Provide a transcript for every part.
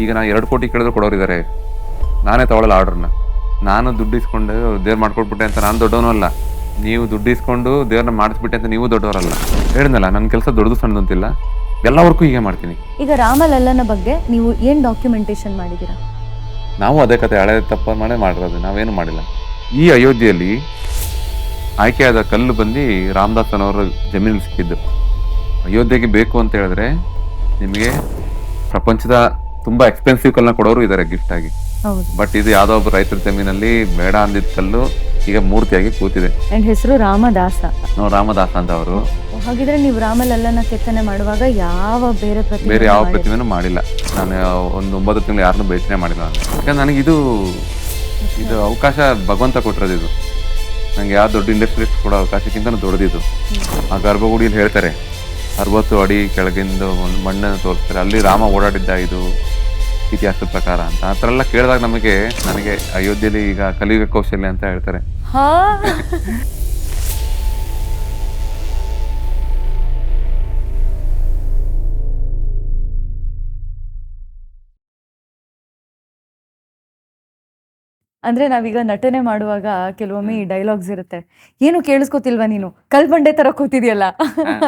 ಈಗ ನಾನು 2 ಕೋಟಿ ಕೇಳಿದ್ರು ಕೊಡೋರಿದ್ದಾರೆ. ನಾನೇ ತಗೊಳ್ಳಲ್ಲ ಆರ್ಡರ್ನ. ನಾನು ದುಡ್ಡು ಇಸ್ಕೊಂಡು ದೇವ್ರು ಮಾಡ್ಕೊಟ್ಬಿಟ್ಟೆ ಅಂತ ನಾನು ದೊಡ್ಡವನು ಅಲ್ಲ. ನೀವು ದುಡ್ಡು ಇಸ್ಕೊಂಡು ದೇವ್ರನ್ನ ಮಾಡಿಸ್ಬಿಟ್ಟೆ ಅಂತ ನೀವು ದೊಡ್ಡವರಲ್ಲ. ಹೇಳಿದ್ನಲ್ಲ, ನನ್ನ ಕೆಲಸ ದೊಡ್ಡದು ಸಣ್ಣದು ಅಂತಿಲ್ಲ, ಎಲ್ಲ ವರ್ಕು ಹೀಗೆ ಮಾಡ್ತೀನಿ. ಈಗ ರಾಮಲಲ್ಲನ ಬಗ್ಗೆ ನೀವು ಏನ್ ಡಾಕ್ಯುಮೆಂಟೇಶನ್ ಮಾಡಿದ್ದೀರಾ? ನಾವು ಅದೇ ಕತೆ ಹಳೆ ತಪ್ಪ ಮಾಡೇ ಮಾಡಿರೋದು, ನಾವೇನು ಮಾಡಿಲ್ಲ. ಈ ಅಯೋಧ್ಯೆಯಲ್ಲಿ ಆಯ್ಕೆಯಾದ ಕಲ್ಲು ಬಂದು ರಾಮದಾಸನವರ ಜಮೀನಲ್ಲಿ ಸಿಕ್ಕಿದ್ದು. ಅಯೋಧ್ಯೆಗೆ ಬೇಕು ಅಂತ ಹೇಳಿದ್ರೆ ನಿಮಗೆ ಪ್ರಪಂಚದ ತುಂಬಾ ಎಕ್ಸ್ಪೆನ್ಸಿವ್ ಕಲ್ಲನ್ನ ಕೊಡೋರು ಇದ್ದಾರೆ ಗಿಫ್ಟ್ ಆಗಿ. ಹೌದು. ಬಟ್ ಇದು ಯಾವ್ದೋ ಒಬ್ಬ ರೈತರ ಜಮೀನಲ್ಲಿ ಬೇಡ ಅಂದಿದ್ದ ಕಲ್ಲು ಈಗ ಮೂರ್ತಿಯಾಗಿ ಕೂತಿದೆ. ಅಂಡ್ ಹೆಸರು ರಾಮದಾಸ. ನಾವು ರಾಮದಾಸ ಅಂತ ಅವರು. ಹಾಗಿದ್ರೆ ನೀವು ರಾಮಲಲ್ಲನ ಕೆತ್ತನೆ ಮಾಡುವಾಗ ಯಾವ ಬೇರೆ ಬೇರೆ ಯಾವ ಪ್ರತಿಮೆನೂ ಮಾಡಿಲ್ಲ. ನಾನು ಒಂದು 9 ತಿಂಗಳು ಯಾರನ್ನೂ ಭೇಟಿನೇ ಮಾಡಿಲ್ಲ ನಾನು. ಯಾಕಂದ್ರೆ ನನಗೆ ಇದು ಅವಕಾಶ ಭಗವಂತ ಕೊಟ್ಟಿರೋದು. ಇದು ನಂಗೆ ಯಾವ ದೊಡ್ಡ ಇಂಡಸ್ಟ್ರಿಯಲಿಸ್ಟ್ ಕೊಡೋ ಅವಕಾಶಕ್ಕಿಂತ ದೊಡ್ಡದಿದ್ದು. ಆ ಗರ್ಭಗುಡಿಯಲ್ಲಿ ಹೇಳ್ತಾರೆ 60 ಅಡಿ ಕೆಳಗಿಂದ ಒಂದು ಮಣ್ಣನ್ನು ತೋರಿಸ್ತಾರೆ, ಅಲ್ಲಿ ರಾಮ ಓಡಾಡಿದ್ದ ಇದು ಇತಿಹಾಸದ ಪ್ರಕಾರ ಅಂತ. ಆ ಥರ ಎಲ್ಲ ಕೇಳಿದಾಗ ನನಗೆ ಅಯೋಧ್ಯೆಯಲ್ಲಿ ಈಗ ಕಲಿಯುಗ ಕೌಶಲ್ಯ ಅಂತ ಹೇಳ್ತಾರೆ. ಹಾ ಅಂದ್ರೆ ನಾವೀಗ ನಟನೆ ಮಾಡುವಾಗ ಕೆಲವೊಮ್ಮೆ ಈ ಡೈಲಾಗ್ಸ್ ಇರುತ್ತೆ, ಏನು ಕೇಳಿಸ್ಕೊತಿಲ್ವಾ ನೀನು, ಕಲ್ ಬಂಡೆ ತರ ಕೂತಿದ್ಯಲ್ಲ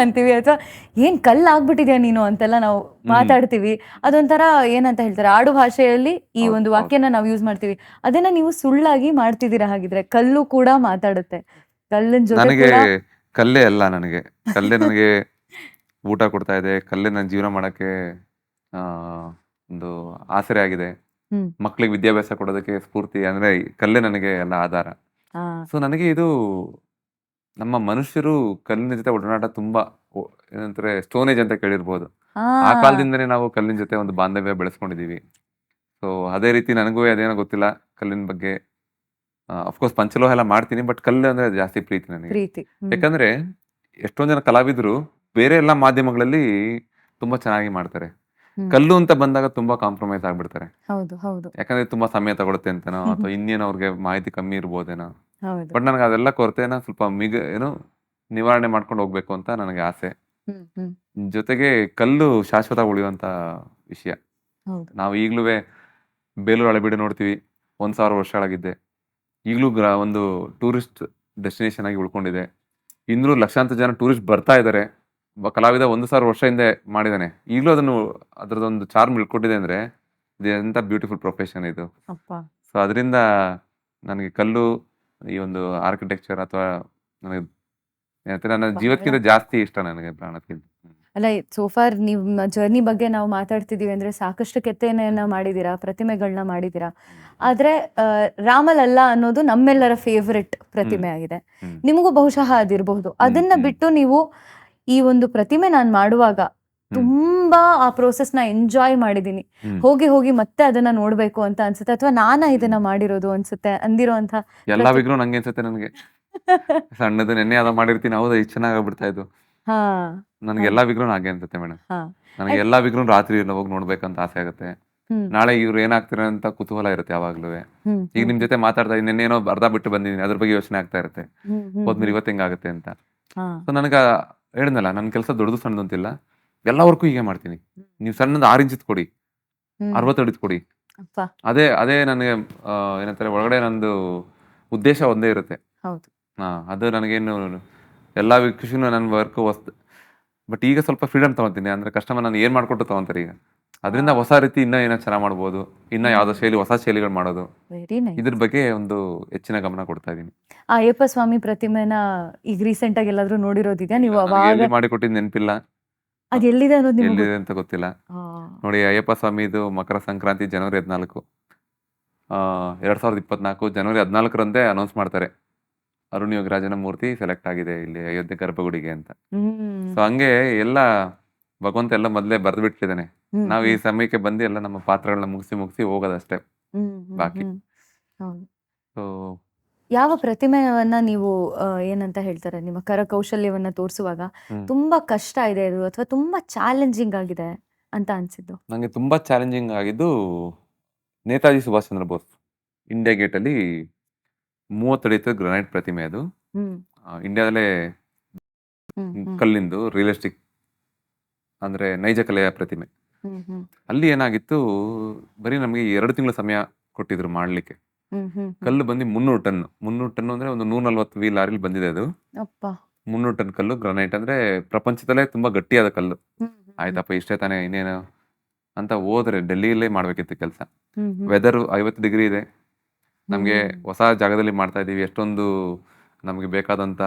ಅಂತೀವಿ, ಅಥವಾ ಏನ್ ಕಲ್ಲು ಆಗ್ಬಿಟ್ಟಿದ್ಯಾ ನೀನು ಅಂತೆಲ್ಲ ನಾವು ಮಾತಾಡ್ತೀವಿ. ಅದೊಂಥರ ಏನಂತ ಹೇಳ್ತಾರೆ, ಆಡು ಭಾಷೆಯಲ್ಲಿ ಈ ಒಂದು ವಾಕ್ಯನ ನಾವು ಯೂಸ್ ಮಾಡ್ತೀವಿ. ಅದನ್ನ ನೀವು ಸುಳ್ಳಾಗಿ ಮಾಡ್ತಿದ್ದೀರಾ. ಹಾಗಿದ್ರೆ ಕಲ್ಲು ಕೂಡ ಮಾತಾಡುತ್ತೆ, ಕಲ್ಲಿನ ಜೊತೆ ನನಗೆ ಕೂಡ ಕಲ್ಲೇ ಅಲ್ಲ, ಕಲ್ಲೇ ನನಗೆ ಊಟ ಕೊಡ್ತಾ ಇದೆ, ಕಲ್ಲೇ ನನ್ನ ಜೀವನ ಮಾಡಕ್ಕೆ ಒಂದು ಆಸರೆ ಆಗಿದೆ. ಹ್ಮ್ ಮಕ್ಳಿಗೆ ವಿದ್ಯಾಭ್ಯಾಸ ಕೊಡೋದಕ್ಕೆ ಸ್ಫೂರ್ತಿ ಅಂದ್ರೆ ಈ ಕಲ್ಲೇ ನನಗೆ ಎಲ್ಲ ಆಧಾರ. ಹಾ ಸೊ ನನಗೆ ಇದು ನಮ್ಮ ಮನುಷ್ಯರು ಕಲ್ಲಿನ ಜೊತೆ ಒಡನಾಟ ತುಂಬಾ ಏನಂತಾರೆ ಸ್ಟೋನೇಜ್ ಅಂತ ಕೇಳಿರ್ಬೋದು. ಹಾ ಆ ಕಾಲದಿಂದನೇ ನಾವು ಕಲ್ಲಿನ ಜೊತೆ ಒಂದು ಬಾಂಧವ್ಯ ಬೆಳೆಸ್ಕೊಂಡಿದೀವಿ. ಸೊ ಅದೇ ರೀತಿ ನನಗೂ ಅದೇನೋ ಗೊತ್ತಿಲ್ಲ ಕಲ್ಲಿನ ಬಗ್ಗೆ. ಅಫ್ಕೋರ್ಸ್ ಪಂಚಲೋಹ ಎಲ್ಲ ಮಾಡ್ತೀನಿ, ಬಟ್ ಕಲ್ಲು ಅಂದ್ರೆ ಜಾಸ್ತಿ ಪ್ರೀತಿ ನನಗೆ. ಪ್ರೀತಿ. ಯಾಕಂದ್ರೆ ಎಷ್ಟೊಂದ್ ಜನ ಕಲಾವಿದರು ಬೇರೆ ಎಲ್ಲಾ ಮಾಧ್ಯಮಗಳಲ್ಲಿ ತುಂಬಾ ಚೆನ್ನಾಗಿ ಮಾಡ್ತಾರೆ. ಹ್ಮ್. ಕಲ್ಲು ಅಂತ ಬಂದಾಗ ತುಂಬಾ ಕಾಂಪ್ರಮೈಸ್ ಆಗ್ಬಿಡ್ತಾರೆ. ಹೌದು ಹೌದು ಯಾಕಂದ್ರೆ ತುಂಬಾ ಸಮಯ ತಗೊಳುತ್ತೆ ಅಂತನೋ ಅಥವಾ ಇನ್ನೇನೋ ಅವ್ರಿಗೆ ಮಾಹಿತಿ ಕಮ್ಮಿ ಇರ್ಬೋದೇನೋ. ಹೌದು. ಬಟ್ ನನಗೆ ಅದೆಲ್ಲ ಕೊರತೆನ ಸ್ವಲ್ಪ ನಿವಾರಣೆ ಮಾಡ್ಕೊಂಡು ಹೋಗ್ಬೇಕು ಅಂತ ನನಗೆ ಆಸೆ. ಹ್ಮ್ ಜೊತೆಗೆ ಕಲ್ಲು ಶಾಶ್ವತ ಉಳಿಯುವಂತ ವಿಷಯ. ಹೌದು. ನಾವು ಈಗ್ಲೂ ಬೇಲೂರು ಹಳೆಬೀಡು ನೋಡ್ತೀವಿ, 1000 ವರ್ಷಗಳಾಗಿದ್ದೆ. ಈಗಲೂ ಒಂದು ಟೂರಿಸ್ಟ್ ಡೆಸ್ಟಿನೇಷನ್ ಆಗಿ ಉಳ್ಕೊಂಡಿದೆ. ಇಂದ್ರೂ ಲಕ್ಷಾಂತರ ಜನ ಟೂರಿಸ್ಟ್ ಬರ್ತಾ ಇದ್ದಾರೆ. ಒಬ್ಬ ಕಲಾವಿದ 1000 ವರ್ಷ ಹಿಂದೆ ಮಾಡಿದಾನೆ, ಈಗಲೂ ಅದರದೊಂದು ಚಾರ್ಮ್ ಇಳ್ಕೊಂಡಿದೆ ಅಂದ್ರೆ ಇದು ಎಂತ ಬ್ಯೂಟಿಫುಲ್ ಪ್ರೊಫೆಷನ್ ಇದು. ಅಪ್ಪ. ಸೊ ಅದರಿಂದ ನನಗೆ ಕಲ್ಲು, ಈ ಒಂದು ಆರ್ಕಿಟೆಕ್ಚರ್ ಅಥವಾ ನನಗೆ ಏನಂತಾರೆ ನನ್ನ ಜೀವಕ್ಕಿಂತ ಜಾಸ್ತಿ ಇಷ್ಟ ನನಗೆ ಪ್ರಾಣಕ್ಕಿಂತ. ಅಲ್ಲ, ಸೋಫಾರ್ ನಿಮ್ಮ ಜರ್ನಿ ಬಗ್ಗೆ ನಾವು ಮಾತಾಡ್ತಿದೀವಿ ಅಂದ್ರೆ ಸಾಕಷ್ಟು ಕೆತ್ತನೆಯನ್ನ ಮಾಡಿದೀರಾ, ಪ್ರತಿಮೆಗಳನ್ನ ಮಾಡಿದೀರಾ. ಆದ್ರೆ ರಾಮಲಲ್ಲ ಅನ್ನೋದು ನಮ್ಮೆಲ್ಲರ ಫೇವರೆಟ್ ಪ್ರತಿಮೆ ಆಗಿದೆ. ನಿಮಗೂ ಬಹುಶಃ ಅದಿರಬಹುದು. ಅದನ್ನ ಬಿಟ್ಟು ನೀವು ಈ ಒಂದು ಪ್ರತಿಮೆ ನಾನು ಮಾಡುವಾಗ ತುಂಬಾ ಆ ಪ್ರೋಸೆಸ್ ನ ಎಂಜಾಯ್ ಮಾಡಿದೀನಿ, ಹೋಗಿ ಹೋಗಿ ಮತ್ತೆ ಅದನ್ನ ನೋಡ್ಬೇಕು ಅಂತ ಅನ್ಸುತ್ತೆ, ಅಥವಾ ನಾನ ಇದನ್ನ ಮಾಡಿರೋದು ಅನ್ಸುತ್ತೆ ಅಂದಿರೋ ಅಂತ ಎಲ್ಲಾ ವಿಗ್ರಹ ನಂಗೆ ಅನ್ಸುತ್ತೆ. ನನಗೆ ಸಣ್ಣದು ನೆನ್ನೆ ಅದ ಮಾಡಿರ್ತೀನಿ, ಹೌದಾ ಇಷ್ಟು ಚೆನ್ನಾಗಿ ಆಗ್ಬಿಡ್ತಾ ಇದ್ದು. ಹಾ ನನಗೆ ಎಲ್ಲಾ ವಿಗ್ರಹ ಹಾಗೆ ಅನ್ಸುತ್ತೆ ಮೇಡಮ್. ಹಾ ನನಗೆ ಎಲ್ಲಾ ವಿಗ್ರಹ ರಾತ್ರಿ ಎಲ್ಲ ಹೋಗಿ ನೋಡ್ಬೇಕಂತ ಆಸೆ ಆಗುತ್ತೆ. ಹ್ಮ್ ನಾಳೆ ಇವ್ರು ಏನಾಗ್ತಾರೆ ಅಂತ ಕುತೂಹಲ ಇರುತ್ತೆ ಯಾವಾಗ್ಲೂ. ಹ್ಮ್ ಈಗ ನಿಮ್ ಜೊತೆ ಮಾತಾಡ್ತಾ ನೆನ್ನೇನೋ ಅರ್ಧ ಬಿಟ್ಟು ಬಂದಿದ್ದೀನಿ, ಅದ್ರ ಬಗ್ಗೆ ಯೋಚನೆ ಆಗ್ತಾ ಇರುತ್ತೆ, ಹೋದ್ಮೇಲೆ ಇವತ್ತು ಹೆಂಗಾಗುತ್ತೆ ಅಂತ. ಹಾ ಸೊ ನನಗೆ ಹೇಳಿದ್ನಲ್ಲ, ನನ್ನ ಕೆಲಸ ದೊಡ್ಡದು ಸಣ್ಣದು ಅಂತಿಲ್ಲ, ಎಲ್ಲ ವರ್ಕು ಹೀಗೆ ಮಾಡ್ತೀನಿ. ನೀವು ಸಣ್ಣದು 6 ಇಂಚಿದ್ ಕೊಡಿ, 60 ಅಡಿದ್ ಕೊಡಿ, ಅಪ್ಪ. ಅದೇ ನನಗೆ ಏನಂತಾರೆ ಒಳಗಡೆ ನಂದು ಉದ್ದೇಶ ಒಂದೇ ಇರುತ್ತೆ. ಹೌದು. ಅದು ನನಗೇನು ಎಲ್ಲಾ ಖುಷಿನೂ ನನ್ನ ವರ್ಕ್ ಬಟ್ ಈಗ ಸ್ವಲ್ಪ ಫ್ರೀಡಮ್ ತಗೊಂತೀನಿ. ಅಂದ್ರೆ ಕಸ್ಟಮರ್ ನಾನು ಏನ್ ಮಾಡ್ಕೊಟ್ಟು ತಗೊಂತಾರೆ ಈಗ. ಅದರಿಂದ ಹೊಸ ರೀತಿ ಇನ್ನೂ ಏನೋ ಚೆನ್ನಾಗಿ ಮಾಡ್ಬೋದು, ಇನ್ನ ಯಾವ್ದೋ ಶೈಲಿ, ಹೊಸ ಶೈಲಿಗಳು ಮಾಡೋದು, ವೆರಿ ನೈಸ್. ಇದ್ರ ಬಗ್ಗೆ ಒಂದು ಹೆಚ್ಚಿನ ಗಮನ ಕೊಡ್ತಾ ಇದೀನಿ. ಆ ಅಯ್ಯಪ್ಪ ಸ್ವಾಮಿ ಪ್ರತಿಮೆನ ಈಗ ರೀಸೆಂಟ್ ಆಗಿ ಎಲ್ಲಾದ್ರೂ ನೋಡಿರೋದಿದ್ಯಾ ನೀವು? ನನಗೆ ಅವಾಗ ಎಲ್ಲಿ ಮಾಡಿ ಕೊಟ್ಟಿದ್ದು ನೆನಪಿಲ್ಲ, ಅದ್ ಎಲ್ಲಿದೆ ಅನ್ನೋದು ನಿಮ್ಗೆ ಎಲ್ಲಿದೆ ಅಂತ ಗೊತ್ತಿಲ್ಲ. ನೋಡಿ, ಅಯ್ಯಪ್ಪ ಸ್ವಾಮಿದು ಮಕರ ಸಂಕ್ರಾಂತಿ ಜನವರಿ 14, 2024 ಜನವರಿ 14ರಂದೇ ಅನೌನ್ಸ್ ಮಾಡ್ತಾರೆ, ಅರುಣ್ ಯೋಗರಾಜನ ಮೂರ್ತಿ ಸೆಲೆಕ್ಟ್ ಆಗಿದೆ ಇಲ್ಲಿ ಅಯೋಧ್ಯೆ ಗರ್ಭಗುಡಿಗೆ ಅಂತ. ಸೊ ಹಂಗೆ ಎಲ್ಲ ಭಗವಂತ ಎಲ್ಲ ಮೊದಲೇ ಬರೆದು ಬಿಟ್ಟಿದ್ದಾನೆ. ನಾವು ಈ ಸಮಯಕ್ಕೆ ಬಂದು ಎಲ್ಲ ನಮ್ಮ ಪಾತ್ರಗಳನ್ನ ಮುಗಿಸಿ ಹೋಗೋದಷ್ಟೇ ಬಾಕಿ. ಸೊ ಯಾವ ಪ್ರತಿಮೆಯನ್ನ ನೀವು ಏನಂತ ಹೇಳ್ತಾರೆ, ನಿಮ್ಮ ಕರಕೌಶಲ್ಯವನ್ನ ತೋರಿಸುವಾಗ ತುಂಬಾ ಕಷ್ಟ ಇದೆ ಇದು, ಅಥವಾ ತುಂಬಾ ಚಾಲೆಂಜಿಂಗ್ ಆಗಿದೆ ಅಂತ ಅನ್ಸಿದ್ದು? ನಂಗೆ ತುಂಬಾ ಚಾಲೆಂಜಿಂಗ್ ಆಗಿದ್ದು ನೇತಾಜಿ ಸುಭಾಷ್ ಚಂದ್ರ ಬೋಸ್ ಇಂಡಿಯಾ ಗೇಟ್ ಅಲ್ಲಿ 30 ಅಡಿ ಗ್ರಾನೈಟ್ ಪ್ರತಿಮೆ. ಅದು ಇಂಡಿಯಾದಲ್ಲೇ ಕಲ್ಲಿಂದು ರಿಯಲಿಸ್ಟಿಕ್ ಅಂದ್ರೆ ನೈಜ ಕಲೆಯ ಪ್ರತಿಮೆ. ಹ್ಮ್ ಹ್ಮ್ ಅಲ್ಲಿ ಏನಾಗಿತ್ತು, ಬರೀ ನಮಗೆ 2 ತಿಂಗಳು ಸಮಯ ಕೊಟ್ಟಿದ್ರು ಮಾಡ್ಲಿಕ್ಕೆ. ಹ್ಮ್ ಹ್ಮ್ ಹ್ಮ್. ಕಲ್ಲು ಬಂದು 300 ಟನ್ ಅಂದ್ರೆ ಒಂದು 140 ವೀಲ್ ಲಾರಿಲಿ ಬಂದಿದೆ ಅದು. ಅಪ್ಪ. 300 ಟನ್ ಕಲ್ಲು ಗ್ರಾನೈಟ್ ಅಂದ್ರೆ ಪ್ರಪಂಚದಲ್ಲೇ ತುಂಬಾ ಗಟ್ಟಿಯಾದ ಕಲ್ಲು. ಹ್ಮ್ ಹ್ಮ್ ಆಯ್ತಪ್ಪ ಇಷ್ಟೇ ತಾನೇ ಇನ್ನೇನು ಅಂತ ಹೋದ್ರೆ ಡೆಲ್ಲಿಯಲ್ಲೇ ಮಾಡ್ಬೇಕಿತ್ತು ಕೆಲಸ. ಹ್ಮ್ ಹ್ಮ್ ವೆದರ್ 50 ಡಿಗ್ರಿ ಇದೆ. ನಮಗೆ ಹ್ಮ್ ಹೊಸ ಜಾಗದಲ್ಲಿ ಮಾಡ್ತಾ ಇದೀವಿ, ಎಷ್ಟೊಂದು ನಮಗೆ ಬೇಕಾದಂತ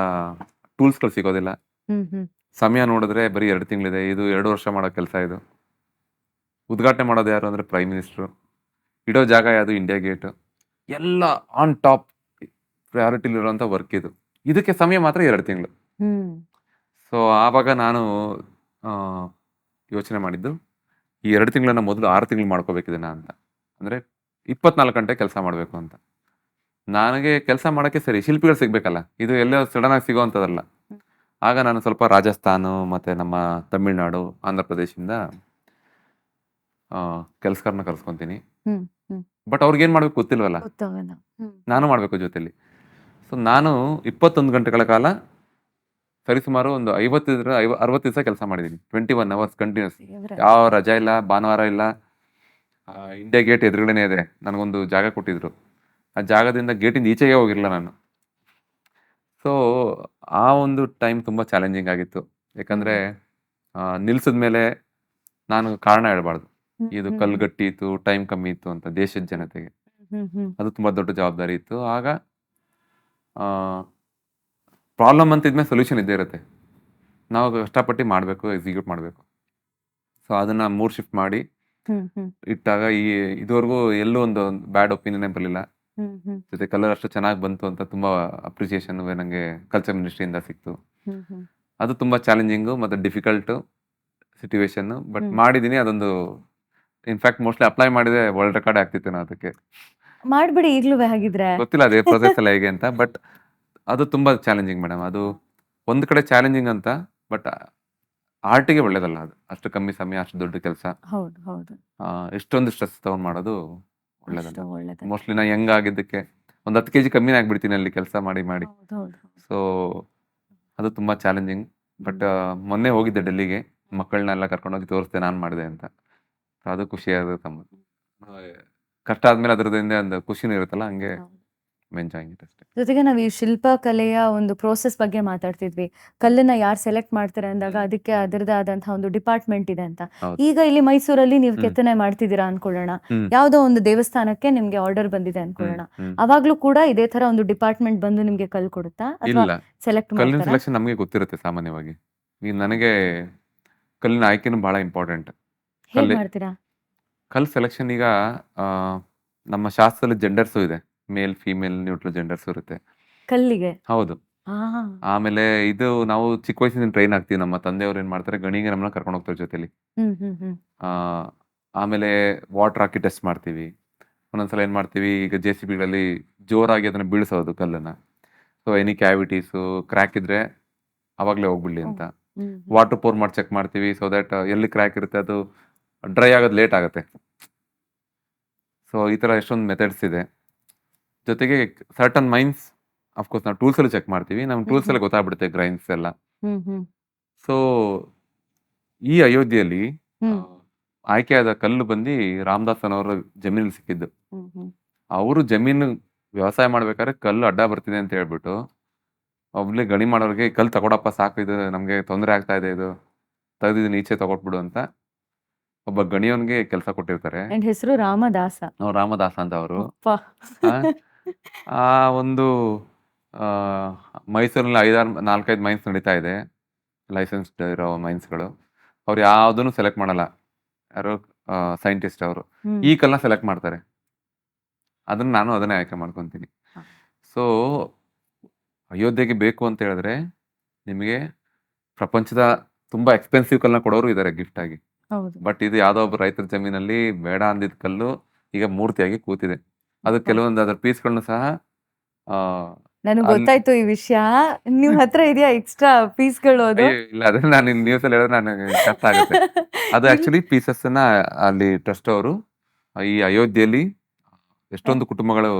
ಟೂಲ್ಸ್ಗಳು ಸಿಗೋದಿಲ್ಲ. ಹ್ಮ್ ಹ್ಮ್ ಸಮಯ ನೋಡಿದ್ರೆ ಬರೀ 2 ತಿಂಗಳಿದೆ. ಇದು 2 ವರ್ಷ ಮಾಡೋ ಕೆಲಸ ಇದು. ಉದ್ಘಾಟನೆ ಮಾಡೋದು ಯಾರು ಅಂದ್ರೆ ಪ್ರೈಮ್ ಮಿನಿಸ್ಟ್ರು. ಇಡೋ ಜಾಗ ಯಾವುದು ಇಂಡಿಯಾ ಗೇಟ್. ಎಲ್ಲ ಆನ್ ಟಾಪ್ ಪ್ರಯಾರಿಟಿಲಿರುವಂಥ ವರ್ಕ್ ಇದು. ಇದಕ್ಕೆ ಸಮಯ ಮಾತ್ರ 2 ತಿಂಗಳು. ಹ್ಮ್ ಸೊ ಆವಾಗ ನಾನು ಆ, ಯೋಚನೆ ಮಾಡಿದ್ದು, ಈ 2 ತಿಂಗಳನ್ನ ಮೊದಲು 6 ತಿಂಗಳು ಮಾಡ್ಕೋಬೇಕಿದೆ ಅಂತ. ಅಂದ್ರೆ 24 ಗಂಟೆ ಕೆಲಸ ಮಾಡಬೇಕು ಅಂತ. ನನಗೆ ಕೆಲಸ ಮಾಡೋಕ್ಕೆ ಸರಿ ಶಿಲ್ಪಿಗಳು ಸಿಗ್ಬೇಕಲ್ಲ, ಇದು ಎಲ್ಲೋ ಸಡನ್ ಆಗಿ ಸಿಗೋವಂಥದ್ದಲ್ಲ. ಆಗ ನಾನು ಸ್ವಲ್ಪ ರಾಜಸ್ಥಾನ ಮತ್ತೆ ನಮ್ಮ ತಮಿಳ್ನಾಡು, ಆಂಧ್ರ ಪ್ರದೇಶದಿಂದ ಕೆಲಸಗಾರನ ಕರ್ಸ್ಕೊಂತೀನಿ. ಹ್ಮ್ ಹ್ಮ್. ಬಟ್ ಅವ್ರಿಗೆ ಏನು ಮಾಡಬೇಕು ಗೊತ್ತಿಲ್ವಲ್ಲ, ಗೊತ್ತಾಗಲ್ಲ. ಹ್ಮ್ ನಾನು ಮಾಡಬೇಕು ಜೊತೆಲಿ. ಸೊ ನಾನು 21 ಗಂಟೆಗಳ ಕಾಲ ಸರಿಸುಮಾರು ಒಂದು 60 ದಿವಸ ಕೆಲಸ ಮಾಡಿದ್ದೀನಿ. 21 ಅವರ್ಸ್ ಕಂಟಿನ್ಯೂಸ್. ದೇವ್ರೆ. ಯಾವ ರಜಾ ಇಲ್ಲ, ಭಾನುವಾರ ಇಲ್ಲ. ಇಂಡಿಯಾ ಗೇಟ್ ಎದುರುಗಡೆನೇ ಇದೆ. ನನಗೊಂದು ಜಾಗ ಕೊಟ್ಟಿದ್ರು. ಆ ಜಾಗದಿಂದ ಗೇಟಿಂದ ಈಚೆಗೆ ಹೋಗಿರಲಿಲ್ಲ ನಾನು. ಸೊ ಆ ಒಂದು ಟೈಮ್ ತುಂಬ ಚಾಲೆಂಜಿಂಗ್ ಆಗಿತ್ತು. ಯಾಕಂದರೆ ನಿಲ್ಸಿದ ಮೇಲೆ ನಾನು ಕಾರಣ ಹೇಳ್ಬಾರ್ದು. ಹ್ಮ್ ಇದು ಹ್ಮ್ ಕಲ್ಲು ಗಟ್ಟಿ ಇತ್ತು, ಟೈಮ್ ಕಮ್ಮಿ ಇತ್ತು ಅಂತ ದೇಶದ ಜನತೆಗೆ. ಹ್ಮ್ ಹ್ಮ್ ಅದು ತುಂಬ ದೊಡ್ಡ ಜವಾಬ್ದಾರಿ ಇತ್ತು. ಆಗ ಪ್ರಾಬ್ಲಮ್ ಅಂತ ಇದ್ಮೇಲೆ ಸೊಲ್ಯೂಷನ್ ಇದ್ದೇ ಇರುತ್ತೆ. ನಾವು ಕಷ್ಟಪಟ್ಟು ಮಾಡಬೇಕು, ಎಕ್ಸಿಕ್ಯೂಟ್ ಮಾಡಬೇಕು. ಸೊ ಅದನ್ನು 3 ಶಿಫ್ಟ್ ಮಾಡಿ ಹ್ಮ್ ಹ್ಮ್ ಇಟ್ಟಾಗ ಇದುವರೆಗೂ ಎಲ್ಲೂ ಒಂದು ಬ್ಯಾಡ್ ಒಪಿನಿಯನ್ನೇ ಬರಲಿಲ್ಲ. ಹ್ಮ್ ಹ್ಮ್ ಜೊತೆ ಕಲರ್ ಅಷ್ಟು ಚೆನ್ನಾಗಿ ಬಂತು ಅಂತ ತುಂಬ ಅಪ್ರಿಸಿಯೇಷನ್ ನನಗೆ ಕಲ್ಚರ್ ಮಿನಿಸ್ಟ್ರಿಯಿಂದ ಸಿಕ್ತು. ಹ್ಮ್ ಹ್ಮ್ ಅದು ತುಂಬ ಚಾಲೆಂಜಿಂಗು ಮತ್ತು ಡಿಫಿಕಲ್ಟು ಸಿಚುವೇಶನ್ನು. ಬಟ್ ಹ್ಮ್. ಮಾಡಿದ್ದೀನಿ. ಅದೊಂದು ಇನ್ಫ್ಯಾಕ್ಟ್ ಮೋಸ್ಟ್ಲಿ ಅಪ್ಲೈ ಮಾಡಿದ್ರೆ ವರ್ಲ್ಡ್ ರೆಕಾರ್ಡ್ ಆಗ್ತಿತ್ತು ನಾನು ಅದಕ್ಕೆ. ಮಾಡ್ಬಿಡಿ ಈಗ್ಲೂ ಹಾಗಿದ್ರೆ. ಗೊತ್ತಿಲ್ಲ ಅದೇ ಪ್ರೊಸೆಸ್ ಎಲ್ಲ ಹೇಗೆ ಅಂತ. ಬಟ್ ಅದು ತುಂಬ ಚಾಲೆಂಜಿಂಗ್ ಮೇಡಮ್. ಅದು ಒಂದು ಕಡೆ ಚಾಲೆಂಜಿಂಗ್ ಅಂತ, ಬಟ್ ಆರ್ಟಿಗೆ ಒಳ್ಳೇದಲ್ಲ ಅದು. ಅಷ್ಟು ಕಮ್ಮಿ ಸಮಯ, ಅಷ್ಟು ದೊಡ್ಡ ಕೆಲಸ, ಹೌದು ಹೌದು. ಎಷ್ಟೊಂದು ಸ್ಟ್ರೆಸ್ ತಗೊಂಡು ಮಾಡೋದು ಒಳ್ಳೇದಲ್ಲ. ಅಷ್ಟು ಒಳ್ಳೇದು. ಮೋಸ್ಟ್ಲಿ ನಾ ಯಂಗ್ ಆಗಿದ್ದಕ್ಕೆ ಒಂದು 10 kg ಕಮ್ಮಿನೇ ಆಗ್ಬಿಡ್ತೀನಿ ಅಲ್ಲಿ ಕೆಲಸ ಮಾಡಿ ಮಾಡಿ. ಹೌದು ಹೌದು. ಸೊ ಅದು ತುಂಬ ಚಾಲೆಂಜಿಂಗ್. ಬಟ್ ಮೊನ್ನೆ ಹೋಗಿದ್ದೆ ಡೆಲ್ಲಿಗೆ, ಮಕ್ಕಳನ್ನೆಲ್ಲ ಕರ್ಕೊಂಡೋಗಿ ತೋರಿಸ್ದೆ ನಾನು ಮಾಡಿದೆ ಅಂತ. ಸೊ ಅದು ಖುಷಿಯಾಗುತ್ತೆ ತಮ್ಮ. ಕಷ್ಟ ಆದ್ಮೇಲೆ ಅದರದಿಂದ ಒಂದು ಖುಷಿನೂ ಇರುತ್ತಲ್ಲ, ಹಂಗೆ ಹೌದು. ಎಂಜಾಯಿಂಗ್ ಇಟ್ ಅಷ್ಟೇ. ಜೊತೆಗೆ ನಾವು ಈ ಶಿಲ್ಪಕಲೆಯ ಒಂದು ಪ್ರೋಸೆಸ್ ಬಗ್ಗೆ ಮಾತಾಡ್ತಿದ್ವಿ. ಕಲ್ಲನ್ನ ಯಾರು ಸೆಲೆಕ್ಟ್ ಮಾಡ್ತಾರೆ ಅಂದಾಗ ಅದಕ್ಕೆ ಅದರದೇ ಆದಂತಹ ಒಂದು ಡಿಪಾರ್ಟ್ಮೆಂಟ್ ಇದೆ ಅಂತ. ಹೌದು. ಈಗ ಇಲ್ಲಿ ಮೈಸೂರಲ್ಲಿ ನೀವು ಕೆತ್ತನೆ ಮಾಡ್ತಿದ್ದೀರಾ ಅನ್ಕೊಳ್ಳೋಣ. ಹ್ಮ್. ಯಾವುದೋ ಒಂದು ದೇವಸ್ಥಾನಕ್ಕೆ ನಿಮ್ಗೆ ಆರ್ಡರ್ ಬಂದಿದೆ ಅನ್ಕೊಳ್ಳೋಣ. ಹ್ಮ್. ಅವಾಗ್ಲೂ ಕೂಡ ಇದೇ ತರ ಒಂದು ಡಿಪಾರ್ಟ್ಮೆಂಟ್ ಬಂದು ನಿಮ್ಗೆ ಕಲ್ ಕೊಡುತ್ತಾ ಅಥವಾ ಇಲ್ಲ, ಸೆಲೆಕ್ಟ್ ಕಲ್ಲಿನ ಮಾಡ್ತಾರಾ? ಸೆಲೆಕ್ಷನ್ ನಮಗೆ ಗೊತ್ತಿರುತ್ತೆ ಸಾಮಾನ್ಯವಾಗಿ. ಈಗ ನನಗೆ ಕಲ್ಲಿನ ಆಯ್ಕೆನೂ ಬಹಳ ಇಂಪಾರ್ಟೆಂಟ್. ಹೇಗ್ ಮಾಡ್ತೀರಾ? ಕಲ್ ಸೆಲೆಕ್ಷನ್ ಈಗ ಆ, ನಮ್ಮ ಶಾಸ್ತ್ರದಲ್ಲಿ ಜೆಂಡರ್ಸು ಇದೆ. ಮೇಲ್, ಫೀಮೇಲ್, ನ್ಯೂಟ್ರಲ್ ಜೆಂಡರ್ಸ್ ಇರುತ್ತೆ. ಕಲ್ಲಿಗೆ? ಹೌದು. ಹಾ. ಆಮೇಲೆ ಇದು ನಾವು ಚಿಕ್ಕ ವಯಸ್ಸಿನ ಟ್ರೈನ್ ಆಗ್ತೀವಿ. ನಮ್ಮ ತಂದೆಯವ್ರು ಏನ್ ಮಾಡ್ತಾರೆ, ಗಣಿಗೆ ನಮ್ಮನ್ನ ಕರ್ಕೊಂಡು ಹೋಗ್ತಾರೆ ಜೊತೆಲಿ. ಹ್ಮ್ ಹ್ಮ್ ಹ್ಮ್ ಆ, ಆಮೇಲೆ ವಾಟರ್ ಹಾಕಿ ಟೆಸ್ಟ್ ಮಾಡ್ತೀವಿ. ಒಂದೊಂದ್ಸಲ ಏನ್ ಮಾಡ್ತೀವಿ, ಈಗ JCBಗಳಲ್ಲಿ ಜೋರಾಗಿ ಅದನ್ನ ಬೀಳಿಸೋದು ಕಲ್ಲನ್ನ. ಸೊ ಎನಿ ಕ್ಯಾವಿಟೀಸು, ಕ್ರ್ಯಾಕ್ ಇದ್ರೆ ಅವಾಗಲೇ ಹೋಗ್ಬಿಡ್ಲಿ ಅಂತ. ಹ್ಮ್ ವಾಟರ್ ಪೋರ್ ಮಾಡಿ ಚೆಕ್ ಮಾಡ್ತೀವಿ. ಸೊ ದಟ್ ಎಲ್ಲಿ ಕ್ರ್ಯಾಕ್ ಇರುತ್ತೆ ಅದು ಡ್ರೈ ಆಗೋದು ಲೇಟ್ ಆಗುತ್ತೆ. ಸೊ ಈ ಥರ ಎಷ್ಟೊಂದು ಮೆಥಡ್ಸ್ ಇದೆ. ಜೊತೆಗೆ ಸರ್ಟನ್ ಮೈನ್ಸ್ ಅಫ್ಕೋರ್ಸ್ ನಾವು ಟೂಲ್ಸಲ್ಲಿ ಚೆಕ್ ಮಾಡ್ತೀವಿ. ನಮ್ಮ ಟೂಲ್ಸಲ್ಲಿ ಗೊತ್ತಾಗ್ಬಿಡುತ್ತೆ ಗ್ರೈನ್ಸ್ ಎಲ್ಲ. ಹ್ಮ್ ಹ್ಮ್ ಸೊ ಈ ಅಯೋಧ್ಯೆಯಲ್ಲಿ ಹ್ಮ್ ಆಯ್ಕೆಯಾದ ಕಲ್ಲು ಬಂದು ರಾಮದಾಸನವರ ಜಮೀನಲ್ಲಿ ಸಿಕ್ಕಿದ್ದು. ಹ್ಮ್ ಹ್ಮ್ ಅವರು ಜಮೀನು ವ್ಯವಸಾಯ ಮಾಡ್ಬೇಕಾದ್ರೆ ಕಲ್ಲು ಅಡ್ಡ ಬರ್ತಿದೆ ಅಂತ ಹೇಳ್ಬಿಟ್ಟು ಒಬ್ಳೆ ಗಣಿ ಮಾಡೋರಿಗೆ, ಕಲ್ಲು ತಗೊಳಪ್ಪ ಸಾಕು, ಇದು ನಮಗೆ ತೊಂದರೆ ಆಗ್ತಾ ಇದೆ, ಇದು ತೆಗೆದಿದ್ದೀನಿ ಈಚೆ ತಗೊಟ್ಬಿಡು ಅಂತ ಒಬ್ಬ ಗಣಿಯವನಿಗೆ ಕೆಲಸ ಕೊಟ್ಟಿರ್ತಾರೆ. ಅಂಡ್ ಹೆಸರು ರಾಮದಾಸ. ಅವ್ರು ರಾಮದಾಸ ಅಂತ ಅವರು. ಅಪ್ಪ. ಆ ಆ ಒಂದು ಮೈಸೂರಿನಲ್ಲಿ 4-5 ಮೈನ್ಸ್ ನಡೀತಾ ಇದೆ, ಲೈಸೆನ್ಸ್ಡ್ ಇರೋ ಮೈನ್ಸ್ಗಳು. ಅವ್ರು ಯಾವುದನ್ನು ಸೆಲೆಕ್ಟ್ ಮಾಡಲ್ಲ. ಯಾರೋ ಸೈಂಟಿಸ್ಟ್ ಅವರು ಹ್ಮ್. ಈ ಕಲ್ಲನ್ನ ಸೆಲೆಕ್ಟ್ ಮಾಡ್ತಾರೆ. ನಾನು ಅದನ್ನೇ ಆಯ್ಕೆ ಮಾಡ್ಕೊತೀನಿ. ಹ. ಸೊ ಅಯೋಧ್ಯೆಗೆ ಬೇಕು ಅಂತ ಹೇಳಿದ್ರೆ ನಿಮಗೆ ಪ್ರಪಂಚದ ತುಂಬಾ ಎಕ್ಸ್ಪೆನ್ಸಿವ್ ಕಲ್ಲನ್ನ ಕೊಡೋರು ಇದ್ದಾರೆ ಗಿಫ್ಟ್ ಆಗಿ. ಹೌದು. ಬಟ್ ಇದು ಯಾವುದೋ ಒಬ್ಬ ರೈತರ ಜಮೀನಲ್ಲಿ ಬೇಡ ಅಂದಿದ್ದ ಕಲ್ಲು ಈಗ ಮೂರ್ತಿಯಾಗಿ ಕೂತಿದೆ. ಅದು ಕೆಲವೊಂದು ಅದರ ಪೀಸ್ಗಳನ್ನು ಸಹ ನನಗೆ ಅಲ್ಲಿ- ಗೊತ್ತಾಯ್ತು ಈ ವಿಷಯ. ನಿಮ್ ಹತ್ರ ಇದೆಯಾ ಎಕ್ಸ್ಟ್ರಾ ಪೀಸ್ಗಳು? ಅದು ಅಯ್ಯೋ, ಇಲ್ಲ, ಅದನ್ನ ನಾನು ನ್ಯೂಸ್ ಅಲ್ಲಿ ಹೇಳಿದ್ರೆ ನನಗೆ ಕಷ್ಟ ಆಗುತ್ತೆ. ಅದು ಆಕ್ಚುಲಿ ಪೀಸಸ್ ಅನ್ನ ಅಲ್ಲಿ ಟ್ರಸ್ಟ್ ಅವರು ಈ ಅಯೋಧ್ಯೆಯಲ್ಲಿ ಎಷ್ಟೊಂದು ಕುಟುಂಬಗಳು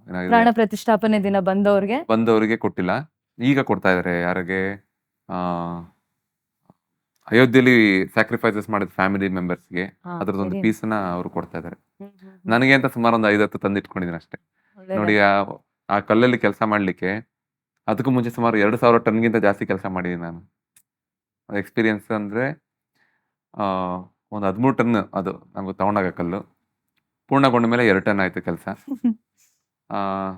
ಏನಾಗಿದೆ, ಪ್ರಾಣ ಪ್ರತಿಷ್ಠಾಪನೆ ದಿನ ಬಂದವ್ರಿಗೆ ಬಂದವರಿಗೆ ಕೊಟ್ಟಿಲ್ಲ, ಈಗ ಕೊಡ್ತಾ ಇದಾರೆ. ಯಾರಿಗೆ ಅಯೋಧ್ಯೆಯಲ್ಲಿ ಸ್ಯಾಕ್ರಿಫೈಸಸ್ ಮಾಡಿದ ಫ್ಯಾಮಿಲಿ ಮೆಂಬರ್ಸ್ಗೆ ಹಾ, ಅದ್ರದ್ದೊಂದು very ಪೀಸ್ನ ಅವರು ಕೊಡ್ತಾ ಇದ್ದಾರೆ. ಹ್ಮ್, ಹ್ಮ್, ಹ್ಮ್. ನನಗೆ ಅಂತ ಸುಮಾರು ಒಂದು 5-10 ತಂದಿಟ್ಕೊಂಡಿದ್ದೀನಿ ಅಷ್ಟೇ. ನೋಡಿ ಒಳ್ಳೇದಾಯ್ತು. ಆ ಕಲ್ಲಲ್ಲಿ ಕೆಲಸ ಮಾಡ್ಲಿಕ್ಕೆ ಅದಕ್ಕೂ ಮುಂಚೆ ಸುಮಾರು 2,000 ಟನ್ಗಿಂತ ಜಾಸ್ತಿ ಕೆಲಸ ಮಾಡಿದ್ದೀನಿ ನಾನು. ಎಕ್ಸ್ಪೀರಿಯನ್ಸ್ ಅಂದ್ರೆ ಆ, ಒಂದು 13 ಟನ್ ಅದು ನಮ್ಗೆ ತಗೊಂಡಾಗ ಕಲ್ಲು ಪೂರ್ಣಗೊಂಡ ಮೇಲೆ 2 ಟನ್ ಆಯ್ತು ಕೆಲಸ.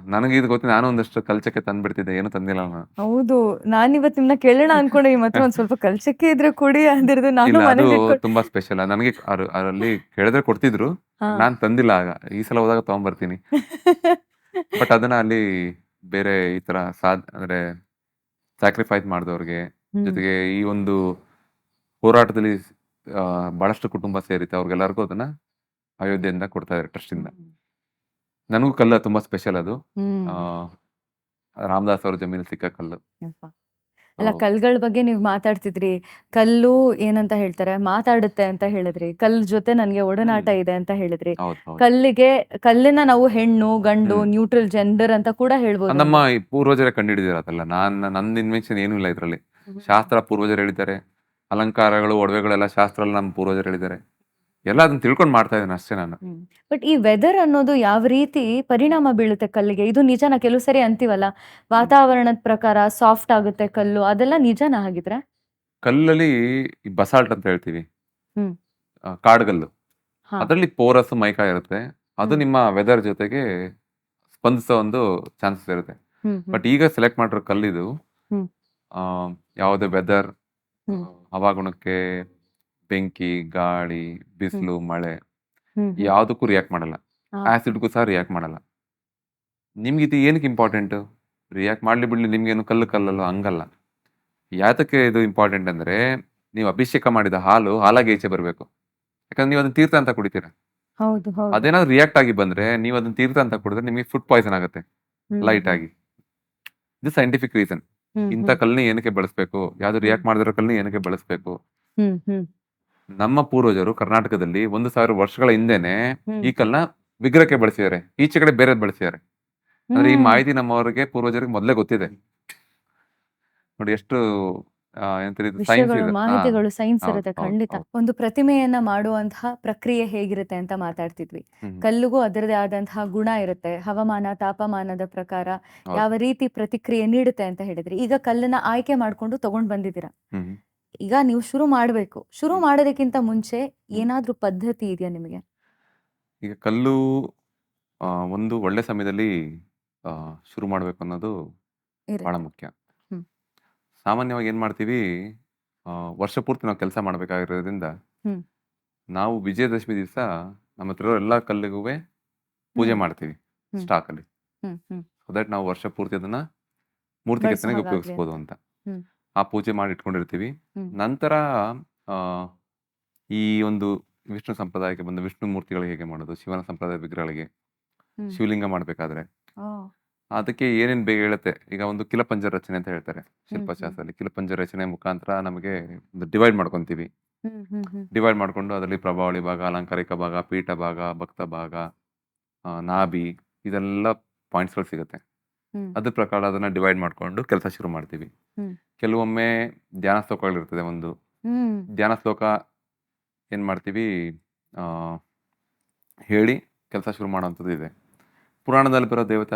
ನನಗೆ ಇದು ಗೊತ್ತಿ ನಾನು ಒಂದಷ್ಟು ಕಲ್ಚಕ್ಕೆ ತಂದ್ಬಿಡ್ತಿದ್ದೆ, ಏನು ತಂದಿಲ್ಲ ನಾನು. ಹೌದು, ನಾನಿವತ್ತು ನಿಮ್ನ ಕೇಳೋಣ ಅನ್ಕೊಂಡೆ, ನಿಮ್ಮ ಹತ್ರ ಒಂದ್ ಸ್ವಲ್ಪ ಕಲ್ಸಕ್ಕೆ ಇದ್ರೆ ಕೊಡಿ ಅಂದಿರೋದು ನಾನು ಇಲ್ಲ, ಅದು ಮನೇಲಿ ಇಟ್ಕೊಂಡು. ತುಂಬಾ ಸ್ಪೆಷಲ್. ನನಗೆ ಅದರಲ್ಲಿ ಕೇಳಿದ್ರೆ ಕೊಡ್ತಿದ್ರು, ಹಾ. ನಾನ್ ತಂದಿಲ್ಲ ಆಗ. ಈ ಸಲ ಹೋದಾಗ ತಗೊಂಡ್ಬರ್ತೀನಿ. ಬಟ್ ಅದನ್ನ ಅಲ್ಲಿ ಬೇರೆ ಈ ತರ ಅಂದ್ರೆ ಸ್ಯಾಕ್ರಿಫೈಸ್ ಮಾಡಿದವ್ರಿಗೆ, ಹ್ಮ್. ಜೊತೆಗೆ ಈ ಒಂದು ಹೋರಾಟದಲ್ಲಿ ಬಹಳಷ್ಟು ಕುಟುಂಬ ಸೇರಿತ್ತು, ಅವ್ರಿಗೆಲ್ಲರಿಗೂ ಅದನ್ನ ಅಯೋಧ್ಯೆಯಿಂದ ಕೊಡ್ತಾ ಇದ್ದಾರೆ ಟ್ರಸ್ಟ್ ಇಂದ. ನನಗೂ ಕಲ್ಲು ತುಂಬಾ ಸ್ಪೆಷಲ್ ಅದು. ಹ್ಮ್. ಆ, ರಾಮದಾಸ್ ಅವ್ರ ಜಮೀನು ಸಿಕ್ಕ ಕಲ್ಲು. ಯಪ್ಪ. ಅಲ್ಲ, ಕಲ್ಗಳ ಬಗ್ಗೆ ನೀವು ಮಾತಾಡ್ತಿದ್ರಿ. ಕಲ್ಲು ಏನಂತ ಹೇಳ್ತಾರೆ, ಮಾತಾಡುತ್ತೆ ಅಂತ ಹೇಳಿದ್ರಿ. ಕಲ್ಲು ಜೊತೆ ನನ್ಗೆ ಒಡನಾಟ ಇದೆ ಅಂತ ಹೇಳಿದ್ರಿ. ಹೌದು ಹೌದು. ಕಲ್ಲಿನ ನಾವು ಹೆಣ್ಣು ಗಂಡು ನ್ಯೂಟ್ರಲ್ ಜೆಂಡರ್ ಅಂತ ಕೂಡ ಹೇಳ್ಬೋದು. ನಮ್ಮ ಈ ಪೂರ್ವಜರೇ ಕಂಡುಹಿಡಿದಿರೋದಲ್ಲ, ನಂದು ಇನ್ವೆನ್ಷನ್ ಏನೂ ಇಲ್ಲ ಇದರಲ್ಲಿ. ಶಾಸ್ತ್ರ ಪೂರ್ವಜರು ಹೇಳಿದ್ದಾರೆ, ಅಲಂಕಾರಗಳು ಒಡವೆಗಳೆಲ್ಲ ಶಾಸ್ತ್ರ ನಮ್ಮ ಪೂರ್ವಜರು ಹೇಳಿದ್ದಾರೆ. ಎಲ್ಲ ಅದನ್ನ ತಿಳ್ಕೊಂಡು ಮಾಡ್ತಾ ಇದ್ದೇನೆ ಅಷ್ಟೇ ನಾನು. ಬಟ್ ಈ ವೆದರ್ ಅನ್ನೋದು ಯಾವ ರೀತಿ ಪರಿಣಾಮ ಬೀಳುತ್ತೆ ಕಲ್ಲಿಗೆ? ಇದು ನಿಜನಾ? ಕೆಲವು ಸರಿ ಅಂತೀವಲ್ಲ, ವಾತಾವರಣದ ಪ್ರಕಾರ ಸಾಫ್ಟ್ ಆಗುತ್ತೆ ಕಲ್ಲು, ಅದೆಲ್ಲ ನಿಜನಾ ಹಾಗಿದ್ರೆ? ಕಲ್ಲಲ್ಲಿ ಈ ಬಸಾಲ್ಟ್ ಅಂತ ಹೇಳ್ತೀವಿ, ಹ್ಮ್. ಕಾಡ್ಗಲ್ಲು, ಹಾ. ಅದರಲ್ಲಿ ಪೋರಸ್ ಮೈಕಾ ಇರುತ್ತೆ. ಅದು ಹ್ಮ್. ನಿಮ್ಮ ವೆದರ್ ಜೊತೆಗೆ ಸ್ಪಂದಿಸೋ ಒಂದು ಚಾನ್ಸಸ್ ಇರುತ್ತೆ. ಹ್ಮ್, ಹ್ಮ್, ಬಟ್ ಈಗ ಸೆಲೆಕ್ಟ್ ಮಾಡಿರೋ ಕಲ್ಲಿದು ಹ್ಮ್. ಆ, ಯಾವುದೇ ವೆದರ್, ಹ್ಮ್. ಹವಾಗುಣಕ್ಕೆ, ಬೆಂಕಿ, ಗಾಳಿ, ಬಿಸಿಲು, ಮಳೆ ಹ್ಮ್, ಹ್ಮ್. ಯಾವುದಕ್ಕೂ ರಿಯಾಕ್ಟ್ ಮಾಡಲ್ಲ. ಹಾ. ಆಸಿಡ್ಗೂ ಸಹ ರಿಯಾಕ್ಟ್ ಮಾಡಲ್ಲ. ನಿಮ್ಗೆ ಇದು ಏನಕ್ಕೆ ಇಂಪಾರ್ಟೆಂಟ್? ರಿಯಾಕ್ಟ್ ಮಾಡ್ಲಿ ಬಿಡ್ಲಿ, ನಿಮ್ಗೇನು ಕಲ್ಲು ಕಲ್ಲಲ್ಲ, ಹಂಗಲ್ಲ. ಯಾತಕ್ಕೆ ಇದು ಇಂಪಾರ್ಟೆಂಟ್ ಅಂದ್ರೆ, ನೀವು ಅಭಿಷೇಕ ಮಾಡಿದ ಹಾಲಾಗಿ ಈಚೆ ಬರಬೇಕು. ಯಾಕಂದ್ರೆ ನೀವು ಅದನ್ನ ತೀರ್ಥ ಅಂತ ಕುಡಿತೀರ. ಹೌದು, ಹೌದು. ಅದೇನಾದ್ರು ರಿಯಾಕ್ಟ್ ಆಗಿ ಬಂದ್ರೆ, ನೀವು ಅದನ್ನ ತೀರ್ಥ ಅಂತ ಕುಡಿದ್ರೆ ನಿಮಗೆ ಫುಡ್ ಪಾಯ್ಸನ್ ಆಗುತ್ತೆ ಹ್ಮ್, ಲೈಟ್ ಆಗಿ. ಇದು ಸೈಂಟಿಫಿಕ್ ರೀಸನ್. ಹ್ಮ್, ಇಂಥ ಹ್ಮ್, ಕಲ್ಲನ್ನ ಏನಕ್ಕೆ ಬಳಸಬೇಕು, ಯಾವ್ದು ರಿಯಾಕ್ಟ್ ಮಾಡಿದಿರೋ ಕಲ್ಲನ್ನ ಏನಕ್ಕೆ ಬಳಸಬೇಕು? ಹ್ಮ್, ಹ್ಮ್, ನಮ್ಮ ಪೂರ್ವಜರು ಕರ್ನಾಟಕದಲ್ಲಿ 1,000 ವರ್ಷಗಳ ಹಿಂದೆನೆ ಹ್ಮ್. ಈ ಕಲ್ಲನ್ನ ವಿಗ್ರಹಕ್ಕೆ ಬಳಸಿದ್ದಾರೆ, ಈಚೆ ಕಡೆ ಬೇರೆದ್ ಬಳಸಿದ್ದಾರೆ. ಅಂದ್ರೆ ಈ ಹ್ಮ್. ಮಾಹಿತಿ ನಮ್ಮವರಿಗೆ ಪೂರ್ವಜರಿಗೆ ಮೊದಲೇ ಗೊತ್ತಿದೆ. ನೋಡಿ ಎಷ್ಟು ಎಂತ ಸೈನ್ಸ್ ವಿಷಯಗಳು, ಇದೆ. ಮಾಹಿತಿಗಳು, ಸೈನ್ಸ್ ಹೌದು, ಇರುತ್ತೆ ಹೌದು, ಖಂಡಿತ. ಹೌದು. ಒಂದು ಪ್ರತಿಮೆಯನ್ನ ಮಾಡುವಂತಹ ಪ್ರಕ್ರಿಯೆ ಹೇಗಿರುತ್ತೆ ಅಂತ ಮಾತಾಡ್ತಿದ್ವಿ. ಕಲ್ಲಿಗೂ ಅದರದೇ ಆದಂತಹ ಗುಣ ಇರುತ್ತೆ. ಹವಾಮಾನ ತಾಪಮಾನದ ಪ್ರಕಾರ ಹೌದು. ಯಾವ ರೀತಿ ಪ್ರತಿಕ್ರಿಯೆ ನೀಡುತ್ತೆ ಅಂತ ಹೇಳಿದ್ರಿ. ಈಗ ಕಲ್ಲನ್ನ ಆಯ್ಕೆ ಮಾಡ್ಕೊಂಡು ತಗೊಂಡ್ ಬಂದಿದ್ದೀರಾ. ಹ್ಮ್. ಈಗ ನೀವು ಶುರು ಮಾಡ್ಬೇಕು. ಶುರು ಮಾಡೋದಕ್ಕಿಂತ ಮುಂಚೆ ಏನಾದ್ರೂ ಪದ್ಧತಿ ಇದೆಯಾ ನಿಮಗೆ? ಈಗ ಕಲ್ಲು ಒಂದು ಒಳ್ಳೆ ಸಮಯದಲ್ಲಿ ಶುರು ಮಾಡ್ಬೇಕು ಅನ್ನೋದು ಬಹಳ ಇರುತ್ತೆ. ಮುಖ್ಯ. ಹ್ಮ್. ಸಾಮಾನ್ಯವಾಗಿ ಏನ್ ಮಾಡ್ತೀವಿ, ವರ್ಷ ಪೂರ್ತಿ ನಾವು ಕೆಲಸ ಮಾಡ್ಬೇಕಾಗಿರೋದ್ರಿಂದ ಹ್ಮ್. ನಾವು ವಿಜಯದಶಮಿ ದಿವಸ ನಮ್ಮ ಹತ್ರ ಇರೋ ಎಲ್ಲಾ ಕಲ್ಲಿಗೂ ಪೂಜೆ ಹ್ಮ್. ಮಾಡ್ತೀವಿ ಹ್ಮ್. ಸ್ಟಾಕ್ ಅಲ್ಲಿ. ಹ್ಮ್. ಹ್ಮ್. ಸೊ ದಟ್ ನಾವು ವರ್ಷ ಪೂರ್ತಿ ಅದನ್ನ ಮೂರ್ತಿ ಬಳಸೋ ಕೆತ್ತನೆಗೆ ಹಾಗಾಗ್ಲಿ ಉಪಯೋಗಿಸ್ಬೋದು ಅಂತ. ಅಂತ. ಹ್ಮ್. ಆ ಪೂಜೆ ಮಾಡಿ ಇಟ್ಕೊಂಡಿರ್ತೀವಿ. ಹ್ಮ್. ನಂತರ ಆ, ಈ ಒಂದು ವಿಷ್ಣು ಸಂಪ್ರದಾಯಕ್ಕೆ ಬಂದ ವಿಷ್ಣು ಮೂರ್ತಿಗಳಿಗೆ ಹೇಗೆ ಮಾಡೋದು, ಶಿವನ ಸಂಪ್ರದಾಯದ ವಿಗ್ರಹಗಳಿಗೆ ಹ್ಮ್. ಶಿವಲಿಂಗ ಮಾಡ್ಬೇಕಾದ್ರೆ ಓ. ಅದಕ್ಕೆ ಏನೇನ್ ಬೇಗ ಹೇಳುತ್ತೆ. ಈಗ ಒಂದು ಕಿಲಪಂಜ ರಚನೆ ಅಂತ ಹೇಳ್ತಾರೆ ಹ್ಮ್. ಹ್ಮ್. ಶಿಲ್ಪಶಾಸ್ತ್ರದಲ್ಲಿ. ಕಿಲಪಂಜ ರಚನೆ ಮುಖಾಂತರ ನಮಗೆ ಒಂದು ಡಿವೈಡ್ ಮಾಡ್ಕೊಂತೀವಿ. ಹ್ಮ್. ಹ್ಮ್. ಹ್ಮ್. ಡಿವೈಡ್ ಮಾಡ್ಕೊಂಡು ಅದರಲ್ಲಿ ಪ್ರಭಾವಳಿ ಭಾಗ, ಅಲಂಕಾರಿಕ ಭಾಗ, ಪೀಠ ಭಾಗ, ಭಕ್ತ ಭಾಗ, ನಾಭಿ, ಇದೆಲ್ಲ ಪಾಯಿಂಟ್ಸ್ಗಳು ಸಿಗುತ್ತೆ. ಹ್ಮ್. ಅದ್ರ ಪ್ರಕಾರ ಅದನ್ನ ಡಿವೈಡ್ ಮಾಡ್ಕೊಂಡು ಕೆಲಸ ಶುರು ಮಾಡ್ತೀವಿ. ಹ್ಮ್. ಕೆಲವೊಮ್ಮೆ ಧ್ಯಾನ ಶ್ಲೋಕಗಳಿರ್ತದೆ. ಒಂದು ಹ್ಮ್. ಧ್ಯಾನ ಶ್ಲೋಕ ಏನ್ ಮಾಡ್ತೀವಿ, ಆ, ಹೇಳಿ ಕೆಲಸ ಶುರು ಮಾಡೋವಂಥದ್ದು ಇದೆ. ಪುರಾಣದಲ್ಲಿ ಬರೋ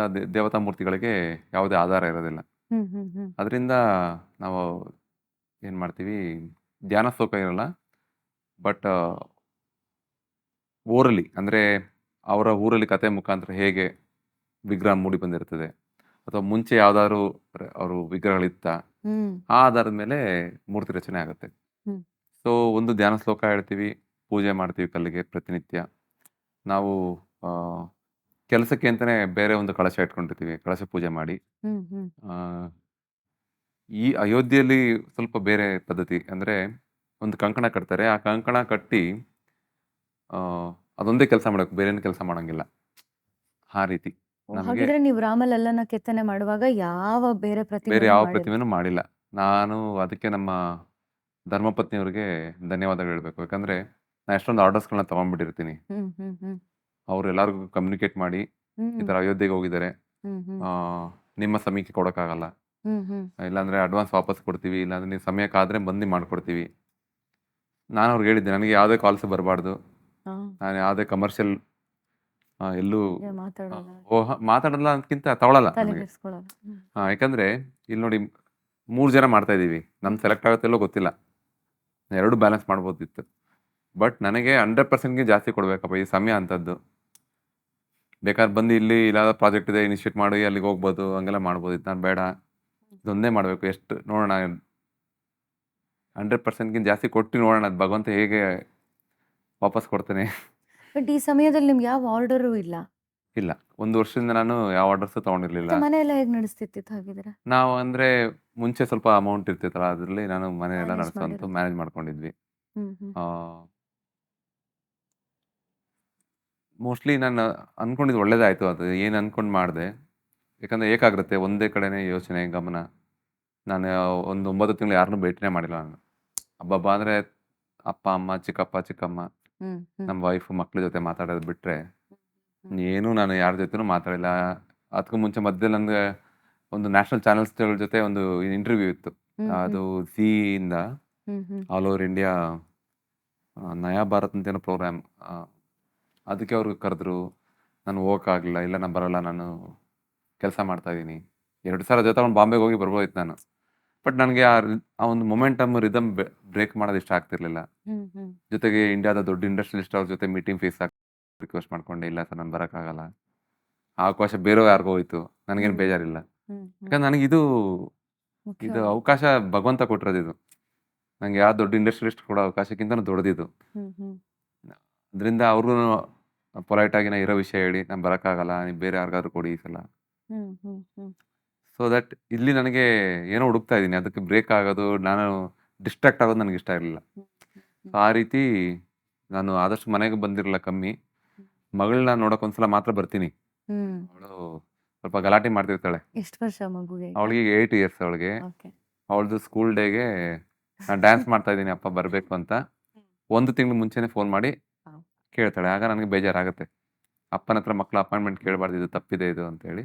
ದೇವತಾ ಮೂರ್ತಿಗಳಿಗೆ ಯಾವುದೇ ಆಧಾರ ಇರೋದಿಲ್ಲ. ಹ್ಮ್. ಹ್ಮ್. ಹ್ಮ್. ಅದರಿಂದ ನಾವು ಏನ್ ಮಾಡ್ತೀವಿ, ಧ್ಯಾನ ಶ್ಲೋಕ ಇರಲ್ಲ, ಬಟ್ ಓರಲಿ ಅಂದ್ರೆ ಅವರ ಊರಲ್ಲಿ ಕತೆ ಮುಖಾಂತರ ಹೇಗೆ ವಿಗ್ರಹ ಮೂಡಿ ಬಂದಿರ್ತದೆ, ಅಥವಾ ಮುಂಚೆ ಯಾವ್ದಾದ್ರು ಅವರು ವಿಗ್ರಹಗಳಿತ್ತ, ಹ್ಮ್. ಆ ಆಧಾರದ ಮೇಲೆ ಮೂರ್ತಿ ರಚನೆ ಆಗುತ್ತೆ. ಹ್ಮ್. ಸೊ ಒಂದು ಧ್ಯಾನ ಶ್ಲೋಕ ಹೇಳ್ತೀವಿ, ಪೂಜೆ ಮಾಡ್ತೀವಿ ಕಲ್ಲಿಗೆ ಪ್ರತಿನಿತ್ಯ. ನಾವು ಆ, ಕೆಲಸಕ್ಕೆ ಅಂತಾನೆ ಬೇರೆ ಒಂದು ಕಳಶ ಇಟ್ಕೊಂಡಿರ್ತೀವಿ, ಕಳಶ ಪೂಜೆ ಮಾಡಿ. ಹ್ಮ್. ಹ್ಮ್. ಆ, ಈ ಅಯೋಧ್ಯೆಯಲ್ಲಿ ಸ್ವಲ್ಪ ಬೇರೆ ಪದ್ಧತಿ. ಅಂದ್ರೆ ಒಂದು ಕಂಕಣ ಕಟ್ತಾರೆ, ಆ ಕಂಕಣ ಕಟ್ಟಿ ಆ, ಅದೊಂದೇ ಕೆಲಸ ಮಾಡಬೇಕು, ಬೇರೆ ಕೆಲಸ ಮಾಡಂಗಿಲ್ಲ. ಆ ರೀತಿ ನಮಗೆ ಹಾಗಿದ್ರೆ ನೀವು ರಾಮಲಲ್ಲನ ಕೆತ್ತನೆ ಮಾಡುವಾಗ ಯಾವ ಬೇರೆ ಬೇರೆ ಪ್ರತಿಮೆಯನ್ನು ಯಾವ ಮಾಡಿಲ್ಲ? ಪ್ರತಿಮೆನೂ ಮಾಡಿಲ್ಲ. ನಾನು ಅದಕ್ಕೆ ನಮ್ಮ ಧರ್ಮಪತ್ನಿಯವರಿಗೆ ಧನ್ಯವಾದಗಳು ಹೇಳ್ಬೇಕು. ಯಾಕಂದ್ರೆ ನಾನು ಎಷ್ಟೊಂದು ಆರ್ಡರ್ಸ್ಗಳನ್ನ ತಗೊಂಡ್ಬಿಟ್ಟಿರ್ತೀನಿ. ಹ್ಮ್. ಹ್ಮ್. ಹ್ಮ್. ಅವ್ರು ಎಲ್ಲರಿಗೂ ಕಮ್ಯುನಿಕೇಟ್ ಮಾಡಿ, ಈ ಹ್ಮ್. ಥರ ಅಯೋಧ್ಯೆಗೆ ಹೋಗಿದ್ದಾರೆ, ಹ್ಮ್. ಹ್ಮ್. ಆ, ನಿಮ್ಮ ಸಮಯಕ್ಕೆ ಕೊಡೋಕ್ಕಾಗಲ್ಲ, ಹ್ಮ್. ಹ್ಮ್. ಇಲ್ಲಾಂದ್ರೆ ಅಡ್ವಾನ್ಸ್ ವಾಪಸ್ ಕೊಡ್ತೀವಿ, ಇಲ್ಲಾಂದ್ರೆ ನೀವು ಸಮಯಕ್ಕಾದ್ರೆ ಬಂದು ಮಾಡ್ಕೊಡ್ತೀವಿ. ನಾನು ಅವ್ರಿಗೆ ಹೇಳಿದ್ದೆ, ನನಗೆ ಯಾವುದೇ ಕಾಲ್ಸ್ ಬರಬಾರ್ದು, ಹಾ, ನಾನು ಯಾವುದೇ ಕಮರ್ಷಿಯಲ್ ಎಲ್ಲೂ ಮಾತಾಡೋಲ್ಲ, ಮಾತಾಡಲ್ಲ ಅನ್ನೋದಕ್ಕಿಂತ ತಗೊಳಲ್ಲ ತಲೆ ನನಗೆ. ಕೆಡಿಸ್ಕೊಳ್ಳಲ್ಲ. ಯಾಕಂದರೆ ಇಲ್ಲಿ ನೋಡಿ 3 ಜನ ಮಾಡ್ತಾ ಇದ್ದೀವಿ, ನಮ್ಮ ಸೆಲೆಕ್ಟ್ ಆಗುತ್ತಲ್ಲೋ ಗೊತ್ತಿಲ್ಲ, ಎರಡು ಬ್ಯಾಲೆನ್ಸ್ ಮಾಡ್ಬೋದಿತ್ತು. ಬಟ್ ನನಗೆ 100%ಗೆ ಜಾಸ್ತಿ ಕೊಡಬೇಕಪ್ಪ, ಈ ಸಮಯ ಅಂಥದ್ದು. ಬೇಕಾದ್ರೆ ಬಂದು ಇಲ್ಲಿ ಇಲ್ಲಾದ ಪ್ರಾಜೆಕ್ಟ್ ಇದೆ ಇನಿಷಿಯೇಟ್ ಮಾಡಿ ಅಲ್ಲಿಗೆ ಹೋಗ್ಬೋದು, ಹಂಗೆಲ್ಲ ಮಾಡ್ಬೋದಿತ್ತು. ನಾನು ಬೇಡ, ಇದೊಂದೇ ಮಾಡಬೇಕು, ಎಷ್ಟು ನೋಡೋಣ 100%ಗಿಂತ ಜಾಸ್ತಿ ಕೊಟ್ಟು ನೋಡೋಣ, ಅದು ಭಗವಂತ ಹೇಗೆ ವಾಪಸ್ ಕೊಡ್ತಾನೆ. ಬಟ್ ಈ ಸಮಯದಲ್ಲಿ ನಿಮ್ಗೆ ಯಾವ ಆರ್ಡರು ಇಲ್ಲ, ಇಲ್ಲ, 1 ವರ್ಷದಿಂದ ನಾನು ಯಾವ ಆರ್ಡರ್ಸು ತೊಗೊಂಡಿರಲಿಲ್ಲ. ಮತ್ತೆ ಮನೆ ಎಲ್ಲ ಹೇಗೆ ನಡೆಸ್ತಿತ್ತು ಹಾಗಿದ್ರೆ? ನಾವು ಅಂದರೆ ಮುಂಚೆ ಸ್ವಲ್ಪ ಅಮೌಂಟ್ ಇರ್ತಿತ್ತಲ್ಲ, ಅದರಲ್ಲಿ ನಾನು ಮನೆಯೆಲ್ಲ ಮ್ಯಾನೇಜ್ ನಡೆಸುವಂತ ಮಾಡಿರೋದು. ಮ್ಯಾನೇಜ್ ಮಾಡ್ಕೊಂಡಿದ್ವಿ. ಮೋಸ್ಟ್ಲಿ ನಾನು ಅಂದ್ಕೊಂಡಿದ್ದು ಒಳ್ಳೇದಾಯಿತು, ಅದು ಏನು ಅಂದ್ಕೊಂಡು ಮಾಡಿದೆ. ಯಾಕಂದರೆ ಏಕಾಗ್ರತೆ, ಒಂದೇ ಕಡೆನೇ ಯೋಚನೆ, ಗಮನ. ನಾನು ಒಂದು 9 ತಿಂಗಳು ಯಾರನ್ನೂ ಭೇಟಿನೇ ಮಾಡಿಲ್ಲ ನಾನು. ಹಬ್ಬ ಅಂದರೆ ಅಪ್ಪ ಅಮ್ಮ, ಚಿಕ್ಕಪ್ಪ ಚಿಕ್ಕಮ್ಮ, ನಮ್ಮ ವೈಫು, ಮಕ್ಳ ಜೊತೆ ಮಾತಾಡೋದು ಬಿಟ್ಟರೆ ಏನೂ ನಾನು ಯಾರ ಜೊತೆನೂ ಮಾತಾಡಿಲ್ಲ. ಅದಕ್ಕೂ ಮುಂಚೆ ಮಧ್ಯದಲ್ಲಿ ನನಗೆ ಒಂದು ನ್ಯಾಷನಲ್ ಚಾನೆಲ್ಸ್ಗಳ ಜೊತೆ ಒಂದು ಇಂಟರ್ವ್ಯೂ ಇತ್ತು. ಅದು ಝೀಯಿಂದ all over India Naya Bharat ಅಂತೇನೋ ಪ್ರೋಗ್ರಾಮ್, ಅದಕ್ಕೆ ಅವರು ಕರೆದ್ರು. ನಾನು ಹೋಗೋಕ್ಕಾಗಲಿಲ್ಲ, ಇಲ್ಲ ನಾನು ಬರೋಲ್ಲ, ನಾನು ಕೆಲಸ ಮಾಡ್ತಾಯಿದ್ದೀನಿ. 2 ಸಾವಿರ ಜೊತೆ ಅವ್ನು ಬಾಂಬೆಗೆ ಹೋಗಿ ಬರ್ಬೋದಿತ್ತು ನಾನು. ಬಟ್ ನನಗೆ ಆ ಒಂದು ಮೊಮೆಂಟಮ್, ರಿದಮ್ ಬ್ರೇಕ್ ಮಾಡೋದು ಇಷ್ಟ ಆಗ್ತಿರ್ಲಿಲ್ಲ. ಜೊತೆಗೆ ಇಂಡಿಯಾದ ದೊಡ್ಡ ಇಂಡಸ್ಟ್ರಿಯಲಿಸ್ಟ್ ಅವ್ರ ಜೊತೆ ಮೀಟಿಂಗ್ ಫೇಸ್ ರಿಕ್ವೆಸ್ಟ್ ಮಾಡ್ಕೊಂಡೆ, ಇಲ್ಲ ಸರ್ ನಾನು ಬರೋಕ್ಕಾಗಲ್ಲ. ಆ ಅವಕಾಶ ಬೇರೆಯವ್ರು ಯಾರಿಗೋ ಹೋಯ್ತು, ನನಗೇನು ಬೇಜಾರಿಲ್ಲ. ಯಾಕಂದ್ರೆ ನನಗಿದು ಇದು ಅವಕಾಶ ಭಗವಂತ ಕೊಟ್ಟಿರೋದು ಇದು. ನನಗೆ ಯಾವ ದೊಡ್ಡ ಇಂಡಸ್ಟ್ರಿಯಲಿಸ್ಟ್ ಕೊಡೋ ಅವಕಾಶಕ್ಕಿಂತ ದೊಡ್ಡದಿದು. ಅದರಿಂದ ಅವ್ರಿಗೂ ಪೊಲೈಟಾಗಿ ನಾ ಇರೋ ವಿಷಯ ಹೇಳಿ, ನಾನು ಬರೋಕ್ಕಾಗಲ್ಲ, ನೀವು ಬೇರೆ ಯಾರಿಗಾದ್ರೂ ಕೊಡಿ ಈ ಸಲ. ಸೊ ದಟ್ ಇಲ್ಲಿ ನನಗೆ ಏನೋ ಹುಡುಕ್ತಾ ಇದ್ದೀನಿ, ಅದಕ್ಕೆ ಬ್ರೇಕ್ ಆಗೋದು, ನಾನು ಡಿಸ್ಟ್ರಾಕ್ಟ್ ಆಗೋದು ನನಗೆ ಇಷ್ಟ ಇರಲಿಲ್ಲ. ಸೊ ಆ ರೀತಿ ನಾನು ಆದಷ್ಟು ಮನೆಗೆ ಬಂದಿರಲಿಲ್ಲ ಕಮ್ಮಿ. ಮಗಳನ್ನ ನೋಡೋಕೆ ಒಂದ್ಸಲ ಮಾತ್ರ ಬರ್ತೀನಿ. ಅವಳು ಸ್ವಲ್ಪ ಗಲಾಟೆ ಮಾಡ್ತಿರ್ತಾಳೆ. ಎಷ್ಟು ವರ್ಷ ಮಗುಗೆ? ಅವಳಿಗೆ 8 ಇಯರ್ಸ್. ಅವಳಿಗೆ ಅವಳದು ಸ್ಕೂಲ್ ಡೇಗೆ ನಾನು ಡ್ಯಾನ್ಸ್ ಮಾಡ್ತಾ ಇದ್ದೀನಿ ಅಪ್ಪ ಬರಬೇಕು ಅಂತ 1 ತಿಂಗಳು ಮುಂಚೆನೇ ಫೋನ್ ಮಾಡಿ ಕೇಳ್ತಾಳೆ. ಆಗ ನನಗೆ ಬೇಜಾರಾಗುತ್ತೆ, ಅಪ್ಪನ ಹತ್ರ ಮಕ್ಕಳು ಅಪಾಯಿಂಟ್ಮೆಂಟ್ ಕೇಳಬಾರ್ದು, ಇದು ತಪ್ಪಿದೆ ಇದು ಅಂತೇಳಿ.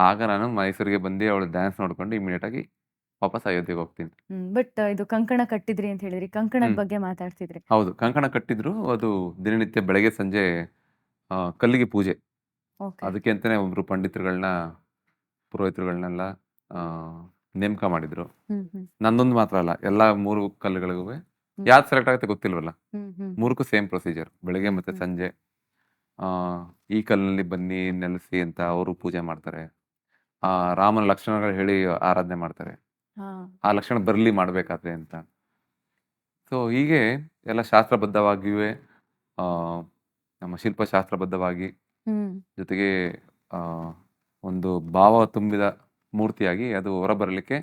ಆಗ ನಾನು ಮೈಸೂರಿಗೆ ಬಂದು ಅವಳು ಡ್ಯಾನ್ಸ್ ನೋಡ್ಕೊಂಡು ಇಮಿಡಿಯೇಟಾಗಿ ವಾಪಸ್ ಅಯೋಧ್ಯೆಗೆ ಹೋಗ್ತೀನಿ. ಬಟ್ ಇದು ಕಂಕಣ ಕಟ್ಟಿದ್ರಿ ಅಂತ ಹೇಳಿದ್ರಿ, ಕಂಕಣದ ಬಗ್ಗೆ ಮಾತಾಡ್ತಿದ್ರಿ. ಹೌದು, ಕಂಕಣ ಕಟ್ಟಿದ್ರು. ಅದು ದಿನನಿತ್ಯ ಬೆಳಗ್ಗೆ ಸಂಜೆ ಕಲ್ಲಿಗೆ ಪೂಜೆ, ಅದಕ್ಕೆ ಅಂತಾನೆ ಒಬ್ರು ಪಂಡಿತರುಗಳನ್ನ, ಪುರೋಹಿತರುಗಳನ್ನೆಲ್ಲ ನೇಮಕ ಮಾಡಿದ್ರು. ನಂದೊಂದು ಮಾತ್ರ ಅಲ್ಲ, ಎಲ್ಲ 3 ಕಲ್ಲುಗಳಿಗೂ ಯಾವ್ದು ಸೆಲೆಕ್ಟ್ ಆಗುತ್ತೆ ಗೊತ್ತಿಲ್ವಲ್ಲ, 3ಕ್ಕೂ ಸೇಮ್ ಪ್ರೊಸೀಜರ್, ಬೆಳಗ್ಗೆ ಮತ್ತೆ ಸಂಜೆ. ಈ ಕಲ್ಲಿನಲ್ಲಿ ಬನ್ನಿ ನೆಲೆಸಿ ಅಂತ ಅವರು ಪೂಜೆ ಮಾಡ್ತಾರೆ. ರಾಮನ ಲಕ್ಷಣಗಳು ಹೇಳಿ ಆರಾಧನೆ ಮಾಡ್ತಾರೆ, ಆ ಲಕ್ಷಣ ಬರಲಿ ಮಾಡಬೇಕಾದ್ರೆ ಅಂತ. ಸೊ ಹೀಗೆ ಎಲ್ಲ ಶಾಸ್ತ್ರಬದ್ಧವಾಗಿಯೇ, ನಮ್ಮ ಶಿಲ್ಪಶಾಸ್ತ್ರಬದ್ಧವಾಗಿ, ಜೊತೆಗೆ ಒಂದು ಭಾವ ತುಂಬಿದ ಮೂರ್ತಿಯಾಗಿ ಅದು ಹೊರಬರಲಿಕ್ಕೆ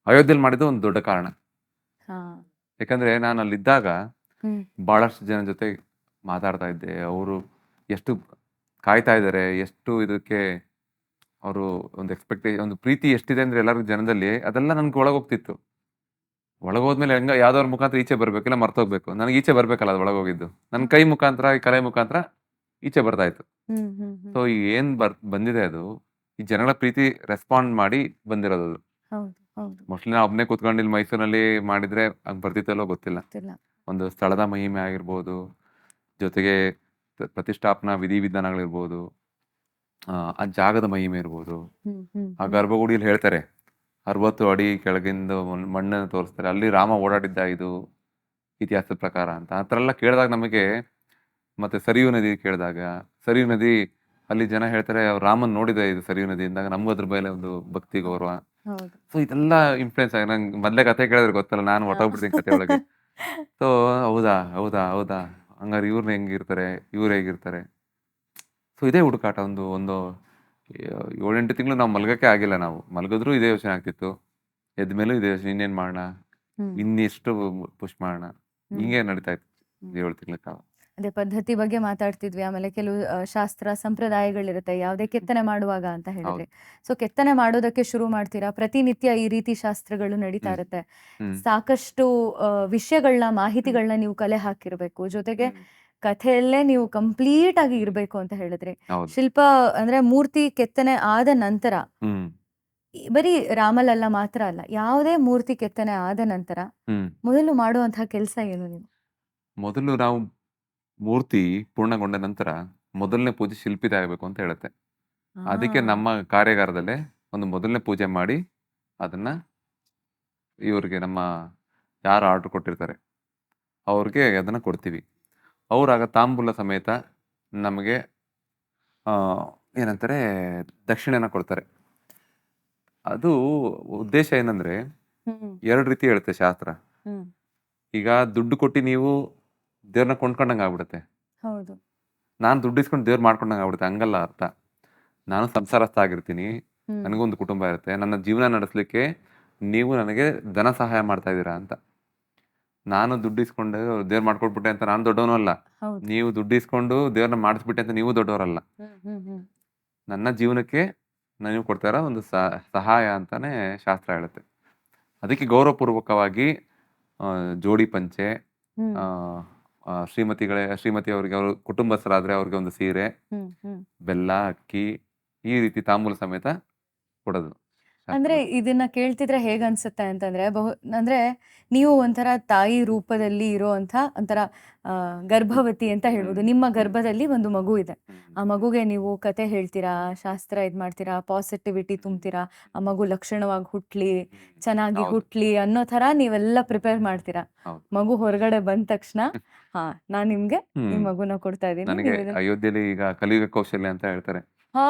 ಅಯೋಧ್ಯೆಯಲ್ಲಿ ಮಾಡಿದ್ದು ಒಂದು ದೊಡ್ಡ ಕಾರಣ. ಯಾಕಂದರೆ ನಾನು ಅಲ್ಲಿದ್ದಾಗ ಭಾಳಷ್ಟು ಜನ ಜೊತೆ ಮಾತಾಡ್ತಾ ಇದ್ದೆ. ಅವರು ಎಷ್ಟು ಕಾಯ್ತಾ ಇದ್ದಾರೆ, ಎಷ್ಟು ಇದಕ್ಕೆ ಅವರು ಒಂದು ಒಂದು ಪ್ರೀತಿ ಎಷ್ಟಿದೆ ಅಂದರೆ ಎಲ್ಲರಿಗೂ ಜನದಲ್ಲಿ, ಅದೆಲ್ಲ ನನಗೆ ಒಳಗೋಗ್ತಿತ್ತು. ಒಳಗೋದ್ಮೇಲೆ ಯಾವ್ದವ್ರ ಮುಖಾಂತರ ಈಚೆ ಬರಬೇಕಿಲ್ಲ, ಮರ್ತೋಗ್ಬೇಕು. ನನಗೆ ಈಚೆ ಬರಬೇಕಲ್ಲ ಅದು ಒಳಗೋಗಿದ್ದು, ನನ್ನ ಕೈ ಮುಖಾಂತರ, ಈ ಕಲೆ ಮುಖಾಂತರ ಈಚೆ ಬರ್ತಾ ಇತ್ತು. ಸೊ ಈಗ ಏನು ಬಂದಿದೆ ಅದು ಈ ಜನಗಳ ಪ್ರೀತಿ ರೆಸ್ಪಾಂಡ್ ಮಾಡಿ ಬಂದಿರೋದು. ಮೋಸ್ಟ್ಲಿ ನಾವು ಒಬ್ಬನೇ ಕೂತ್ಕೊಂಡು ಇಲ್ಲಿ ಮೈಸೂರಿನಲ್ಲಿ ಮಾಡಿದ್ರೆ ಹಂಗೆ ಬರ್ತಿತ್ತಲ್ಲೋ ಗೊತ್ತಿಲ್ಲ. ಒಂದು ಸ್ಥಳದ ಮಹಿಮೆ ಆಗಿರ್ಬೋದು, ಜೊತೆಗೆ ಪ್ರತಿಷ್ಠಾಪನಾ ವಿಧಿವಿಧಾನಗಳಿರ್ಬೋದು, ಆ ಜಾಗದ ಮಹಿಮೆ ಇರ್ಬೋದು. ಆ ಗರ್ಭಗುಡಿಯಲ್ಲಿ ಹೇಳ್ತಾರೆ 60 ಅಡಿ ಕೆಳಗಿಂದ ಮಣ್ಣನ್ನು ತೋರಿಸ್ತಾರೆ, ಅಲ್ಲಿ ರಾಮ ಓಡಾಡಿದ್ದ ಇದು ಇತಿಹಾಸದ ಪ್ರಕಾರ ಅಂತ. ಆ ಥರ ಎಲ್ಲ ಕೇಳಿದಾಗ ನಮಗೆ, ಮತ್ತು ಸರಿಯೂ ನದಿ ಕೇಳಿದಾಗ, ಸರಿಯೂ ನದಿ ಅಲ್ಲಿ ಜನ ಹೇಳ್ತಾರೆ ರಾಮನ್ ನೋಡಿದೆ ಇದು ಸರಿಯೂ ನದಿ ಅಂದಾಗ ನಮಗೂ ಅದ್ರ ಮೇಲೆ ಒಂದು ಭಕ್ತಿ ಗೌರವ. ಸೊ ಇದೆಲ್ಲ ಇನ್ಫ್ಲೂಯೆನ್ಸ್ ಆಗಿ ನಂಗೆ ಮೊದಲೇ ಕತೆ ಕೇಳಿದ್ರೆ ಗೊತ್ತಲ್ಲ, ನಾನು ಹೊಟ್ಟೋಗ್ಬಿಡ್ತೀನಿ ಕತೆ ಒಳಗೆ. ಸೊ ಹೌದಾ ಹೌದಾ ಹೌದಾ ಹಂಗಾರೆ ಇವ್ರನ್ನ ಹೆಂಗಿರ್ತಾರೆ, ಇವ್ರು ಹೇಗಿರ್ತಾರೆ. ಸೊ ಇದೇ ಹುಡುಕಾಟ. ಒಂದು 7-8 ತಿಂಗಳು ನಾವು ಮಲ್ಗಕ್ಕೆ ಆಗಿಲ್ಲ. ನಾವು ಮಲಗಿದ್ರೂ ಇದೇ ಯೋಚನೆ ಆಗ್ತಿತ್ತು, ಎದ್ದ ಮೇಲೂ ಇದೇ ಯೋಚನೆ, ಇನ್ನೇನು ಮಾಡೋಣ, ಇನ್ನೆಷ್ಟು ಪುಷ್ ಮಾಡೋಣ, ಹಿಂಗೆ ನಡೀತಾ ಇತ್ತು 7 ತಿಂಗಳ ಕಾಲ. ಅದೇ ಪದ್ಧತಿ ಬಗ್ಗೆ ಮಾತಾಡ್ತಿದ್ವಿ. ಆಮೇಲೆ ಕೆಲವು ಶಾಸ್ತ್ರ ಸಂಪ್ರದಾಯಗಳಿರುತ್ತೆ ಯಾವುದೇ ಕೆತ್ತನೆ ಮಾಡುವಾಗ ಅಂತ ಹೇಳಿದ್ರೆ. ಸೊ ಕೆತ್ತನೆ ಮಾಡೋದಕ್ಕೆ ಶುರು ಮಾಡ್ತೀರಾ, ಪ್ರತಿನಿತ್ಯ ಈ ರೀತಿ ಶಾಸ್ತ್ರಗಳು ನಡೀತಾ ಇರುತ್ತೆ. ಸಾಕಷ್ಟು ವಿಷಯಗಳನ್ನ, ಮಾಹಿತಿಗಳನ್ನ ನೀವು ಕಲೆ ಹಾಕಿರ್ಬೇಕು. ಜೊತೆಗೆ ಕಥೆಯಲ್ಲೇ ನೀವು ಕಂಪ್ಲೀಟ್ ಆಗಿ ಇರ್ಬೇಕು ಅಂತ ಹೇಳಿದ್ರಿ. ಶಿಲ್ಪ ಅಂದ್ರೆ ಮೂರ್ತಿ ಕೆತ್ತನೆ ಆದ ನಂತರ ಬರೀ ರಾಮಲಲ್ಲ ಮಾತ್ರ ಅಲ್ಲ, ಯಾವುದೇ ಮೂರ್ತಿ ಕೆತ್ತನೆ ಆದ ನಂತರ ಹ್ಮ್ ಮೊದಲು ಮಾಡುವಂತಹ ಕೆಲಸ ಏನು ನೀವು? ಮೊದಲು ನಾವು ಮೂರ್ತಿ ಪೂರ್ಣಗೊಂಡ ನಂತರ ಮೊದಲನೇ ಪೂಜೆ ಶಿಲ್ಪಿದೇ ಆಗಬೇಕು ಅಂತ ಹೇಳುತ್ತೆ. ಆ, ಅದಕ್ಕೆ ನಮ್ಮ ಕಾರ್ಯಾಗಾರದಲ್ಲೇ ಒಂದು ಮೊದಲನೇ ಪೂಜೆ ಮಾಡಿ ಅದನ್ನ ಇವ್ರಿಗೆ ನಮ್ಮ ಯಾರು ಆರ್ಡರ್ ಕೊಟ್ಟಿರ್ತಾರೆ ಅವ್ರಿಗೆ ಅದನ್ನ ಕೊಡ್ತೀವಿ. ಅವ್ರಾಗ ತಾಂಬೂಲ ಸಮೇತ ನಮಗೆ ಏನಂತಾರೆ ದಕ್ಷಿಣೆನ ಕೊಡ್ತಾರೆ. ಅದು ಉದ್ದೇಶ ಏನಂದ್ರೆ ಹ್ಮ್ ಎರಡು ರೀತಿ ಹೇಳುತ್ತೆ ಶಾಸ್ತ್ರ. ಹ್ಮ್ ಈಗ ದುಡ್ಡು ಕೊಟ್ಟು ನೀವು ದೇವ್ರನ್ನ ಕೊಂಡ್ಕೊಂಡಂಗೆ ಆಗ್ಬಿಡುತ್ತೆ. ಹೌದು. ನಾನು ದುಡ್ಡು ಇಸ್ಕೊಂಡು ದೇವ್ರು ಮಾಡ್ಕೊಂಡಂಗೆ ಆಗ್ಬಿಡುತ್ತೆ. ಹಂಗಲ್ಲ ಅರ್ಥ. ನಾನು ಸಂಸಾರಸ್ಥ ಆಗಿರ್ತೀನಿ. ಹ್ಮ್ ನನಗೊಂದು ಕುಟುಂಬ ಇರುತ್ತೆ. ನನ್ನ ಜೀವನ ನಡೆಸಲಿಕ್ಕೆ ನೀವು ನನಗೆ ಧನ ಸಹಾಯ ಮಾಡ್ತಾ ಇದ್ದೀರಾ ಅಂತ. ನಾನು ದುಡ್ಡು ಇಸ್ಕೊಂಡು ದೇವ್ರು ಮಾಡ್ಕೊಟ್ಬಿಟ್ಟೆ ಅಂತ ನಾನು ದೊಡ್ಡವನು ಅಲ್ಲ. ಹೌದು. ನೀವು ದುಡ್ಡು ಇಸ್ಕೊಂಡು ದೇವ್ರನ್ನ ಮಾಡಿಸ್ಬಿಟ್ಟೆ ಅಂತ ನೀವು ದೊಡ್ಡವರಲ್ಲ. ಹ್ಮ್ ನನ್ನ ಜೀವನಕ್ಕೆ ನೀವು ಕೊಡ್ತಾ ಇರೋ ಒಂದು ಸಹಾಯ ಅಂತಾನೆ ಶಾಸ್ತ್ರ ಹೇಳುತ್ತೆ. ಅದಕ್ಕೆ ಗೌರವಪೂರ್ವಕವಾಗಿ ಜೋಡಿ ಪಂಚೆ, ಹ್ಮ್ ಆ, ಶ್ರೀಮತಿ ಅವರಿಗೆ ಅವ್ರ ಕುಟುಂಬಸ್ಥರಾದ್ರೆ ಅವ್ರಿಗೆ ಒಂದು ಸೀರೆ, ಹ್ಮ್ ಹ್ಮ್ ಬೆಲ್ಲ, ಅಕ್ಕಿ, ಈ ರೀತಿ ತಾಂಬೂಲ ಸಮೇತ ಕೊಡೋದು ಅಂದ್ರೆ ಶಾಸ್ತ್ರದಲ್ಲಿ. ಇದನ್ನ ಕೇಳ್ತಿದ್ರೆ ಹೇಗನ್ಸುತ್ತೆ ಅಂತಂದ್ರೆ ಅಂದ್ರೆ ನೀವು ಒಂಥರ ತಾಯಿ ರೂಪದಲ್ಲಿ ಇರೋಂಥ ಒಂಥರ ಗರ್ಭವತಿ ಅಂತ ಹೇಳ್ಬೋದು. ನಿಮ್ಮ ಗರ್ಭದಲ್ಲಿ ಒಂದು ಮಗು ಇದೆ. ಆ ಮಗುಗೆ ನೀವು ಕತೆ ಹೇಳ್ತೀರಾ, ಶಾಸ್ತ್ರ ಇದ್ ಮಾಡ್ತೀರಾ, ಪಾಸಿಟಿವಿಟಿ ತುಂಬ್ತೀರಾ, ಆ ಮಗು ಲಕ್ಷಣವಾಗಿ ಹುಟ್ಲಿ, ಚೆನ್ನಾಗಿ ಹೌದು ಹುಟ್ಲಿ ಅನ್ನೋ ತರ ನೀವೆಲ್ಲ ಪ್ರಿಪೇರ್ ಮಾಡ್ತೀರಾ. ಹೌದು. ಮಗು ಹೊರಗಡೆ ಬಂದ ತಕ್ಷಣ ಹಾ ನಾನ್ ನಿಮ್ಗೆ ಈ ಹ್ಮ್ ಮಗುನ ಕೊಡ್ತಾ ಇದ್ದೀನಿ, ನನಗೆ ನೀವು ಇದನ್ನ ಅಯೋಧ್ಯೆಯಲ್ಲಿ ಈಗ ಕಲಿಯುಗ ಕೌಶಲ್ಯ ಅಂತ ಹೇಳ್ತಾರೆ. ಹಾ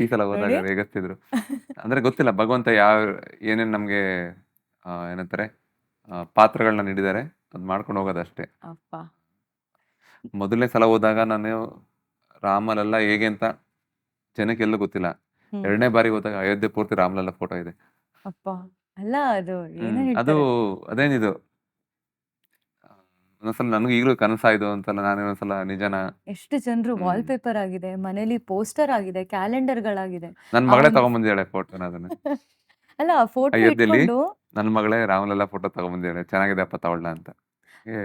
ಈ ಸಲ ನೋಡಿ. ಹೋದಾಗ ರೇಗಿಸ್ತಿದ್ರು. ಅಂದ್ರೆ ಗೊತ್ತಿಲ್ಲ ಭಗವಂತ ಯಾವ ಏನೇನ್ ನಮ್ಗೆ ಏನಂತಾರೆ ಪಾತ್ರಗಳನ್ನ ನೀಡಿದ್ದಾರೆ ಅದ್ ಮಾಡ್ಕೊಂಡು ಹೋಗೋದಷ್ಟೇ. ಅಪ್ಪ. ಮೊದಲನೇ ಸಲ ಹೋದಾಗ ನಾನು ರಾಮಲಲ್ಲ ಹೇಗೆ ಅಂತ ಜನಕ್ಕೆಲ್ಲೂ ಗೊತ್ತಿಲ್ಲ. ಹ್ಮ್ ಎರಡನೇ ಬಾರಿ ಹೋದಾಗ ಅಯೋಧ್ಯೆ ಪೂರ್ತಿ ರಾಮಲಲ್ಲ ಫೋಟೋ ಇದೆ. ಅಪ್ಪ. ಅಲ್ಲ ಅದು ಏನೋ ಅದು ಹೇಳ್ತಾರೆ. ಅದೇನಿದು ಒಂದೊಂದ್ಸಲ ನನಗೂ ಈಗಲೂ ಕನಸಾಯ್ತು ಅಂತಲ್ಲ ನಾನು ಒಂದೊಂದ್ಸಲ ನಿಜನ. ಎಷ್ಟು ಜನರು ಹ್ಮ್ ವಾಲ್ಪೇಪರ್ ಆಗಿದೆ, ಮನೇಲಿ ಪೋಸ್ಟರ್ ಆಗಿದೆ, ಕ್ಯಾಲೆಂಡರ್ಗಳಾಗಿದೆ. ನನ್ ಆ ಮಗಳೇ ಒಂದು ತಗೊಂಬಂದಿದ್ದಾಳೆ ಫೋಟೋನ ಅದನ್ನ. ಅಲ್ಲ ಆ ಫೋಟೋ ಅಯೋಧ್ಯೆಯಲ್ಲಿ ಇಟ್ಕೊಂಡು ನನ್ನ ಮಗಳೇ ರಾಮಲಲ್ಲ ಫೋಟೋ ತಗೊಂಬಂದಿದ್ದಾಳೆ. ಚೆನ್ನಾಗಿದೆ ಅಪ್ಪ ತಗೊಳ್ಳ ಅಂತ. ಏ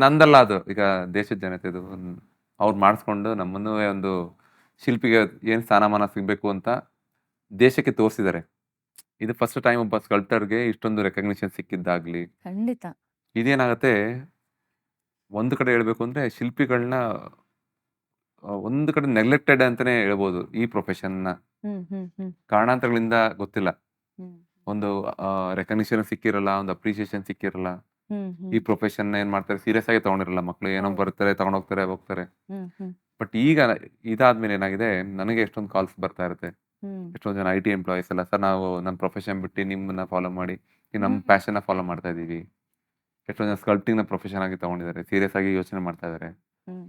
ನಂದಲ್ಲ ಅದು ಈಗ ದೇಶದ ಜನತೆದು. ಅವ್ರು ಮಾಡಿಸ್ಕೊಂಡು ನಮ್ಮನ್ನು ಒಂದು ಶಿಲ್ಪಿಗೆ ಏನ್ ಸ್ಥಾನಮಾನ ಸಿಗ್ಬೇಕು ಅಂತ ದೇಶಕ್ಕೆ ತೋರಿಸಿದ್ದಾರೆ. ಇದು ಫಸ್ಟ್ ಟೈಮ್ ಒಬ್ಬ ಸ್ಕಲ್ಪ್ಟರ್ಗೆ ಇಷ್ಟೊಂದು ರೆಕಗ್ನಿಷನ್ ಸಿಕ್ಕಿದ್ದಾಗ್ಲಿ. ಖಂಡಿತ. ಇದೇನಾಗತ್ತೆ ಒಂದು ಕಡೆ ಹೇಳ್ಬೇಕು ಅಂದ್ರೆ ಶಿಲ್ಪಿಗಳನ್ನ ಒಂದು ಕಡೆ ನೆಗ್ಲೆಕ್ಟೆಡ್ ಅಂತಾನೆ ಹೇಳ್ಬೋದು ಈ ಪ್ರೊಫೆಷನ್ನ. ಹ್ಮ್ ಹ್ಮ್ ಹ್ಮ್ ಕಾರಣಾಂತರಗಳಿಂದ ಗೊತ್ತಿಲ್ಲ. ಹ್ಮ್ ಒಂದು ರೆಕಗ್ನಿಷನ್ ಸಿಕ್ಕಿರಲ್ಲ, ಒಂದು ಅಪ್ರಿಸಿಯೇಷನ್ ಸಿಕ್ಕಿರಲ್ಲ. ಹ್ಮ್ ಈ ಹ್ಮ್ ಪ್ರೊಫೆಷನ್ ಏನ್ ಮಾಡ್ತಾರೆ ಸೀರಿಯಸ್ ಆಗಿ ತಗೊಂಡಿರಲ್ಲ ಮಕ್ಳು. ಏನೋ ಹೌದು. ಬರ್ತಾರೆ ತಗೊಂಡೋಗ್ತಾರೆ ಹೋಗ್ತಾರೆ. ಹ್ಮ್ ಬಟ್ ಈಗ ಇದಾದ್ಮೇಲೆ ಏನಾಗಿದೆ ನನಗೆ ಎಷ್ಟೊಂದು ಕಾಲ್ಸ್ ಬರ್ತಾ ಇರುತ್ತೆ. ಹ್ಮ್ ಎಷ್ಟೊಂದು ಜನ IT ಎಂಪ್ಲಾಯೀಸ್ ಎಲ್ಲ ಸರ್ ನಾವು ನಮ್ಮ ಪ್ರೊಫೆಷನ್ ಬಿಟ್ಟು ನಿಮ್ಮನ್ನ ಫಾಲೋ ಮಾಡಿ ನಮ್ಮ ಹ್ಮ್ ಪ್ಯಾಷನ್ನ ಫಾಲೋ ಮಾಡ್ತಾ ಇದೀವಿ. ಎಷ್ಟೊಂದು ಜನ ಸ್ಕಲ್ಪ್ಟಿಂಗ್ನ ಪ್ರೊಫೆಷನ್ ಆಗಿ ತಗೊಂಡಿದ್ದಾರೆ. ಸೀರಿಯಸ್ ಆಗಿ ಯೋಚನೆ ಮಾಡ್ತಾ ಇದ್ದಾರೆ. ಹ್ಮ್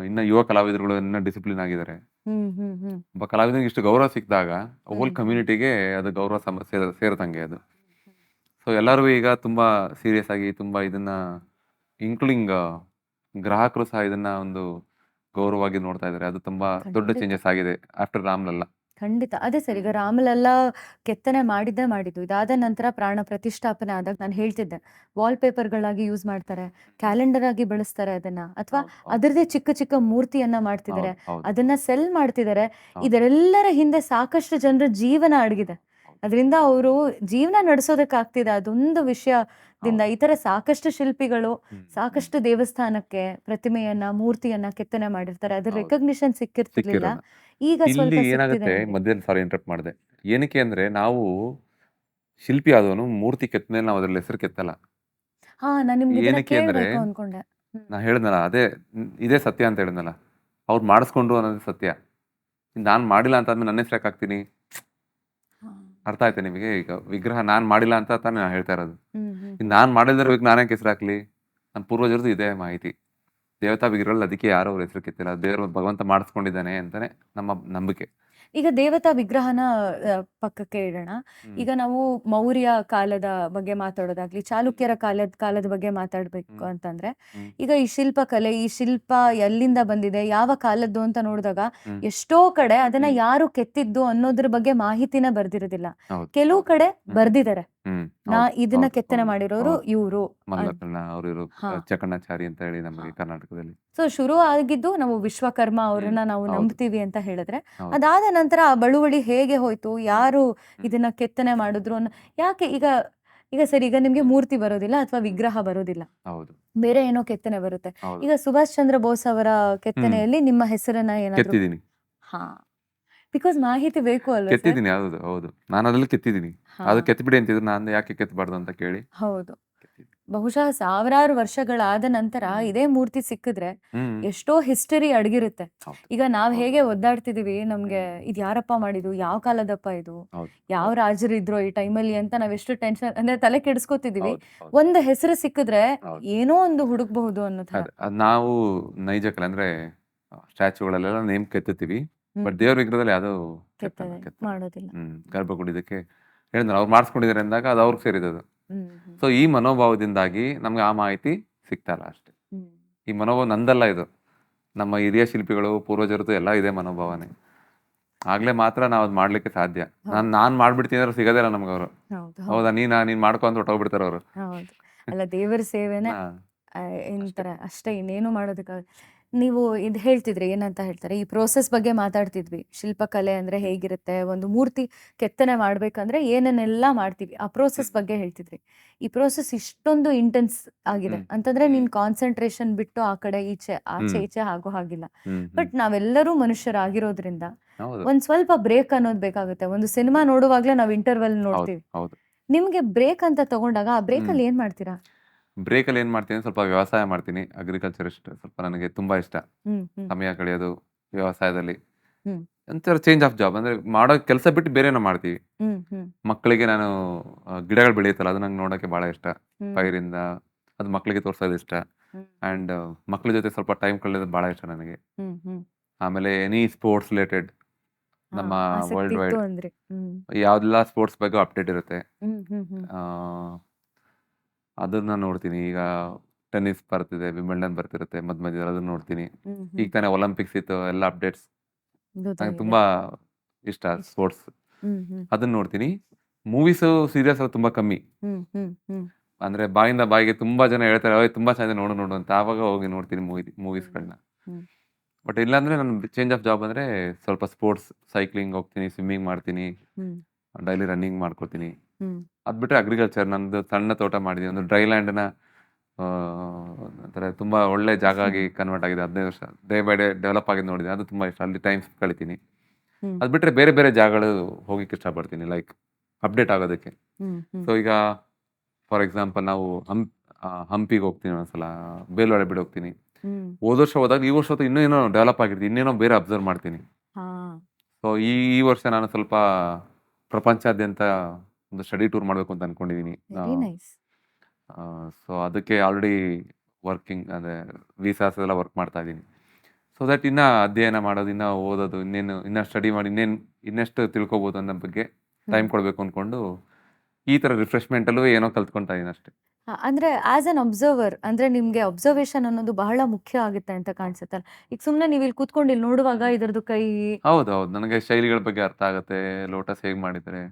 ಇನ್ನ ಯುವ ಕಲಾವಿದರುಗಳು ಇನ್ನ ಡಿಸಿಪ್ಲಿನ್ ಆಗಿದ್ದಾರೆ. ಹ್ಮ್ ಒಬ್ಬ ಕಲಾವಿದನಿಗೆ ಇಷ್ಟು ಗೌರವ ಸಿಕ್ಕಿದಾಗ ಹೋಲ್ ಹ್ಮ್ ಕಮ್ಯುನಿಟಿಗೆ ಅದು ಗೌರವ ಸೇರದಂಗೆ ಅದು. ಸೊ ಎಲ್ಲರೂ ಈಗ ತುಂಬಾ ಸೀರಿಯಸ್ ಆಗಿ ತುಂಬಾ ಇದನ್ನ ಇನ್ಕ್ಲೂಡಿಂಗ್ ಗ್ರಾಹಕರು ಸಹ ಇದನ್ನ ಒಂದು ಗೌರವವಾಗಿ ನೋಡ್ತಾ ಇದ್ದಾರೆ. ಅದು ತುಂಬಾ ದೊಡ್ಡ ಖಂಡಿತ. ಚೇಂಜಸ್ ಆಗಿದೆ ಆಫ್ಟರ್ ರಾಮ್‌ಲಲ್ಲ. ಖಂಡಿತ. ಅದೇ ಸರ್, ಈಗ ಹ್ಮ್. ರಾಮಲಲ್ಲ ಕೆತ್ತನೆ ಮಾಡಿದ್ದು. ಇದಾದ ನಂತರ ಪ್ರಾಣ ಪ್ರತಿಷ್ಠಾಪನೆ ಆದಾಗ ನಾನು ಹೇಳ್ತಿದ್ದೆ, ವಾಲ್‌ಪೇಪರ್‌ಗಳಾಗಿ ಯೂಸ್ ಮಾಡ್ತಾರೆ, ಕ್ಯಾಲೆಂಡರ್ ಆಗಿ ಬಳಸ್ತಾರೆ ಅದನ್ನ, ಅಥವಾ ಹೌದು, ಹೌದು, ಅದರದ್ದೇ ಚಿಕ್ಕ ಚಿಕ್ಕ ಮೂರ್ತಿಯನ್ನ ಮಾಡ್ತಿದ್ದಾರೆ, ಹೌದು, ಹೌದು, ಅದನ್ನ ಸೆಲ್ ಮಾಡ್ತಿದ್ದಾರೆ. ಹೌದು, ಇದರೆಲ್ಲರ ಹಿಂದೆ ಸಾಕಷ್ಟು ಜನರ ಜೀವನ ಅಡಗಿದೆ. ಹೌದು, ಅದರಿಂದ ಅವರು ಜೀವನ ನಡೆಸೋದಕ್ಕಾಗ್ತಿದೆ. ಅದೊಂದು ವಿಷಯದಿಂದ ಹೌದು. ಈ ತರ ಸಾಕಷ್ಟು ಶಿಲ್ಪಿಗಳು ಹ್ಮ್, ಹ್ಮ್. ಸಾಕಷ್ಟು ದೇವಸ್ಥಾನಕ್ಕೆ ಪ್ರತಿಮೆಯನ್ನ, ಮೂರ್ತಿಯನ್ನ ಕೆತ್ತನೆ ಮಾಡಿರ್ತಾರೆ. ಅದ್ರ ಹೌದು. ರೆಕಗ್ನಿಷನ್ ಸಿಕ್ಕಿರ್ತಿರ್ಲಿಲ್ಲ. ಸಿಕ್ಕಿರಲ್ಲ. ಈಗ ಸ್ವಲ್ಪ ಇಲ್ಲಿ ಸಿಗ್ತಿದೆ ಏನಾಗುತ್ತೆ ನಿಮ್ಗೆ. ಮಧ್ಯದಲ್ಲಿ ಸಾರಿ ಇಂಟರಪ್ಟ್ ಮಾಡಿದೆ. ಏನಕ್ಕೆ ಅಂದ್ರೆ ನಾವು ಶಿಲ್ಪಿ ಆದವನು ಮೂರ್ತಿ ಕೆತ್ತ ಮೇಲೆ ನಾವು ಅದ್ರಲ್ಲಿ ಹೆಸರು ಕೆತ್ತಲ್ಲ. ಹಾ, ನಾನ್ ನಿಮ್ಗೆ ಇದನ್ನ ಏನಕ್ಕೆ ಅಂದ್ರೆ ಕೇಳ್ಬೇಕು ಅನ್ಕೊಂಡೆ. ನಾ ಹೇಳಿದ್ನಲ್ಲ ಅದೇ ಇದೇ ಸತ್ಯ ಅಂತ ಹೇಳಿದ್ನಲ್ಲ. ಅವ್ರು ಮಾಡಿಸ್ಕೊಂಡ್ರು ಅನ್ನೋದು ಸತ್ಯ. ನಾನ್ ಮಾಡಿಲ್ಲ ಅಂತ ಆದ್ಮೇಲೆ ನನ್ನ ಹೆಸರು ಯಾಕೆ ಹಾಕ್ತೀನಿ? ಹಾ. ಅರ್ಥ ಆಯ್ತಾ ನಿಮಗೆ? ಈಗ ವಿಗ್ರಹ ನಾನ್ ಮಾಡಿಲ್ಲ ಅಂತ ತಾನೇ ನಾನು ಹೇಳ್ತಾ ಇರೋದು. ಹ್ಮ್ ಹ್ಮ್ ಈಗ ನಾನ್ ಮಾಡಿಲ್ದಿರೋ ನಾನ್ ಯಾಕೆ ಹೆಸರು ಹಾಕ್ಲಿ? ನಮ್ಮ ಪೂರ್ವಜರದ್ದು ಇದೇ ಮಾಹಿತಿ. ದೇವತಾ ವಿಗ್ರಹಗಳಲ್ಲಿ ಅದಕ್ಕೆ ಯಾರು ಅವ್ರ ಹೆಸರು ಕೆತ್ತಿಲ್ಲ. ದೇವರು ಭಗವಂತ ಮಾಡಿಸ್ಕೊಂಡಿದ್ದಾನೆ ಅಂತಾನೆ ನಮ್ಮ ನಂಬಿಕೆ. ಈಗ ದೇವತಾ ವಿಗ್ರಹನ ಪಕ್ಕಕ್ಕೆ ಇಡೋಣ. ಹ್ಮ್. ಈಗ ನಾವು ಮೌರ್ಯ ಕಾಲದ ಬಗ್ಗೆ ಮಾತಾಡೋದಾಗ್ಲಿ, ಚಾಲುಕ್ಯರ ಕಾಲದ ಬಗ್ಗೆ ಮಾತಾಡ್ಬೇಕು ಹ್ಮ್. ಅಂತಂದ್ರೆ, ಹ್ಮ್. ಈಗ ಈ ಶಿಲ್ಪಕಲೆ, ಈ ಶಿಲ್ಪ ಎಲ್ಲಿಂದ ಬಂದಿದೆ, ಯಾವ ಕಾಲದ್ದು ಅಂತ ನೋಡಿದಾಗ ಹ್ಮ್. ಎಷ್ಟೋ ಕಡೆ ಅದನ್ನ ಹ್ಮ್. ಯಾರು ಕೆತ್ತಿದ್ದು ಅನ್ನೋದ್ರ ಬಗ್ಗೆ ಮಾಹಿತಿನ ಬರ್ದಿರೋದಿಲ್ಲ. ಹೌದು. ಕೆಲವು ಹೌದು. ಕಡೆ ಹ್ಮ್. ಬರ್ದಿದ್ದಾರೆ. ಇದನ್ನ ಹೌದು, ಕೆತ್ತನೆ ಹೌದು, ಮಾಡಿರೋರು ಹೌದು. ಇವರು. ಮಲ್ಲಕಣ್ಣ ಅವರು ಹಾ. ಚಕಣ್ಣಾಚಾರಿ ಅಂತ ಹೇಳಿ ನಮಗೆ ಕರ್ನಾಟಕದಲ್ಲಿ. ಸೊ ಶುರು ಆಗಿದ್ದು ನಾವು ವಿಶ್ವಕರ್ಮ ಅವ್ರನ್ನ ನಾವು ಹೌದು. ನಂಬ್ತೀವಿ ಅಂತ ಹೇಳಿದ್ರೆ, ಹೌದು. ಅದಾದ ನಂತರ ಆ ಬಳುವಳಿ ಹೇಗೆ ಹೋಯ್ತು, ಯಾರು ಇದನ್ನ ಕೆತ್ತನೆ ಮಾಡಿದ್ರು ಯಾಕೆ ಈಗ ಸರಿ, ಈಗ ನಿಮ್ಗೆ ಮೂರ್ತಿ ಬರೋದಿಲ್ಲ ಅಥವಾ ವಿಗ್ರಹ ಬರೋದಿಲ್ಲ, ಹೌದು, ಬೇರೆ ಏನೋ ಕೆತ್ತನೆ ಬರುತ್ತೆ. ಹೌದು. ಈಗ ಸುಭಾಷ್ ಚಂದ್ರ ಬೋಸ್ ಅವರ ಕೆತ್ತನೆಯಲ್ಲಿ ನಿಮ್ಮ ಹೆಸರನ್ನ ಏನಾದ್ರು? ಕೆತ್ತಿದ್ದೀನಿ, ಹಾ, ಬಿಕಾಸ್ ಮಾಹಿತಿ ಬೇಕು ಅಲ್ವಾ ಸರ್? ಕೆತ್ತಿದ್ದೀನಿ. ಹೌದು, ಹೌದು. ನಾನು ಅದ್ರಲ್ಲಿ ಕೆತ್ತಿದ್ದೀನಿ. ಅದು ಕೆತ್ತಿಬಿಡಿ ಅಂತಿದ್ರು, ನಾನು ಯಾಕೆ ಕೆತ್ತಬಾರ್ದು ಅಂತ ಕೇಳಿ ಹೌದು. ಕೆತ್ತಿದ್ದೀನಿ. ಬಹುಶಃ ಸಾವಿರಾರು ವರ್ಷಗಳಾದ ನಂತರ ಇದೇ ಮೂರ್ತಿ ಸಿಕ್ಕಿದ್ರೆ ಎಷ್ಟೋ ಹಿಸ್ಟರಿ ಅಡಗಿರುತ್ತೆ. ಹೌದು. ಈಗ ನಾವ್ ಹೇಗೆ ಒದ್ದಾಡ್ತಿದೀವಿ, ನಮ್ಗೆ ಇದು ಯಾರಪ್ಪ ಮಾಡಿದ್ದು, ಯಾವ ಕಾಲದಪ್ಪ ಇದು, ಹೌದು, ಯಾವ ರಾಜರಿದ್ರು ಈ ಟೈಮಲ್ಲಿ ಅಂತ ನಾವೆಷ್ಟು ಟೆನ್ಷನ್ ಅಂದ್ರೆ ತಲೆ ಕೆಡಿಸ್ಕೊತಿದೀವಿ. ಹೌದು, ಹೌದು. ಒಂದು ಹೆಸರು ಸಿಕ್ಕಿದ್ರೆ ಹೌದು. ಏನೋ ಒಂದು ಹುಡುಕ್ಬಹುದು ಅನ್ನೋ ತರ. ಅದ್ ನಾವು ನೈಜ ಕಲೆ ಅಂದ್ರೆ ಸ್ಟ್ಯಾಚುಗಳಲ್ಲೆಲ್ಲ ನೇಮ್ ಕೆತ್ತುತ್ತೀವಿ, ಬಟ್ ದೇವ್ರ ವಿಗ್ರಹದಲ್ಲಿ ಯಾವ್ದು ಕೆತ್ತನೆ ಮಾಡೋದಿಲ್ಲ. ಗರ್ಭಗುಡಿದಕ್ಕೆ ಹೇಳಿದ್ರೆ ಅವ್ರು ಮಾಡಿಸ್ಕೊಂಡಿದ್ದಾರೆ ಅಂದಾಗ ಅದು ಅವ್ರಿಗೆ ಸೇರಿದದು. ಹ್ಮ್ ಹ್ಮ್ ಸೊ ಈ ಮನೋಭಾವದಿಂದಾಗಿ ನಮ್ಗೆ ಆ ಮಾಹಿತಿ ಸಿಗ್ತಾ ಇಲ್ಲ ಅಷ್ಟೇ. ಹ್ಮ್ ಈ ಮನೋಭಾವ ನಂದಲ್ಲ, ಇದು ನಮ್ಮ ಹಿರಿಯ ಶಿಲ್ಪಿಗಳು ಪೂರ್ವಜರದ್ದು ಎಲ್ಲ ಇದೆ ಮನೋಭಾವನೆ. ಆಗ್ಲೇ ಮಾತ್ರ ನಾವು ಅದ್ ಮಾಡ್ಲಿಕ್ಕೆ ಸಾಧ್ಯ. ನಾನ್ ಮಾಡ್ಬಿಡ್ತೀನಿ ಅಂದ್ರೆ ಸಿಗೋದೇ ಇಲ್ಲ ನಮ್ಗೆ ಅವರು. ಹೌದು ಹೌದಾ, ನೀನ್ ಮಾಡ್ಕೊ ಅಂತ ಹೊಟ್ಟೋಗ್ಬಿಡ್ತಾರ ಅವರು. ಹೌದು. ಅಲ್ಲ, ದೇವರ ಸೇವೆನೆ ಇಂತರ ಅಷ್ಟೇ, ಇನ್ನೇನು ಮಾಡೋದಕ್ಕಾಗ. ನೀವು ಇದು ಹೇಳ್ತಿದ್ರಿ, ಏನಂತ ಹೇಳ್ತಾರೆ, ಈ ಪ್ರೋಸೆಸ್ ಬಗ್ಗೆ ಮಾತಾಡ್ತಿದ್ವಿ. ಶಿಲ್ಪಕಲೆ ಅಂದ್ರೆ ಹೇಗಿರುತ್ತೆ, ಒಂದು ಮೂರ್ತಿ ಕೆತ್ತನೆ ಮಾಡ್ಬೇಕಂದ್ರೆ ಏನೇನೆಲ್ಲ ಮಾಡ್ತೀವಿ, ಆ ಪ್ರೋಸೆಸ್ ಬಗ್ಗೆ ಹೇಳ್ತಿದ್ರಿ. ಈ ಪ್ರೋಸೆಸ್ ಇಷ್ಟೊಂದು ಇಂಟೆನ್ಸ್ ಆಗಿದೆ ಅಂತಂದ್ರೆ ನಿನ್ ಕಾನ್ಸಂಟ್ರೇಷನ್ ಬಿಟ್ಟು ಆ ಕಡೆ ಈಚೆ ಆಚೆ ಈಚೆ ಆಗೋ ಹಾಗಿಲ್ಲ. ಬಟ್ ನಾವೆಲ್ಲರೂ ಮನುಷ್ಯರಾಗಿರೋದ್ರಿಂದ ಒಂದ್ ಸ್ವಲ್ಪ ಬ್ರೇಕ್ ಅನ್ನೋದು ಬೇಕಾಗುತ್ತೆ. ಒಂದು ಸಿನಿಮಾ ನೋಡುವಾಗ್ಲೇ ನಾವ್ ಇಂಟರ್ವೆಲ್ ನೋಡ್ತೀವಿ. ನಿಮ್ಗೆ ಬ್ರೇಕ್ ಅಂತ ತಗೊಂಡಾಗ ಆ ಬ್ರೇಕ್ ಅಲ್ಲಿ ಏನ್ ಮಾಡ್ತೀರಾ? ಬ್ರೇಕಲ್ಲಿ ಏನ್ ಮಾಡ್ತೀನಿ, ಸ್ವಲ್ಪ ವ್ಯವಸಾಯ ಮಾಡ್ತೀನಿ. ಅಗ್ರಿಕಲ್ಚರ್ ಇಷ್ಟ ಸ್ವಲ್ಪ ನನಗೆ ತುಂಬಾ ಇಷ್ಟ. ಸಮಯ ಕಳೆಯೋದು ವ್ಯವಸಾಯದಲ್ಲಿ ಒಂಥರ ಚೇಂಜ್ ಆಫ್ ಜಾಬ್. ಅಂದ್ರೆ ಮಾಡೋ ಕೆಲಸ ಬಿಟ್ಟು ಬೇರೆನೋ ಮಾಡ್ತೀವಿ. ಮಕ್ಕಳಿಗೆ ನಾನು ಗಿಡಗಳು ಬೆಳೆಯುತ್ತಲ್ಲ, ಅದು ನಂಗೆ ನೋಡೋಕೆ ಬಹಳ ಇಷ್ಟ. ಪೈರಿಂದ ಅದು ಮಕ್ಕಳಿಗೆ ತೋರ್ಸೋದು ಇಷ್ಟ. ಅಂಡ್ ಮಕ್ಕಳ ಜೊತೆ ಸ್ವಲ್ಪ ಟೈಮ್ ಕಳೆಯೋದು ಬಹಳ ಇಷ್ಟ ನನಗೆ. ಆಮೇಲೆ ಎನಿ ಸ್ಪೋರ್ಟ್ಸ್ ರಿಲೇಟೆಡ್, ನಮ್ಮ ವರ್ಲ್ಡ್ ವೈಡ್ ಯಾವ್ದೆಲ್ಲ ಸ್ಪೋರ್ಟ್ಸ್ ಬಗ್ಗೆ ಅಪ್ಡೇಟ್ ಇರುತ್ತೆ ಅದನ್ನ ನೋಡ್ತೀನಿ. ಈಗ ಟೆನ್ನಿಸ್ ಬರ್ತಿದೆ, ವಿಂಬಲ್ಡನ್ ಬರ್ತಿರುತ್ತೆ ಮಧ್ಯದಲ್ಲಿ, ಅದನ್ನ ನೋಡ್ತೀನಿ. ಈಗ ತಾನೇ ಒಲಿಂಪಿಕ್ಸ್ ಇತ್ತು, ಎಲ್ಲ ಅಪ್ಡೇಟ್ಸ್ ನಂಗೆ ತುಂಬಾ ಇಷ್ಟ. ಸ್ಪೋರ್ಟ್ಸ್ ಅದನ್ನ ನೋಡ್ತೀನಿ. ಮೂವೀಸ್ ಸೀರಿಯಸ್ ತುಂಬಾ ಕಮ್ಮಿ. ಅಂದ್ರೆ ಬಾಯಿಂದ ಬಾಯಿಗೆ ತುಂಬಾ ಜನ ಹೇಳ್ತಾರೆ, ತುಂಬಾ ಚೆನ್ನಾಗಿದೆ ನೋಡು ನೋಡು ಅಂತ, ಆವಾಗ ಹೋಗಿ ನೋಡ್ತೀನಿ ಮೂವೀಸ್ಗಳನ್ನ. ಬಟ್ ಇಲ್ಲಾಂದ್ರೆ ನನ್ನ ಚೇಂಜ್ ಆಫ್ ಜಾಬ್ ಅಂದ್ರೆ ಸ್ವಲ್ಪ ಸ್ಪೋರ್ಟ್ಸ್, ಸೈಕ್ಲಿಂಗ್ ಹೋಗ್ತೀನಿ, ಸ್ವಿಮ್ಮಿಂಗ್ ಮಾಡ್ತೀನಿ, ಡೈಲಿ ರನ್ನಿಂಗ್ ಮಾಡ್ಕೋತೀನಿ. ಅದ್ ಬಿಟ್ರೆ ಅಗ್ರಿಕಲ್ಚರ್, ನಂದು ಸಣ್ಣ ತೋಟ ಮಾಡಿದೀನಿ. ಒಂದು ಡ್ರೈ ಲ್ಯಾಂಡ್ನ ತುಂಬಾ ಒಳ್ಳೆ ಜಾಗ ಆಗಿ ಕನ್ವರ್ಟ್ ಆಗಿದೆ. 15 ವರ್ಷ ಡೇ ಬೈ ಡೇ ಡೆವಲಪ್ ಆಗಿ ನೋಡಿದ್ದೀನಿ, ಅದು ತುಂಬಾ ಇಷ್ಟ. ಅಲ್ಲಿ ಟೈಮ್ ಕಳಿತೀನಿ. ಅದ್ ಬಿಟ್ರೆ ಬೇರೆ ಬೇರೆ ಜಾಗಗಳು ಹೋಗಿಕ್ಕೆ ಇಷ್ಟಪಡ್ತೀನಿ, ಲೈಕ್ ಅಪ್ಡೇಟ್ ಆಗೋದಕ್ಕೆ. ಸೊ ಈಗ ಫಾರ್ ಎಕ್ಸಾಂಪಲ್ ನಾವು ಹಂಪಿಗೆ ಹೋಗ್ತೀನಿ, ಒಂದ್ಸಲ ಬೇಲೂರು ಹಳೆಬೀಡು ಹೋಗ್ತೀನಿ. ಹೋದ ವರ್ಷ ಹೋದಾಗ ಈ ವರ್ಷ ಇನ್ನೂ ಏನೋ ಡೆವಲಪ್ ಆಗಿರ್ತೀನಿ, ಇನ್ನೇನೋ ಬೇರೆ ಅಬ್ಸರ್ವ್ ಮಾಡ್ತೀನಿ. ಸೊ ಈ ವರ್ಷ ನಾನು ಸ್ವಲ್ಪ ಪ್ರಪಂಚಾದ್ಯಂತ ಒಂದು ಸ್ಟಡಿ ಟೂರ್ ಮಾಡಬೇಕು ಅಂತ ಅನ್ಕೊಂಡಿದೀನಿ. ಸೊ ಅದಕ್ಕೆ ಆಲ್ರೆಡಿ ವರ್ಕಿಂಗ್, ಅಂದ್ರೆ ವೀಸಾಸ್ ಎಲ್ಲ ವರ್ಕ್ ಮಾಡ್ತಾ ಇದ್ದೀನಿ. ಸೊ ದಟ್ ಇನ್ನ ಅಧ್ಯಯನ ಮಾಡೋದು, ಇನ್ನ ಓದೋದು, ಇನ್ನ ಸ್ಟಡಿ ಮಾಡಿ ಇನ್ನೆಷ್ಟು ತಿಳ್ಕೊಬೋದು ಅನ್ನೋ ಬಗ್ಗೆ ಟೈಮ್ ಕೊಡ್ಬೇಕು ಅನ್ಕೊಂಡು ಈ ತರ ರಿಫ್ರೆಶ್ಮೆಂಟ್ ಅಲ್ಲೂ ಏನೋ ಕಲ್ತ್ಕೊಂತಾ ಇದೀನಿ ಅಷ್ಟೇ. ಅಂದ್ರೆ ಆಸ್ ಅನ್ ಅಬ್ಸರ್ವರ್, ಅಂದ್ರೆ ನಿಮ್ಗೆ ಅಬ್ಸರ್ವೇಷನ್ ಅನ್ನೋದು ಬಹಳ ಮುಖ್ಯ ಆಗುತ್ತೆ ಅಂತ ಕಾಣಿಸುತ್ತಲ್ಲ. ಈಗ ಸುಮ್ನೆ ನೀವು ಇಲ್ಲಿ ಕೂತ್ಕೊಂಡು ಇಲ್ಲಿ ನೋಡುವಾಗ ಇದರದ್ದು ಕೈ. ಹೌದು, ನನಗೆ ಶೈಲಿಗಳ ಬಗ್ಗೆ ಅರ್ಥ ಆಗುತ್ತೆ. ಲೋಟಸ್ ಹೇಗ್ ಮಾಡಿದ್ದಾರೆ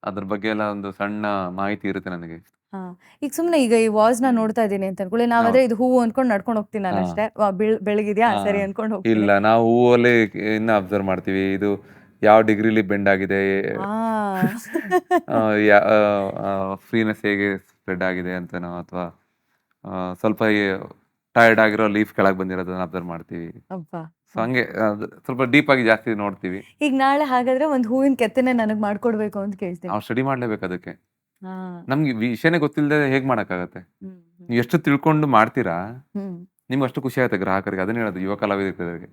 ಅದ್ರ ಬಗ್ಗೆ ಎಲ್ಲ ಒಂದು ಸಣ್ಣ ಮಾಹಿತಿ ಇರುತ್ತೆ ನನಗೆ. ಈಗ ಸುಮ್ನೆ ಈಗ ಈ ವಾಸ್ ನ ನೋಡ್ತಾ ಇದೀನಿ ಅಂತ ಅನ್ಕೊಳ್ಳಿ, ನಾವಾದ್ರೆ ಇದು ಹೂವು ಅನ್ಕೊಂಡು ನಡ್ಕೊಂಡು ಹೋಗ್ತೀನಿ ನಾನು ಅಷ್ಟೇ. ಬೆಳಗಿದ್ಯಾ ಸರಿ ಅನ್ಕೊಂಡು ಹೋಗ್ತೀನಿ. ಇಲ್ಲ, ನಾವು ಹೂವಲ್ಲಿ ಇನ್ನ ಅಬ್ಸರ್ವ್ ಮಾಡ್ತೀವಿ, ಇದು ಯಾವ ಡಿಗ್ರಿಲಿ ಬೆಂಡ್ ಆಗಿದೆ, ಫ್ರೀನೆಸ್ ಹೇಗೆ ಸ್ಪ್ರೆಡ್ ಆಗಿದೆ ಅಂತನೋ, ಅಥವಾ ಸ್ವಲ್ಪ ಟೈರ್ಡ್ ಆಗಿರೋ ಲೀಫ್ ಕೆಳಗೆ ಬಂದಿರೋದನ್ನ ಅಬ್ಸರ್ವ್ ಮಾಡ್ತೀವಿ. ಸೊ ಹಂಗೆ ಸ್ವಲ್ಪ ಡೀಪ್ ಆಗಿ ಜಾಸ್ತಿ ನೋಡ್ತೀವಿ. ಈಗ ನಾಳೆ ಹಾಗಾದ್ರೆ ಒಂದು ಹೂವಿನ ಕೆತ್ತನೆ ನನಗೆ ಮಾಡ್ಕೊಡ್ಬೇಕು ಅಂತ ಕೇಳ್ತೀನಿ. ನಾವು ಸ್ಟಡಿ ಮಾಡ್ಲೇಬೇಕು ಅದಕ್ಕೆ. ನಮ್ಗೆ ವಿಷಯನೇ ಗೊತ್ತಿಲ್ಲದೆ ಹೇಗ್ ಮಾಡಕ್ಕಾಗತ್ತೆ? ನೀವು ಎಷ್ಟು ತಿಳ್ಕೊಂಡು ಮಾಡ್ತೀರಾ ನಿಮ್ಗೆ ಅಷ್ಟು ಖುಷಿ ಆಗುತ್ತೆ ಗ್ರಾಹಕರಿಗೆ. ಅದನ್ನ ಹೇಳೋದು ಯುವ ಕಲಾವಿದರಿಗೆ,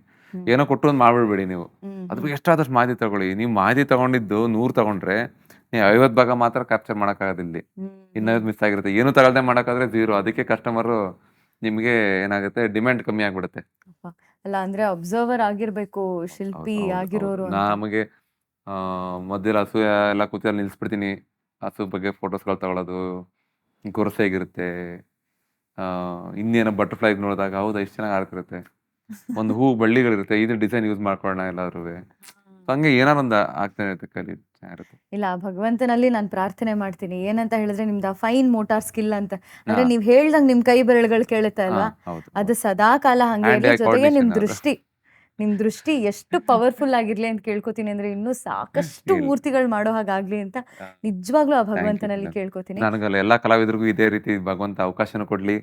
ಏನೋ ಕೊಟ್ಟು ಒಂದು ಮಾಡ್ಬಿಡ್ಬೇಡಿ ನೀವು. ಅದ್ರ ಬಗ್ಗೆ ಎಷ್ಟಾದಷ್ಟು ಮಾಹಿತಿ ತಗೊಳ್ಳಿ. ನೀವು ಮಾಹಿತಿ ತಗೊಂಡಿದ್ದು 100 ತಗೊಂಡ್ರೆ ನೀವು 50 ಭಾಗ ಮಾತ್ರ ಕ್ಯಾಪ್ಚರ್ ಮಾಡಕ್ಕಾಗೋದಿಲ್ಲ. ಇನ್ನೂ ಮಿಸ್ ಆಗಿರುತ್ತೆ. ಏನು ತಗೊಳ್ದೆ ಮಾಡಕ್ಕಾದ್ರೆ 0. ಅದಕ್ಕೆ ಕಸ್ಟಮರ್ ನಿಮ್ಗೆ ಏನಾಗುತ್ತೆ, ಡಿಮ್ಯಾಂಡ್ ಕಮ್ಮಿ ಆಗ್ಬಿಡುತ್ತೆ. ಅಲ್ಲ, ಅಂದ್ರೆ ಅಬ್ಸರ್ವರ್ ಆಗಿರ್ಬೇಕು ಶಿಲ್ಪಿ ಆಗಿರೋರು. ನಮಗೆ ಮಧ್ಯದಲ್ಲಿ ಹಸು ಎಲ್ಲ ಕೂತಿ ನಿಲ್ಸ್ಬಿಡ್ತೀನಿ. ಹಸು ಬಗ್ಗೆ ಫೋಟೋಸ್ಗಳು ತಗೊಳ್ಳೋದು, ಗೊರಸು ಹೇಗಿರುತ್ತೆ, ಇನ್ನೇನೋ ಬಟರ್ಫ್ಲೈ ನೋಡಿದಾಗ ಹೌದಾ ಇಷ್ಟು ಚೆನ್ನಾಗಿ ಆಡ್ತಿರುತ್ತೆ, ಒಂದು ಹೂ ಬಳ್ಳಿಗಳಿರುತ್ತೆ, ಇದು ಡಿಸೈನ್ ಯೂಸ್ ಮಾಡ್ಕೊಳ್ಳೋಣ ಎಲ್ಲಾದ್ರೂ. ಹಂಗೆ ಏನಾರು ಒಂದು ಆಗ್ತಾನೆ ಇರುತ್ತೆ ಕಲಿ. ಇರುತ್ತೆ. ಇಲ್ಲ ಆ ಭಗವಂತನಲ್ಲಿ ನಾನು ಪ್ರಾರ್ಥನೆ ಮಾಡ್ತೀನಿ. ಏನಂತ ಹೇಳಿದ್ರೆ ನಿಮ್ದು ಆ ಫೈನ್ ಮೋಟಾರ್ ಸ್ಕಿಲ್ ಅಂತ ಹಾ ಅಂದ್ರೆ ನೀವ್ ಹೇಳ್ದಂಗ್ ನಿಮ್ ಕೈ ಬೆರಳುಗಳು ಕೇಳುತ್ತೆ ಹಾ ಅಲ್ವಾ? ಹೌದು ಅದು ಸದಾ ಕಾಲ ಹಂಗೆ ಹ್ಯಾಂಡ್ ಇರ್ಲಿ. ಐ ಜೊತೆಗೆ ಕೋಆರ್ಡಿನೇಷನ್ ಅದು. ನಿಮ್ ದೃಷ್ಟಿ ಎಷ್ಟು ಪವರ್‌ಫುಲ್ ಆಗಿರ್ಲಿ ಅಂತ ಕೇಳ್ಕೊತೀನಿ. ಅಂದ್ರೆ ಇನ್ನೂ ಸಾಕಷ್ಟು ಇಲ್ಲ ಮೂರ್ತಿಗಳು ಮಾಡೋ ಹಾಗಾಗ್ಲಿ ಅಂತ ನಿಜವಾಗ್ಲೂ ಆ ಥ್ಯಾಂಕ್ ಯು. ಭಗವಂತನಲ್ಲಿ ಕೇಳ್ಕೊತೀನಿ. ನನಗಲ್ಲ ಎಲ್ಲ ಕಲಾವಿದರಿಗೂ ಇದೇ ರೀತಿ ಭಗವಂತ ಅವಕಾಶನ ಕೊಡ್ಲಿ,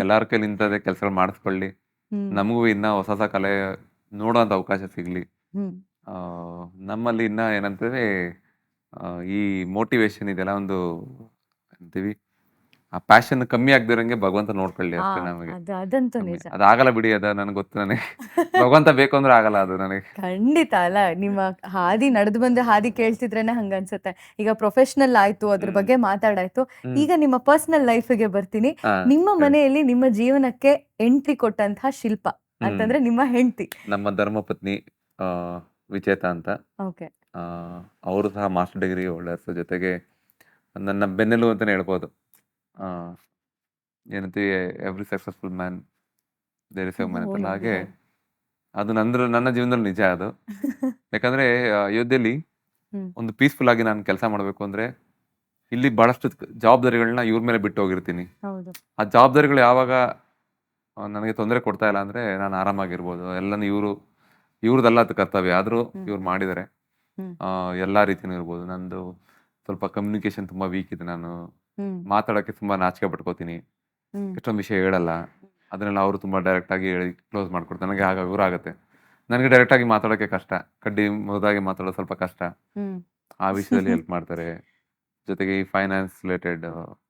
ಎಲ್ಲಾರ ಕೈಲಿ ಇಂಥದ್ದೇ ಕೆಲಸಗಳು ಮಾಡಿಸ್ಕೊಳ್ಳಿ, ಹ್ಮ್. ನಮಗೂ ಇನ್ನ ಹೊಸ ಹೊಸ ಕಲೆ ನೋಡೋಂಥ ಅವಕಾಶ ಸಿಗ್ಲಿ. ಹ್ಮ್. ಆ, ನಮ್ಮಲ್ಲಿ ಇನ್ನ ಏನಂತಂದ್ರೆ ಆ, ಈ ಮೋಟಿವೇಶನ್ ಇದೆಲ್ಲ ಒಂದು ಅಂತೀವಿ ಆ ಪ್ಯಾಷನ್ ಕಮ್ಮಿ ಆಗದಿರಂಗೆ ಭಗವಂತ ನೋಡ್ಕೊಳ್ಳಿ ಆ ಅಷ್ಟೇ ನಮಗೆ. ಅದಂತೂ ಕಮ್ಮಿ ನಿಜ. ಅದಾಗಲ್ಲ ಬಿಡಿ, ಅದ ನನಗೆ ಗೊತ್ತು. ನನಗೆ ಭಗವಂತ ಬೇಕು ಅಂದ್ರೆ ಆಗಲ್ಲ ಅದು ನನಗೆ. ಖಂಡಿತ ಅಲ್ಲ. ನಿಮ್ಮ ಹಾದಿ ನಡೆದು ಬಂದ ಹಾದಿ ಕೇಳ್ತಿದ್ರೇನೆ ಹಂಗನ್ಸುತ್ತೆ. ಈಗ ಪ್ರೊಫೆಷನಲ್ ಆಯ್ತು, ಅದ್ರ ಹ್ಮ್ ಬಗ್ಗೆ ಮಾತಾಡಾಯ್ತು. ಹ್ಮ್ ಈಗ ನಿಮ್ಮ ಪರ್ಸನಲ್ ಲೈಫ್‌ಗೆ ಬರ್ತೀನಿ. ಹಾ ನಿಮ್ಮ ಹೇಳಿ. ಮನೆಯಲ್ಲಿ ನಿಮ್ಮ ಜೀವನಕ್ಕೆ ಎಂಟ್ರಿ ಕೊಟ್ಟಂತಹ ಶಿಲ್ಪ ಹ್ಮ್ ಅಂತಂದ್ರೆ ನಿಮ್ಮ ಹೆಂಡ್ತಿ. ನಮ್ಮ ಧರ್ಮಪತ್ನಿ ಆ, ವಿಚೇತ ಅಂತ. ಓಕೆ. ಆ, ಅವರು ಸಹ ಮಾಸ್ಟರ್ ಡಿಗ್ರಿ ಹೋಲ್ಡರ್ಸ್, ಜೊತೆಗೆ ನನ್ನ ಬೆನ್ನೆಲು ಅಂತಾನೆ ಹೇಳ್ಬೋದು. ಆ, ಏನಂತೀವಿ, every successful man there is a woman ಅಂತಲ್ಲ, ಹೌದು ಹಾಗೆ ಹೌದು. ಅದು ನನ್ನ ಜೀವನದಲ್ಲಿ ನಿಜ ಅದು. ಯಾಕಂದ್ರೆ ಅಯೋಧ್ಯೆಯಲ್ಲಿ ಹ್ಮ್. ಒಂದು ಪೀಸ್ಫುಲ್ ಆಗಿ ನಾನು ಕೆಲಸ ಮಾಡಬೇಕು ಅಂದ್ರೆ ಇಲ್ಲಿ ಬಹಳಷ್ಟು ಜವಾಬ್ದಾರಿಗಳನ್ನ ಇವ್ರ ಮೇಲೆ ಬಿಟ್ಟು ಹೋಗಿರ್ತೀನಿ. ಹೌದು. ಆ ಜವಾಬ್ದಾರಿಗಳು ಯಾವಾಗ ನನಗೆ ತೊಂದರೆ ಕೊಡ್ತಾ ಇಲ್ಲ ಅಂದ್ರೆ ನಾನು ಆರಾಮಾಗಿರ್ಬೋದು. ಎಲ್ಲನೂ ಇವ್ರದ್ದಲ್ಲ ಅದು ಕರ್ತವ್ಯ, ಆದರೂ ಹ್ಮ್. ಇವ್ರು ಮಾಡಿದ್ದಾರೆ. ಹ್ಮ್. ಎಲ್ಲಾ ರೀತಿನೂ ಇರ್ಬೋದು. ನಂದು ಸ್ವಲ್ಪ ಕಮ್ಯುನಿಕೇಶನ್ ತುಂಬಾ ವೀಕ್ ಇದೆ. ನಾನು ಹ್ಮ್. ಮಾತಾಡೋಕ್ಕೆ ತುಂಬಾ ನಾಚಿಕೆ ಪಡ್ಕೋತೀನಿ. ಹ್ಮ್. ಎಷ್ಟೊಂದು ವಿಷಯ ಹೇಳಲ್ಲ. ಅದನ್ನೆಲ್ಲ ಅವರು ತುಂಬಾ ಡೈರೆಕ್ಟ್ ಆಗಿ ಹೇಳಿ ಕ್ಲೋಸ್ ಮಾಡ್ಕೊಡ್ತಾರೆ. ನನಗೆ ಆಗ ಆಗುತ್ತೆ. ನನಗೆ ಡೈರೆಕ್ಟ್ ಆಗಿ ಮಾತಾಡೋಕ್ಕೆ ಕಷ್ಟ. ಕಡ್ಡಿ ಮುರಿದಾಗಿ ಮಾತಾಡೋದು ಸ್ವಲ್ಪ ಕಷ್ಟ. ಹ್ಮ್. ಆ ವಿಷಯದಲ್ಲಿ ಹೆಲ್ಪ್ ಮಾಡ್ತಾರೆ. ಜೊತೆಗೆ ಈ ಫೈನಾನ್ಸ್ ರಿಲೇಟೆಡ್,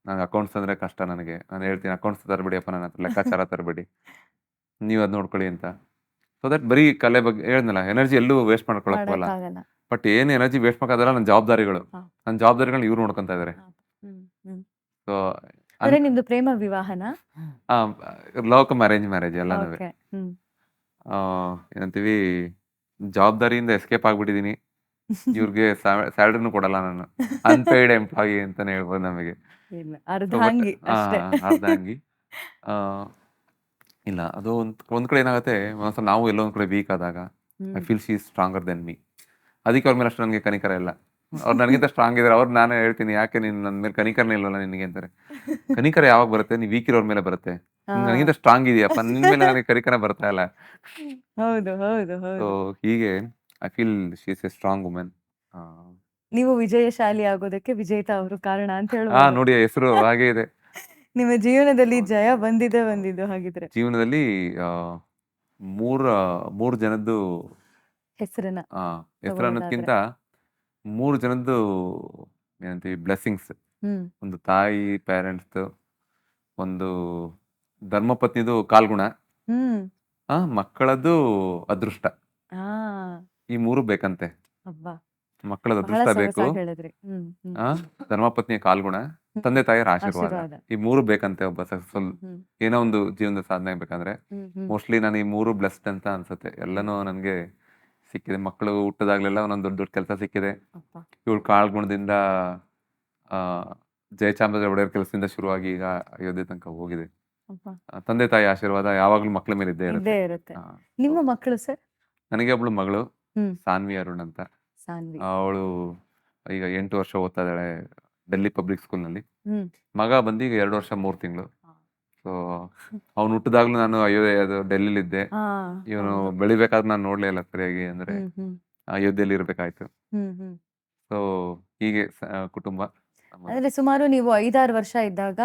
ನಂಗೆ ಅಕೌಂಟ್ಸ್ ಅಂದ್ರೆ ಕಷ್ಟ. ನನಗೆ ನಾನು ಹೇಳ್ತೀನಿ, ಅಕೌಂಟ್ಸ್ ತರಬೇಡಿಯಪ್ಪ, ನನ್ನ ಹತ್ರ ಲೆಕ್ಕಾಚಾರ ತರಬೇಡಿ, ನೀವು ಅದು ನೋಡ್ಕೊಳ್ಳಿ ಅಂತ. ಸೊ ದಟ್ ಬರೀ ಕಲೆ ಬಗ್ಗೆ ಹೇಳಿದ್ನಲ್ಲ, ಎನರ್ಜಿ ಎಲ್ಲೂ ವೇಸ್ಟ್ ಮಾಡ್ಕೊಳಕ್ ಹೋಗಲ್ಲ. ಮಾಡಕ್ಕಾಗಲ್ಲ. ಬಟ್ ಏನು ಎನರ್ಜಿ ವೇಸ್ಟ್ ಮಾಡೋದಲ್ಲ ನನ್ನ ಜವಾಬ್ದಾರಿಗಳು. ಹಾ. ನನ್ನ ಜವಾಬ್ದಾರಿಗಳನ್ನ ಇವ್ರು ನೋಡ್ಕೊಂತಾ ಇದ್ದಾರೆ. ಹ್ಮ್. ಹ್ಮ್. ಸೊ ಅಂದ್ರೆ ನಿಮ್ದು ಪ್ರೇಮ ವಿವಾಹನ? ಲವ್ ಕಮ್ ಅರೇಂಜ್ ಮ್ಯಾರೇಜ್ ಎಲ್ಲನೂ. ಓಕೆ. ಹ್ಮ್. ಏನಂತೀವಿ, ಜವಾಬ್ದಾರಿಯಿಂದ ಎಸ್ಕೇಪ್ ಆಗ್ಬಿಟ್ಟಿದೀನಿ. ಇವ್ರಿಗೆ ಸ್ಯಾಲ್ರಿನೂ ಕೊಡಲ್ಲ ನಾನು. ಅನ್ಪೇಯ್ಡ್ ಎಂಪ್ಲಾಯಿ ಅಂತಾನೆ ಹೇಳ್ಬೋದು ನಮಗೆ. ಇಲ್ಲ ಸೊ ಬಟ್ ಅರ್ಧಾಂಗಿ ಅಷ್ಟೇ. ಅರ್ಧಂಗಿ. ಆ, ಇಲ್ಲ ಅದು ಒಂದ್ ಕಡೆ ಏನಾಗುತ್ತೆ, ಒಂದ್ಸಲ ನಾವು ಎಲ್ಲೊಂದ್ ಕಡೆ ವೀಕ್ ಆದಾಗ I hmm. Feel she is stronger then me. ಅದಕ್ಕೆ ಅವ್ರ ಮೇಲೆ ಅಷ್ಟು ನನಗೆ ಕನಿಕರ ಇಲ್ಲ. ಅವ್ರು ನನಗಿಂತ ಸ್ಟ್ರಾಂಗ್ ಇದ್ದಾರೆ. ಅವ್ರು ನಾನೇ ಹೇಳ್ತೀನಿ, ಯಾಕೆ ನೀನು ನನ್ನ ಮೇಲೆ ಕನಿಕರನೇ ಇಲ್ವಲ್ಲ ನಿನಗೆ ಅಂತಾರೆ. ಕನಿಕರ ಯಾವಾಗ ಬರುತ್ತೆ? ನೀವು ವೀಕ್ ಇರೋರ್ ಮೇಲೆ ಬರುತ್ತೆ. ಹಾ. ನನಗಿಂತ ಸ್ಟ್ರಾಂಗ್ ಇದೆಯಪ್ಪ, ನಿನ್ ಮೇಲೆ ನನಗೆ ಕನಿಕರ ಬರ್ತಾ ಇಲ್ಲ. ಹೌದು ಹೌದು ಸೊ ಹೌದು. ಹೀಗೆ I feel she is A strong women. ನೀವು ವಿಜಯಶಾಲಿ ಆಗೋದಕ್ಕೆ ವಿಜೇತ ಅವರು ಕಾರಣ ಅಂತ ಹೇಳ್ಬೋದು. ನೋಡಿ, ಹೆಸರು ಹಾಗೆ ಇದೆ. ನಿಮ್ಮ ಜೀವನದಲ್ಲಿ ಜಯ ಬಂದಿದ್ದು ಹಾಗಿದ್ರೆ ಜೀವನದಲ್ಲಿ ಆ, ಮೂರು ಜನದ್ದು ಹೆಸರನ್ನ ಹೆಸರು ಅನ್ನೋದ್ಕಿಂತ 3 ಜನದ್ದು ಏನಂತೀವಿ ಬ್ಲೆಸ್ಸಿಂಗ್ಸ್. ಹ್ಮ್. ಒಂದು ತಾಯಿ ಪೇರೆಂಟ್ಸ್, ಒಂದು ಧರ್ಮಪತ್ನಿದು ಕಾಲ್ಗುಣ, ಹ್ಮ್. ಮಕ್ಕಳದ್ದು ಅದೃಷ್ಟ. ಹಾ. ಈ 3 ಬೇಕಂತೆ. ಅಬ್ಬಾ ಮಕ್ಕಳದ ಬಹಳ ಅದೃಷ್ಟ ಬೇಕು, ಸೊಗಸಾಗಿ ಹೇಳಿದ್ರಿ. ಹ್ಮ್. ಹ್ಮ್. ಧರ್ಮಪತ್ನಿಯ ಕಾಲ್ಗುಣ, ತಂದೆ ತಾಯಿಯರ ಆಶೀರ್ವಾದ. ಆಶೀರ್ವಾದ. ಈ 3 ಬೇಕಂತೆ ಒಬ್ಬ ಸಕ್ಸಸ್ಫುಲ್ ಹ್ಮ್. ಏನೋ ಒಂದು ಜೀವನದ ಸಾಧನೆ ಆಗ್ಬೇಕಂದ್ರೆ. ಹ್ಮ್. ಹ್ಮ್. ಮೋಸ್ಟ್ಲಿ ನಾನು ಈ 3 ಬ್ಲೆಸ್ಡ್ ಅಂತ ಅನ್ಸುತ್ತೆ. ಎಲ್ಲನೂ ನನಗೆ ಸಿಕ್ಕಿದೆ. ಮಕ್ಕಳು ಹುಟ್ಟದಾಗ್ಲೆಲ್ಲ ಒಂದೊಂದು ದೊಡ್ಡ ದೊಡ್ಡ ಕೆಲಸ ಸಿಕ್ಕಿದೆ. ಅಬ್ಬಾ. ಇವಳು ಕಾಳ್ಗುಣದಿಂದ ಆ, ಜಯಚಾಮರಾಜ ಒಡೆಯರ್ ಕೆಲಸದಿಂದ ಶುರುವಾಗಿ ಈಗ ಅಯೋಧ್ಯೆ ತನಕ ಹೋಗಿದೆ. ಅಬ್ಬಾ. ತಂದೆ ತಾಯಿ ಆಶೀರ್ವಾದ ಯಾವಾಗ್ಲೂ ಮಕ್ಕಳ ಮೇಲೆ ಇದ್ದೇ ಇರುತ್ತೆ. ಇದ್ದೇ ಇರುತ್ತೆ. ಆ, ನಿಮ್ಮ ಮಕ್ಕಳು ಸರ್? ನನಗೆ ಒಬ್ಳು ಮಗಳು, ಹ್ಮ್. ಸಾನ್ವಿ ಅರುಣ್ ಅಂತ. ಸಾನ್ವಿ. ಅವಳು ಈಗ 8 ವರ್ಷ ಓದ್ತಾ ಇದ್ದಾಳೆ ಡೆಲ್ಲಿ ಪಬ್ಲಿಕ್ ಸ್ಕೂಲ್ನಲ್ಲಿ. ಹ್ಮ್. ಮಗ ಬಂದು ಈಗ 2 ವರ್ಷ 3 ತಿಂಗಳು. ಸೊ ಅವ್ನು ಹುಟ್ಟಿದಾಗ್ಲೂ ನಾನು ಅದು ಡೆಲ್ಲಿಲಿದ್ದೆ. ಹಾ. ಇವನು ಹೌದು. ಬೆಳಿಬೇಕಾದ್ರೆ ನಾನು ನೋಡ್ಲೇ ಇಲ್ಲ ಸರಿಯಾಗಿ, ಅಂದ್ರೆ ಹ್ಮ್. ಹ್ಮ್. ಅಯೋಧ್ಯೆಯಲ್ಲಿ ಇರ್ಬೇಕಾಯ್ತು. ಹ್ಮ್. ಹ್ಮ್. ಸೊ ಹೀಗೆ ಕುಟುಂಬ ನಮ್ಮದು. ಅಂದ್ರೆ ಸುಮಾರು ನೀವು 5-6 ವರ್ಷ ಇದ್ದಾಗ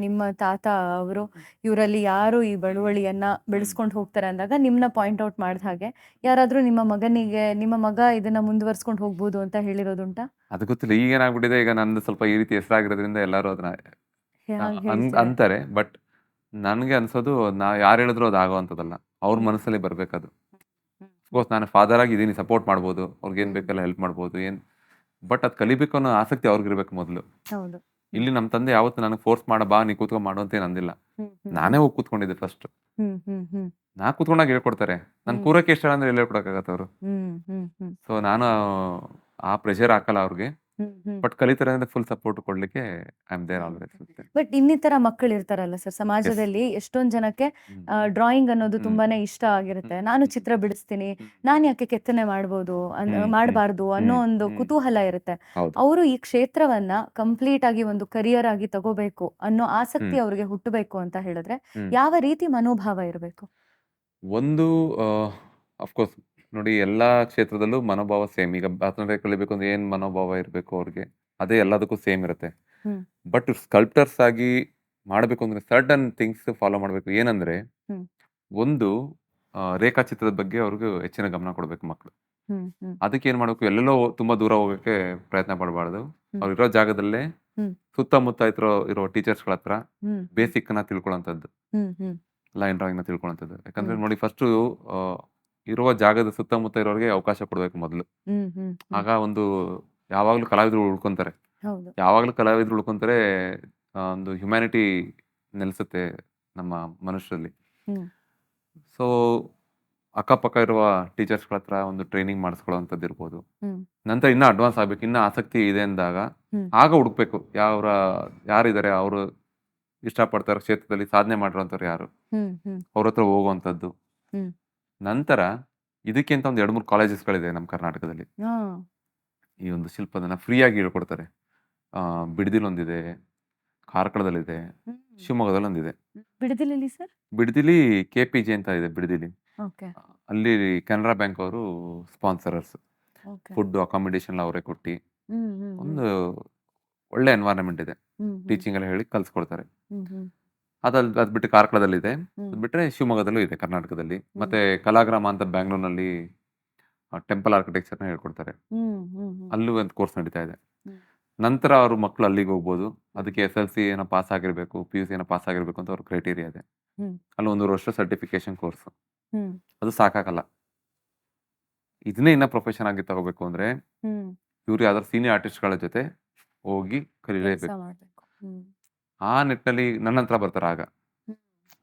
ನಿಮ್ಮ ತಾತ ಅವರು ಇವರಲ್ಲಿ ಯಾರು ಈ ಬಳುವಳಿಯನ್ನ ಬೆಳೆಸ್ಕೊಂಡು ಹೋಗ್ತಾರೆ ಅಂದಾಗ ನಿಮ್ನ ಪಾಯಿಂಟ್ ಔಟ್ ಮಾಡಿದ ಹಾಗೆ ಯಾರಾದ್ರೂ ನಿಮ್ಮ ಮಗ ಇದನ್ನ ಮುಂದುವರ್ಸ್ಕೊಂಡು ಹೋಗ್ಬೋದು ಅಂತ ಹೇಳಿರೋದುಂಟಾ? ಅದು ಗೊತ್ತಿಲ್ಲ, ಈಗ ಏನಾಗ್ಬಿಟ್ಟಿದೆ, ಈಗ ನಂದು ಸ್ವಲ್ಪ ಈ ರೀತಿ ಹೆಸರಾಗಿರೋದ್ರಿಂದ ಎಲ್ಲರೂ ಅದನ್ನ ಹಾಗೆ ಹೇಳ್ತಾರೆ. ಅಂತಾರೆ. ಬಟ್ ನನಗೆ ಅನ್ಸೋದು, ಯಾರು ಹೇಳಿದ್ರು ಅದು ಆಗೋವಂಥದ್ದಲ್ಲ, ಅವ್ರ ಮನಸ್ಸಲ್ಲಿ ಬರ್ಬೇಕದು. ಅಫ್ಕೋರ್ಸ್ ನಾನು ಫಾದರ್ ಆಗಿ ಇದೀನಿ, ಸಪೋರ್ಟ್ ಮಾಡ್ಬೋದು, ಅವ್ರಿಗೇನು ಬೇಕೆಲ್ಲ ಹೆಲ್ಪ್ ಮಾಡ್ಬೋದು, ಬಟ್ ಅದು ಕಲಿಬೇಕು ಅನ್ನೋ ಆಸಕ್ತಿ ಅವ್ರಿಗಿರ್ಬೇಕು ಮೊದಲು. ಹೌದು. ಇಲ್ಲಿ ನಮ್ಮ ತಂದೆ ಯಾವತ್ತು ನನಗೆ ಫೋರ್ಸ್ ಬಾ ನೀ ಕೂತ್ಕೊಂಡು ಮಾಡು ಅಂತ ಏನು ಅಂದಿಲ್ಲ. ಹ್ಮ್. ಹ್ಮ್. ನಾನೇ ಹೋಗಿ ಕೂತ್ಕೊಂಡಿದ್ದೆ ಫಸ್ಟ್. ಹ್ಮ್. ಹ್ಮ್. ಹ್ಮ್. ನಾ ಕೂತ್ಕೊಂಡಾಗ ಹೇಳ್ಕೊಡ್ತಾರೆ. ನಾನು ಕೂರಕ್ಕೆ ಇಷ್ಟ ಅಂದ್ರೆ ಎಲ್ಲಿ ಹೇಳ್ಕೊಡಕ್ಕಾಗತ್ತೆ ಅವರು. ಹ್ಮ್. ಹ್ಮ್. ಹ್ಮ್. ಸೊ ನಾನು ಆ ಪ್ರೆಷರ್ ಹಾಕಲ್ಲ ಅವ್ರಿಗೆ. ಬಟ್ ಕಲಿತಾರೆ ಅಂದ್ರೆ ಫುಲ್ ಸಪೋರ್ಟ್ ಕೊಡ್ಲಿಕ್ಕೆ I am there always. But ಇನ್ನಿತರ ಮಕ್ಕಳು ಇರ್ತಾರಲ್ಲ ಸರ್ ಸಮಾಜದಲ್ಲಿ, ಎಷ್ಟೊಂದ್ ಜನಕ್ಕೆ ಡ್ರಾಯಿಂಗ್ ಅನ್ನೋದು ತುಂಬಾನೇ ಇಷ್ಟ ಆಗಿರುತ್ತೆ. ನಾನು ಚಿತ್ರ ಬಿಡಿಸ್ತೀನಿ, ನಾನ್ ಯಾಕೆ ಕೆತ್ತನೆ ಮಾಡಬಾರ್ದು ಅನ್ನೋ ಒಂದು ಕುತೂಹಲ ಇರುತ್ತೆ. ಹೌದು. ಅವರು ಈ ಕ್ಷೇತ್ರವನ್ನ ಕಂಪ್ಲೀಟ್ ಆಗಿ ಒಂದು ಕರಿಯರ್ ಆಗಿ ತಗೋಬೇಕು ಅನ್ನೋ ಆಸಕ್ತಿ ಅವ್ರಿಗೆ ಹುಟ್ಟಬೇಕು ಅಂತ ಹೇಳಿದ್ರೆ ಯಾವ ರೀತಿ ಮನೋಭಾವ ಇರಬೇಕು? ಒಂದು ಅಫ್ಕೋರ್ಸ್ ನೋಡಿ, ಎಲ್ಲಾ ಕ್ಷೇತ್ರದಲ್ಲೂ ಮನೋಭಾವ ಸೇಮ್. ಈಗ ಭರತನಾಟ್ಯ ಕಲಿಬೇಕು ಅಂದ್ರೆ ಏನ್ ಮನೋಭಾವ ಇರಬೇಕು ಅವ್ರಿಗೆ, ಅದೇ ಎಲ್ಲದಕ್ಕೂ ಸೇಮ್ ಇರುತ್ತೆ. ಹ್ಮ್. ಬಟ್ ಸ್ಕಲ್ಪ್ಟರ್ಸ್ ಆಗಿ ಮಾಡಬೇಕು ಅಂದ್ರೆ ಸರ್ಟನ್ ಥಿಂಗ್ಸ್ ಫಾಲೋ ಮಾಡಬೇಕು. ಏನಂದ್ರೆ ಹ್ಮ್. ಒಂದು ರೇಖಾಚಿತ್ರದ ಬಗ್ಗೆ ಅವ್ರಿಗೆ ಹೆಚ್ಚಿನ ಗಮನ ಕೊಡ್ಬೇಕು ಮಕ್ಕಳು. ಹ್ಮ್. ಹ್ಮ್. ಅದಕ್ಕೆ ಏನ್ ಮಾಡ್ಬೇಕು, ಎಲ್ಲೆಲ್ಲೋ ತುಂಬಾ ದೂರ ಹೋಗಕ್ಕೆ ಪ್ರಯತ್ನ ಪಡಬಾರ್ದು. ಹ್ಮ್. ಅವ್ರು ಇರೋ ಜಾಗದಲ್ಲೇ ಹ್ಮ್. ಸುತ್ತಮುತ್ತ ಇರೋ ಟೀಚರ್ಸ್ಗಳ ಹತ್ರ ಹ್ಮ್. ಬೇಸಿಕ್ ನ ತಿಳ್ಕೊಳ್ಳೋಂಥದ್ದು, ಹ್ಮ್. ಹ್ಮ್. ಲೈನ್ ಡ್ರಾಯಿಂಗ್ ನ ತಿಳ್ಕೊಳ್ಳೋಂಥದ್ದು. ಯಾಕಂದ್ರೆ ನೋಡಿ, ಫಸ್ಟ್ ಇರುವ ಜಾಗದ ಸುತ್ತಮುತ್ತ ಇರೋರಿಗೆ ಅವಕಾಶ ಕೊಡ್ಬೇಕು ಮೊದಲು. ಹ್ಮ್. ಹ್ಮ್. ಆಗ ಒಂದು ಯಾವಾಗ್ಲೂ ಕಲಾವಿದರು ಉಳ್ಕೊಂತಾರೆ. ಹೌದು. ಯಾವಾಗ್ಲೂ ಕಲಾವಿದರು ಉಳ್ಕೊಂತಾರೆ, ಒಂದು ಹ್ಯುಮ್ಯಾನಿಟಿ ನೆಲೆಸುತ್ತೆ ನಮ್ಮ ಮನುಷ್ಯರಲ್ಲಿ. ಹ್ಮ್. ಸೊ ಅಕ್ಕಪಕ್ಕ ಇರುವ ಟೀಚರ್ಸ್ಗಳ ಹತ್ರ ಒಂದು ಟ್ರೈನಿಂಗ್ ಮಾಡಿಸ್ಕೊಳ್ಳೋವಂಥದ್ದು ಇರ್ಬೋದು. ಹ್ಮ್. ನಂತರ ಇನ್ನೂ ಅಡ್ವಾನ್ಸ್ ಆಗ್ಬೇಕು, ಇನ್ನೂ ಆಸಕ್ತಿ ಇದೆ ಅಂದಾಗ ಆಗ ಹುಡುಕ್ಬೇಕು ಯಾರಿದ್ದಾರೆ ಅವರು ಇಷ್ಟಪಡ್ತಾರೋ ಕ್ಷೇತ್ರದಲ್ಲಿ ಸಾಧನೆ ಮಾಡಿರೋಂಥವ್ರು ಯಾರು, ಹ್ಮ್. ಹ್ಮ್. ಅವ್ರ ಹತ್ರ ಹೋಗುವಂಥದ್ದು. ಹ್ಮ್. ನಂತರ ಇದಕ್ಕೆ ಅಂತ ಒಂದು 2-3 ಕಾಲೇಜಸ್ಗಳಿದೆ ನಮ್ಮ ಕರ್ನಾಟಕದಲ್ಲಿ. ಹಾ. ಈ ಒಂದು ಶಿಲ್ಪದನ್ನ ಫ್ರೀಯಾಗಿ ಹೇಳ್ಕೊಡ್ತಾರೆ. ಬಿಡದಿಲೊಂದಿದೆ, ಕಾರ್ಕಳದಲ್ಲಿದೆ, ಶಿವಮೊಗ್ಗದಲ್ಲಿ ಒಂದಿದೆ. ಬಿಡದಿಲಲ್ಲಿ ಸರ್? ಬಿಡದಿಲಿ KPG ಅಂತ ಇದೆ ಬಿಡದಿಲಿ. ಓಕೆ. ಅಲ್ಲಿ ಕೆನರಾ ಬ್ಯಾಂಕ್ ಅವರು ಸ್ಪಾನ್ಸರರ್ಸ್. ಓಕೆ. ಫುಡ್ ಅಕಾಮಿಡೇಷನ್ ಅವರೇ ಕೊಟ್ಟು ಹ್ಮ್. ಹ್ಮ್. ಒಂದು ಒಳ್ಳೆ ಎನ್ವೈರನ್ಮೆಂಟ್ ಇದೆ. ಹ್ಮ್. ಟೀಚಿಂಗ್ ಎಲ್ಲ ಹೇಳಿ ಕಲ್ಸ್ಕೊಡ್ತಾರೆ. ಹ್ಮ್. ಹ್ಮ್. ಅದ್ ಬಿಟ್ಟು ಕಾರ್ಕಳದಲ್ಲಿದೆ. ಹ್ಮ್. ಅದ್ ಬಿಟ್ರೆ ಶಿವಮೊಗ್ಗದಲ್ಲೂ ಇದೆ ಕರ್ನಾಟಕದಲ್ಲಿ. ಮತ್ತೆ ಕಲಾಗ್ರಾಮ ಅಂತ ಬ್ಯಾಂಗ್ಳೂರ್ನಲ್ಲಿ ಟೆಂಪಲ್ ಆರ್ಕಿಟೆಕ್ಚರ್ನ ಹೇಳ್ಕೊಡ್ತಾರೆ. ಹ್ಮ್. ಹ್ಮ್. ಹ್ಮ್. ಅಲ್ಲೂ ಒಂದು ಕೋರ್ಸ್ ನಡೀತಾ ಇದೆ. ಹ್ಮ್. ನಂತರ ಅವ್ರ ಮಕ್ಕಳು ಅಲ್ಲಿಗೆ ಹೋಗ್ಬೋದು. ಅದಕ್ಕೆ SLC ಏನೋ ಪಾಸ್ ಆಗಿರ್ಬೇಕು, PUC ಏನೋ ಪಾಸ್ ಆಗಿರ್ಬೇಕು ಅಂತ ಅವ್ರ ಕ್ರೈಟೀರಿಯಾ ಇದೆ. ಹ್ಮ್. ಅಲ್ಲಿ 1 ವರ್ಷ ಸರ್ಟಿಫಿಕೇಶನ್ ಕೋರ್ಸ್. ಹ್ಮ್. ಅದು ಸಾಕಾಗಲ್ಲ. ಇದನ್ನೇ ಇನ್ನ ಪ್ರೊಫೆಷನ್ ಆಗಿ ತಗೋಬೇಕು ಅಂದ್ರೆ ಹ್ಮ್. ಇವ್ರು ಯಾವ್ದಾದ್ರು ಸೀನಿಯರ್ ಆರ್ಟಿಸ್ಟ್ಗಳ ಜೊತೆ ಹೋಗಿ ಕೆಲ್ಸ ಕಲಿಲೇಬೇಕು. ಮಾಡ್ಬೇಕು. ಹ್ಮ್. ಆ ನಿಟ್ಟಿನಲ್ಲಿ ನನ್ನ ಹತ್ರ ಬರ್ತಾರೆ. ಆಗ ಹ್ಮ್.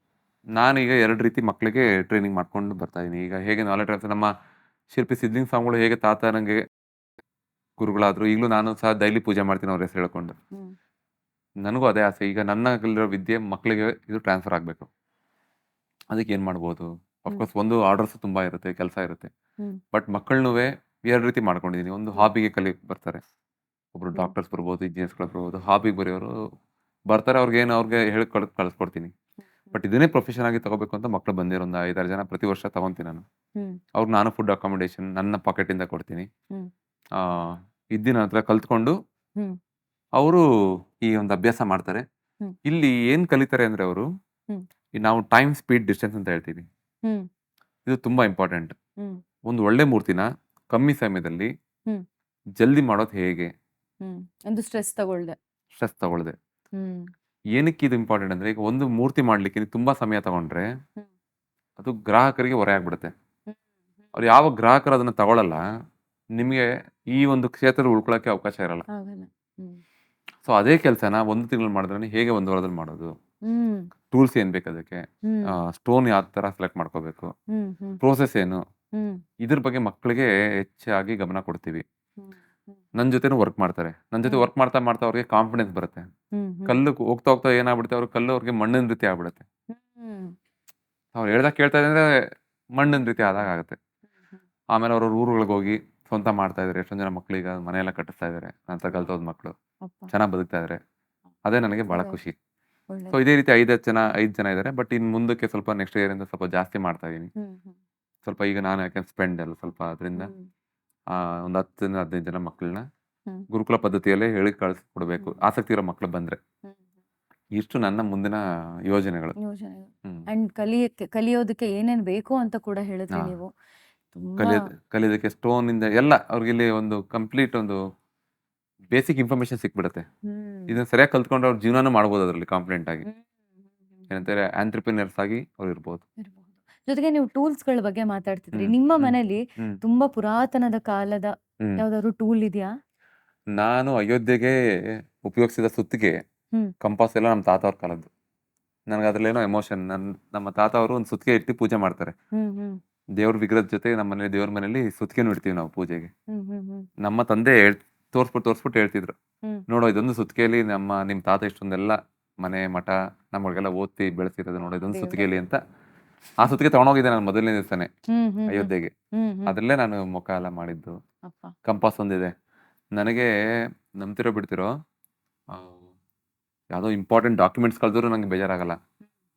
ನಾನೀಗ 2 ರೀತಿ ಮಕ್ಕಳಿಗೆ ಟ್ರೈನಿಂಗ್ ಮಾಡ್ಕೊಂಡು ಬರ್ತಾ ಇದೀನಿ. ಈಗ ಹೇಗೆ ನಾಲೆಡ್ಜ್ ಟ್ರಾನ್ಸ್ಫರ್, ನಮ್ಮ ಶಿಲ್ಪಿ ಸಿದ್ಲಿಂಗ್ ಸ್ವಾಮಿಗಳು ಹೇಗೆ ತಾತ ನಂಗೆ ಗುರುಗಳಾದ್ರು, ಈಗಲೂ ನಾನು ಸಹ ಡೈಲಿ ಪೂಜೆ ಮಾಡ್ತೀನಿ ಅವ್ರ ಹೆಸರು ಹೇಳ್ಕೊಂಡು. ಹ್ಮ್. ನನಗೂ ಅದೇ ಆಸೆ, ಈಗ ನನ್ನ ಕಲಿರೋ ವಿದ್ಯೆ ಮಕ್ಕಳಿಗೆ ಇದು ಟ್ರಾನ್ಸ್ಫರ್ ಆಗಬೇಕು. ಅದಕ್ಕೆ ಏನು ಮಾಡ್ಬೋದು? ಅಫ್ಕೋರ್ಸ್ ಒಂದು ಆರ್ಡರ್ಸ್ ತುಂಬಾ ಇರುತ್ತೆ, ಕೆಲಸ ಇರುತ್ತೆ. ಹ್ಮ್. ಬಟ್ ಮಕ್ಕಳನ್ನೂ 2 ರೀತಿ ಮಾಡ್ಕೊಂಡಿದ್ದೀನಿ. ಒಂದು ಹಾಬಿಗೆ ಕಲಿಯಕ್ಕೆ ಬರ್ತಾರೆ. ಒಬ್ರು ಡಾಕ್ಟರ್ಸ್ ಬರ್ಬೋದು, ಇಂಜಿನಿಯರ್ಸ್ಗಳು ಬರ್ಬೋದು. ಹಾಬಿಗೆ ಬರೆಯೋರು ಬರ್ತಾರೆ, ಅವ್ರಿಗೆ ಹೇಳಿ ಕಳಿಸ್ಕೊಡ್ತೀನಿ. ಬಟ್ ಇದನ್ನೇ ಪ್ರೊಫೆಷನ್ ಆಗಿ ತಗೋಬೇಕು ಅಂತ ಮಕ್ಕಳು ಬಂದಿರೋ ಒಂದು 5-6 ಜನ ಪ್ರತಿ ವರ್ಷ ತಗೊಂತೀನಿ ನಾನು. ಹ್ಮ್. ಅವ್ರಿಗೆ ನಾನು ಫುಡ್ ಅಕಾಮಿಡೇಷನ್ ನನ್ನ ಪಾಕೆಟಿಂದ ಕೊಡ್ತೀನಿ. ಹ್ಮ್. ಇದ್ದಿನ ಹತ್ರ ಕಲ್ತ್ಕೊಂಡು ಹ್ಮ್. ಅವರು ಈ ಒಂದು ಅಭ್ಯಾಸ ಮಾಡ್ತಾರೆ. ಹ್ಮ್. ಇಲ್ಲಿ ಏನ್ ಕಲಿತಾರೆ ಅಂದ್ರೆ ಅವರು, ಹ್ಮ್. ನಾವು ಟೈಮ್ ಸ್ಪೀಡ್ ಡಿಸ್ಟೆನ್ಸ್ ಅಂತ ಹೇಳ್ತೀವಿ. ಹ್ಮ್. ಇದು ತುಂಬಾ ಇಂಪಾರ್ಟೆಂಟ್. ಹ್ಮ್. ಒಂದು ಒಳ್ಳೆ ಮೂರ್ತಿನ ಕಮ್ಮಿ ಸಮಯದಲ್ಲಿ ಹ್ಮ್. ಜಲ್ದಿ ಮಾಡೋದು ಹೇಗೆ, ಹ್ಮ್. ಒಂದು ಸ್ಟ್ರೆಸ್ ತಗೊಳ್ದೆ. ಸ್ಟ್ರೆಸ್ ತಗೊಳ್ದೆ. ಹ್ಮ್. ಏನಕ್ಕೆ ಇದು ಇಂಪಾರ್ಟೆಂಟ್ ಅಂದ್ರೆ, ಈಗ ಒಂದು ಮೂರ್ತಿ ಮಾಡ್ಲಿಕ್ಕೆ ನೀವು ತುಂಬಾ ಸಮಯ ತಗೊಂಡ್ರೆ ಹ್ಮ್. ಅದು ಗ್ರಾಹಕರಿಗೆ ಹೊರೆ ಆಗ್ಬಿಡುತ್ತೆ. ಹ್ಮ್. ಅವ್ರು ಯಾವ ಗ್ರಾಹಕರು ಅದನ್ನ ತಗೊಳಲ್ಲ, ನಿಮಗೆ ಈ ಒಂದು ಕ್ಷೇತ್ರ ಉಳ್ಕೊಳಕ್ಕೆ ಅವಕಾಶ ಇರಲ್ಲ. ಆಗಲ್ಲ. ಹ್ಮ್. ಸೊ ಅದೇ ಕೆಲಸನ 1 ತಿಂಗಳು ಮಾಡಿದ್ರೆ ಹೇಗೆ 1 ವಾರದಲ್ಲಿ ಮಾಡೋದು? ಹ್ಮ್. ಟೂಲ್ಸ್ ಏನ್ ಬೇಕು ಅದಕ್ಕೆ, ಹ್ಮ್. ಸ್ಟೋನ್ ಯಾವ ತರ ಸೆಲೆಕ್ಟ್ ಮಾಡ್ಕೋಬೇಕು, ಹ್ಮ್. ಹ್ಮ್. ಪ್ರೋಸೆಸ್ ಏನು, ಹ್ಮ್. ಇದ್ರ ಬಗ್ಗೆ ಮಕ್ಕಳಿಗೆ ಹೆಚ್ಚಾಗಿ ಗಮನ ಕೊಡ್ತೀವಿ. ಹ್ಮ್. ಹ್ಮ್. ನನ್ನ ಜೊತೆನೂ ವರ್ಕ್ ಮಾಡ್ತಾರೆ. ನನ್ನ ಜೊತೆ ವರ್ಕ್ ಮಾಡ್ತಾ ಮಾಡ್ತಾ ಅವ್ರಿಗೆ ಕಾನ್ಫಿಡೆನ್ಸ್ ಬರುತ್ತೆ. ಹ್ಮ್. ಹ್ಮ್. ಕಲ್ಲು ಹೋಗ್ತಾ ಹೋಗ್ತಾ ಏನಾಗ್ಬಿಡುತ್ತೆ, ಅವ್ರ ಕಲ್ಲು ಅವ್ರಿಗೆ ಮಣ್ಣಿನ ರೀತಿ ಆಗ್ಬಿಡುತ್ತೆ. ಹ್ಮ್. ಅವ್ರು ಹೇಳ್ದಾಗ ಕೇಳ್ತಾ ಇದ್ರೆ ಮಣ್ಣಿನ ರೀತಿ ಆದಾಗ ಆಗುತ್ತೆ. ಆಮೇಲೆ ಅವ್ರ ಊರುಗಳಿಗೆ ಹೋಗಿ ಸ್ವಂತ ಮಾಡ್ತಾ ಇದಾರೆ. ಎಷ್ಟೊಂದು ಜನ ಮಕ್ಕಳೀಗ ಮನೆಯೆಲ್ಲ ಕಟ್ಟಿಸ್ತಾ ಇದಾರೆ. ನಂತರ ಕಲ್ತೋದ್ ಮಕ್ಕಳು ಅಪ್ಪ. ಚೆನ್ನಾಗಿ ಬದುಕ್ತಾ ಇದಾರೆ. ಅದೇ ನನಗೆ ಬಹಳ ಒಳ್ಳೆ- ಖುಷಿ. ಒಳ್ಳೆ. ಸೊ ಇದೇ ರೀತಿ 5 ಜನ ಇದ್ದಾರೆ. ಬಟ್ ಇನ್ನು ಮುಂದಕ್ಕೆ ಸ್ವಲ್ಪ ನೆಕ್ಸ್ಟ್ ಇಯರ್ ಇಂದ ಸ್ವಲ್ಪ ಜಾಸ್ತಿ ಮಾಡ್ತಾ ಇದೀನಿ. ಹ್ಮ್. ಹ್ಮ್. ಸ್ವಲ್ಪ ಈಗ ನಾನು ಯಾಕೆ ಸ್ಪೆಂಡ್ ಅಲ್ಲ ಸ್ವಲ್ಪ ಅದರಿಂದ ಹ್ಮ್. ಒಂದು 10-15 ಜನ ಮಕ್ಕಳನ್ನ ಹ್ಮ್. ಗುರುಕುಲ ಪದ್ಧತಿಯಲ್ಲೇ ಹೇಳಿ ಕಳಿಸ್ಕೊಡ್ಬೇಕು, ಆಸಕ್ತಿ ಇರೋ ಮಕ್ಕಳು ಬಂದ್ರೆ. ಹ್ಮ್. ಇಷ್ಟು ನನ್ನ ಮುಂದಿನ ಯೋಜನೆಗಳು. ಯೋಜನೆ. ಹ್ಮ್. ಅಂಡ್ ಕಲಿಯೋದಕ್ಕೆ ಏನೇನ್ ಬೇಕು ಅಂತ ಕೂಡ ಹೇಳಿದ್ರಿ ಹಾ. ನೀವು. ತುಂಬಾ ಕಲಿಯೋದಕ್ಕೆ ಸ್ಟೋನ್ ಇಂದ ಎಲ್ಲ ಅವ್ರಿಗೆ ಇಲ್ಲಿ ಒಂದು ಕಂಪ್ಲೀಟ್ ಒಂದು ಬೇಸಿಕ್ ಇನ್ಫಾರ್ಮೇಶನ್ ಸಿಕ್ಬಿಡುತ್ತೆ. ಹ್ಮ್. ಇದನ್ನ ಸರಿಯಾಗಿ ಕಲ್ತ್ಕೊಂಡ್ರೆ ಅವ್ರ ಜೀವನಾನು ಮಾಡ್ಬೋದು ಅದರಲ್ಲಿ ಕಾಂಫಿಡೆಂಟ್ ಆಗಿ. ಹ್ಮ್. ಹ್ಮ್. ಏನಂತಾರೆ, ಆಂಟ್ರಪ್ರಿನರ್ಸ್ ಆಗಿ ಅವ್ರು ಇರ್ಬೋದು. ಇರ್ಬಹುದು. ಜೊತೆಗೆ ನೀವು ಟೂಲ್ಸ್ ಗಳ ಬಗ್ಗೆ ಮಾತಾಡ್ತಿದ್ರಿ. ಹ್ಮ್. ನಿಮ್ಮ ಹ್ಮ್. ಮನೇಲಿ ಹ್ಮ್. ತುಂಬಾ ಪುರಾತನದ ಕಾಲದ ಹ್ಮ್. ಯಾವ್ದಾದ್ರು ಟೂಲ್ ಇದೆಯಾ? ನಾನು ಅಯೋಧ್ಯೆಗೆ ಉಪಯೋಗಿಸಿದ ಸುತ್ತಿಗೆ ಹ್ಮ್. ಕಂಪಾಸ್ ಎಲ್ಲ ನಮ್ಮ ತಾತ ಅವ್ರ ಕಾಲದ್ದು. ನನಗೆ ಅದ್ರಲ್ಲೇನೋ ಎಮೋಷನ್. ನಮ್ಮ ತಾತ ಅವರು ಒಂದು ಸುತ್ತಿಗೆ ಇಟ್ಟು ಪೂಜೆ ಮಾಡ್ತಾರೆ. ಹ್ಮ್. ಹ್ಮ್. ದೇವ್ರ ವಿಗ್ರಹದ ಜೊತೆ ನಮ್ಮ ಮನೇಲಿ ದೇವ್ರ ಮನೇಲಿ ಸುತ್ತಿಗೆನೂ ಇಡ್ತೀವಿ ನಾವು ಪೂಜೆಗೆ. ಹ್ಮ್. ಹ್ಮ್. ಹ್ಮ್. ನಮ್ಮ ತಂದೆ ತೋರಿಸ್ಬಿಟ್ಟು ಹೇಳ್ತಿದ್ರು, ಹ್ಮ್. ನೋಡೋ ಇದೊಂದು ಸುತ್ತಿಗೆಯಲ್ಲಿ ನಿಮ್ಮ ತಾತ ಇಷ್ಟೊಂದೆಲ್ಲ ಮನೆ ಮಠ ನಮ್ಮಗಳಿಗೆಲ್ಲ ಓದ್ತಿ ಬೆಳೆಸಿರೋದು, ನೋಡೋ ಇದೊಂದು ದೇವ್ರೆ. ಸುತ್ತಿಗೆಯಲ್ಲಿ ಅಂತ. ಆ ಸುತ್ತಿಗೆ ತಗೊಂಡೋಗಿದ್ದೆ ನಾನು ಮೊದಲನೇ ದಿವಸನೇ ಹ್ಮ್ ಹ್ಮ್ ಹ್ಮ್ ಅಯೋಧ್ಯೆಗೆ. ಹ್ಮ್ ಹ್ಮ್ ಅದ್ರಲ್ಲೇ ನಾನು ಮುಖ ಎಲ್ಲ ಮಾಡಿದ್ದು. ಅಪ್ಪ. ಕಂಪಾಸ್ ಒಂದಿದೆ ನನಗೆ, ನಂಬ್ತಿರೋ ಬಿಡ್ತಿರೋ, ಆ, ಯಾವುದೋ ಇಂಪಾರ್ಟೆಂಟ್ ಡಾಕ್ಯುಮೆಂಟ್ಸ್ ಕಳೆದ್ರು ನಂಗೆ ಬೇಜಾರಾಗಲ್ಲ.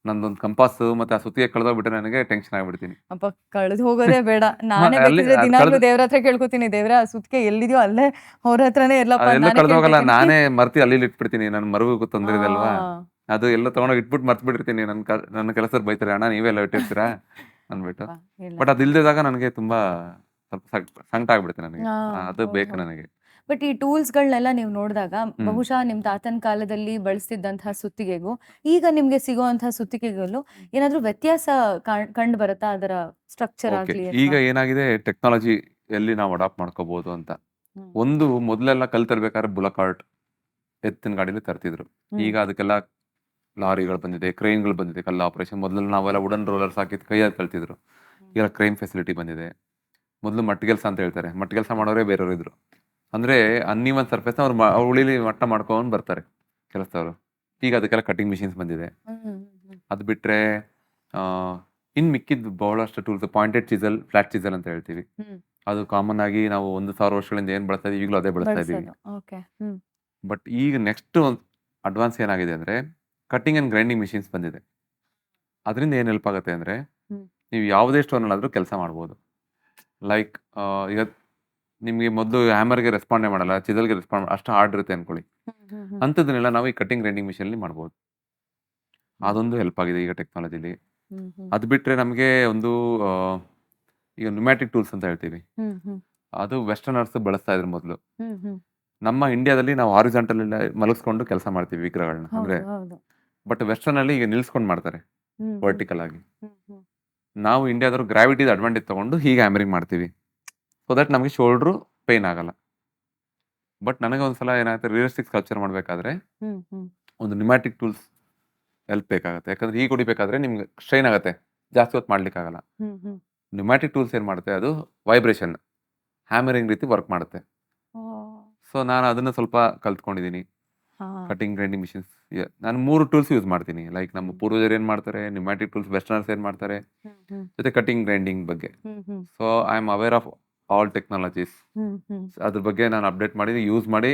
ನಂದೊಂದು ಕಂಪಾಸ್ ಮತ್ತೆ ಆ ಸುತ್ತಿಗೆ ಕಳೆದೋಗ್ಬಿಟ್ರೆ ನನಗೆ ಟೆನ್ಷನ್ ಆಗ್ಬಿಡ್ತೀನಿ. ಅಪ್ಪ, ಕಳೆದು ಹೋಗೋದೇ ಬೇಡ. ನಾನೇ ಅಲ್ಲಿ ಬೇಕಿದ್ರೆ ಅದ್ ದಿನಾಗ್ಲೂ ಕಳ್ದ್- ದೇವ್ರ ಹತ್ರ ಕೇಳ್ಕೊತೀನಿ, ದೇವ್ರ ಆ ಸುತ್ತಿಗೆ ಎಲ್ಲಿದ್ಯೋ ಅಲ್ಲೇ ಅವ್ರ ಹತ್ರನೇ ಇರ್ಲಪ್ಪ, ಅದೆಲ್ಲ ನಾನೇ ಕಳೆದೋಗಲ್ಲ, ಕೇಳ್ಕೊತೀನಿ. ನಾನೇ ಮರ್ತಿ ಅಲ್ಲಿ ಇಟ್ಬಿಡ್ತೀನಿ. ನನ್ನ ಮರುಗೂ ತೊಂದರೆ ಇದೆ ಅಲ್ವಾ, ಆ, ಅದು ಎಲ್ಲ ತಗೊಂಡೋಗಿ ಇಟ್ಬಿಟ್ಟು ಮರ್ತು ಬಿಟ್ಟಿರ್ತೀನಿ. ನನ್ನ ಕೆಲಸದ ಬೈತಾರೆ, ಅಣ್ಣ ನೀವೆಲ್ಲ ಇಟ್ಟಿರ್ತೀರಾ ಅಂದ್ಬಿಟ್ಟು. ಅಪ್ಪ, ಇಲ್ಲ. ಬಟ್ ಅದು ಇಲ್ದಿದಾಗ ನನಗೆ ತುಂಬಾ ಸ್ವಲ್ಪ ಸಂಕಟ ಆಗ್ಬಿಡುತ್ತೆ ನನಗೆ. ಆ, ಅದು ಹೌದು ಬೇಕು ಹೌದು. ನನಗೆ. ಬಟ್ ಈ ಟೂಲ್ಸ್ಗಳನ್ನೆಲ್ಲ ನೀವು ನೋಡಿದಾಗ ಹ್ಮ್ ಬಹುಶಃ ನಿಮ್ಮ ತಾತನ ಕಾಲದಲ್ಲಿ ಬಳಸ್ತಿದ್ದಂತಹ ಸುತ್ತಿಗೆಗೂ ಈಗ ನಿಮ್ಗೆ ಸಿಗುವಂತಹ ಸುತ್ತಿಗೆಗಳು ಏನಾದ್ರೂ ವ್ಯತ್ಯಾಸ ಕಂಡು ಬರುತ್ತಾ, ಅದರ ಸ್ಟ್ರಕ್ಚರ್ ಓಕೆ, ಆಗ್ಲಿ ಈಗ ಅಥವಾ? ಏನಾಗಿದೆ ಟೆಕ್ನಾಲಜಿ ಎಲ್ಲಿ ನಾವು ಅಡಾಪ್ಟ್ ಮಾಡ್ಕೋಬಹುದು ಅಂತ. ಹ್ಮ್. ಒಂದು ಮೊದಲೆಲ್ಲ ಕಲ್ ತರ್ಬೇಕಾದ್ರೆ ಬುಲಕಾರ್ಟ್ ಎತ್ತಿನ ಗಾಡಿಲಿ ತರ್ತಿದ್ರು. ಹ್ಮ್. ಈಗ ಅದಕ್ಕೆಲ್ಲ ಲಾರಿಗಳು ಬಂದಿದೆ, ಕ್ರೈನ್ಗಳು ಬಂದಿದೆ. ಕಲ್ಲು ಆಪರೇಷನ್ ಮೊದಲು ನಾವೆಲ್ಲ ವುಡನ್ ರೋಲರ್ಸ್ ಹಾಕಿ ಕೈಯಲ್ಲಿ ಕಲ್ತಿದ್ರು. ಈಗ ಕ್ರೈನ್ ಫೆಸಿಲಿಟಿ ಬಂದಿದೆ. ಮೊದಲು ಮಟ್ಟ ಕೆಲಸ ಅಂತ ಹೇಳ್ತಾರೆ, ಮಟ್ಟ ಕೆಲಸ ಮಾಡೋರೇ ಬೇರೆಯವರು ಇದ್ರು. ಅಂದ್ರೆ ಅನ್ನೀವನ್ ಸರ್ಫೇಸ್ ಅವ್ರು ಉಳಿಲಿ ಮಟ್ಟ ಮಾಡ್ಕೊಂಡು ಬರ್ತಾರೆ ಕೆಲಸದವರು. ಈಗ ಅದಕ್ಕೆಲ್ಲ ಕಟಿಂಗ್ ಮಿಷಿನ್ಸ್ ಬಂದಿದೆ. ಹ್ಮ್ ಹ್ಮ್ ಹ್ಮ್ ಅದು ಬಿಟ್ರೆ ಇನ್ ಮಿಕ್ಕಿದ್ದು ಬಹಳಷ್ಟು tools, pointed chisel, flat chisel ಅಂತ ಹೇಳ್ತೀವಿ. ಹ್ಮ್. ಅದು ಕಾಮನ್ ಆಗಿ ನಾವು 1,000 ವರ್ಷಗಳಿಂದ ಏನ್ ಬಳಸ್ತಾ ಇದೀವಿ, ಈಗಲೂ ಅದೇ ಬಳಸ್ತಾ ಇದೀವಿ. ಬಳಸೋದು. ಓಕೆ. ಹ್ಮ್ ಬಟ್ ಈಗ ನೆಕ್ಸ್ಟ್ ಅಡ್ವಾನ್ಸ್ ಏನಾಗಿದೆ ಅಂದ್ರೆ ಕಟಿಂಗ್ ಅಂಡ್ ಗ್ರೈಂಡಿಂಗ್ ಮಿಷಿನ್ಸ್ ಬಂದಿದೆ. ಅದರಿಂದ ಏನು ಹೆಲ್ಪ್ ಆಗುತ್ತೆ ಅಂದ್ರೆ ಹ್ಮ್ ನೀವು ಯಾವುದೇ ಸ್ಟೋನಲ್ಲಾದರೂ ಕೆಲಸ ಮಾಡ್ಬೋದು. ಲೈಕ್ ಈಗ ನಿಮಗೆ ಮೊದಲು ಹ್ಯಾಮರ್ಗೆ ರೆಸ್ಪಾಂಡೇ ಮಾಡಲ್ಲ, ಚಿಸಲ್ಗೆ ರೆಸ್ಪಾಂಡ್ ಅಷ್ಟು ಹಾರ್ಡ್ ಇರುತ್ತೆ ಅನ್ಕೊಳ್ಳಿ. ಹ್ಮ್ ಹ್ಮ್ ಹ್ಮ್ ಅಂಥದ್ದನ್ನೆಲ್ಲ ನಾವು ಈ ಕಟಿಂಗ್ ಗ್ರೈಂಡಿಂಗ್ ಮಿಷನಲ್ಲಿ ಮಾಡ್ಬೋದು. ಅದೊಂದು ಹೆಲ್ಪ್ ಆಗಿದೆ ಈಗ ಟೆಕ್ನಾಲಜಿಲಿ. ಹ್ಮ್ ಹ್ಮ್ ಅದು ಬಿಟ್ಟರೆ ನಮಗೆ ಒಂದು ಆ, ಈಗ ನ್ಯೂಮ್ಯಾಟಿಕ್ ಟೂಲ್ಸ್ ಅಂತ ಹೇಳ್ತೀವಿ. ಹ್ಮ್ ಹ್ಮ್ ಅದು ವೆಸ್ಟರ್ನರ್ಸ್ ಬಳಸ್ತಾ ಇದ್ರು ಮೊದಲು. ಹ್ಮ್ ಹ್ಮ್ ನಮ್ಮ ಇಂಡಿಯಾದಲ್ಲಿ ನಾವು ಹಾರಿಜಾಂಟಲ್ ಮಲಗಿಸ್ಕೊಂಡು ಕೆಲಸ ಮಾಡ್ತೀವಿ ವಿಗ್ರಹಗಳನ್ನ, ಅಂದ್ರೆ. ಹೌದು ಹೌದು. ಬಟ್ ವೆಸ್ಟರ್ನ್ ಅಲ್ಲಿ ಈಗ ನಿಲ್ಸ್ಕೊಂಡು ಮಾಡ್ತಾರೆ ಹ್ಮ್ ಹ್ಮ್ ವರ್ಟಿಕಲ್ ಆಗಿ. ಹ್ಮ್ ಹ್ಮ್ ನಾವು ಇಂಡಿಯಾದವರು ಗ್ರಾವಿಟಿದ ಅಡ್ವಾಂಟೇಜ್ ತಗೊಂಡು ಹೀಗೆ ಹ್ಯಾಮರಿಂಗ್ ಮಾಡ್ತೀವಿ, ಸೊ ದಟ್ ನಮಗೆ ಶೋಲ್ಡ್ರು ಪೇನ್ ಆಗಲ್ಲ. ಬಟ್ ನನಗೆ ಒಂದ್ಸಲ ಏನಾಗುತ್ತೆ, ರಿಯಲಿಸ್ಟಿಕ್ ಸ್ಕಲ್ಪ್ಚರ್ ಮಾಡಬೇಕಾದ್ರೆ ಹ್ಮ್ ಹ್ಮ್ ಒಂದು ನ್ಯೂಮ್ಯಾಟಿಕ್ ಟೂಲ್ಸ್ ಹೆಲ್ಪ್ ಬೇಕಾಗುತ್ತೆ. ಯಾಕಂದ್ರೆ ಹೀಗೆ ಹೊಡಿಬೇಕಾದ್ರೆ ನಿಮ್ಗೆ ಸ್ಟ್ರೈನ್ ಆಗುತ್ತೆ, ಜಾಸ್ತಿ ಹೊತ್ತು ಮಾಡ್ಲಿಕ್ಕಾಗಲ್ಲ. ಹ್ಮ್ ಹ್ಮ್ ನ್ಯೂಮ್ಯಾಟಿಕ್ ಟೂಲ್ಸ್ ಏನು ಮಾಡುತ್ತೆ, ಅದು ವೈಬ್ರೇಷನ್ ಹ್ಯಾಮರಿಂಗ್ ರೀತಿ ವರ್ಕ್ ಮಾಡುತ್ತೆ. ಓ, ಸೊ ನಾನು ಅದನ್ನು ಸ್ವಲ್ಪ ಕಲ್ತ್ಕೊಂಡಿದ್ದೀನಿ. ಹಾ. ಕಟಿಂಗ್ ಗ್ರೈಂಡಿಂಗ್ ಮಿಷಿನ್ಸ್ ನಾನು 3 ಟೂಲ್ಸ್ ಯೂಸ್ ಮಾಡ್ತೀನಿ. ಲೈಕ್ ನಮ್ಮ ಪೂರ್ವಜರು ಏನು ಮಾಡ್ತಾರೆ, ನ್ಯೂಮ್ಯಾಟಿಕ್ ಟೂಲ್ಸ್, ವೆಸ್ಟರ್ನರ್ಸ್ ಏನು ಮಾಡ್ತಾರೆ, ಹ್ಮ್ ಹ್ಮ್ ಜೊತೆ ಕಟಿಂಗ್ ಗ್ರೈಂಡಿಂಗ್ ಬಗ್ಗೆ. Hmm hmm so I am aware of all technologies. Hmm hmm ಅದ್ರ ಬಗ್ಗೆ ನಾನು ಅಪ್ಡೇಟ್ ಮಾಡಿ ಯೂಸ್ ಮಾಡಿ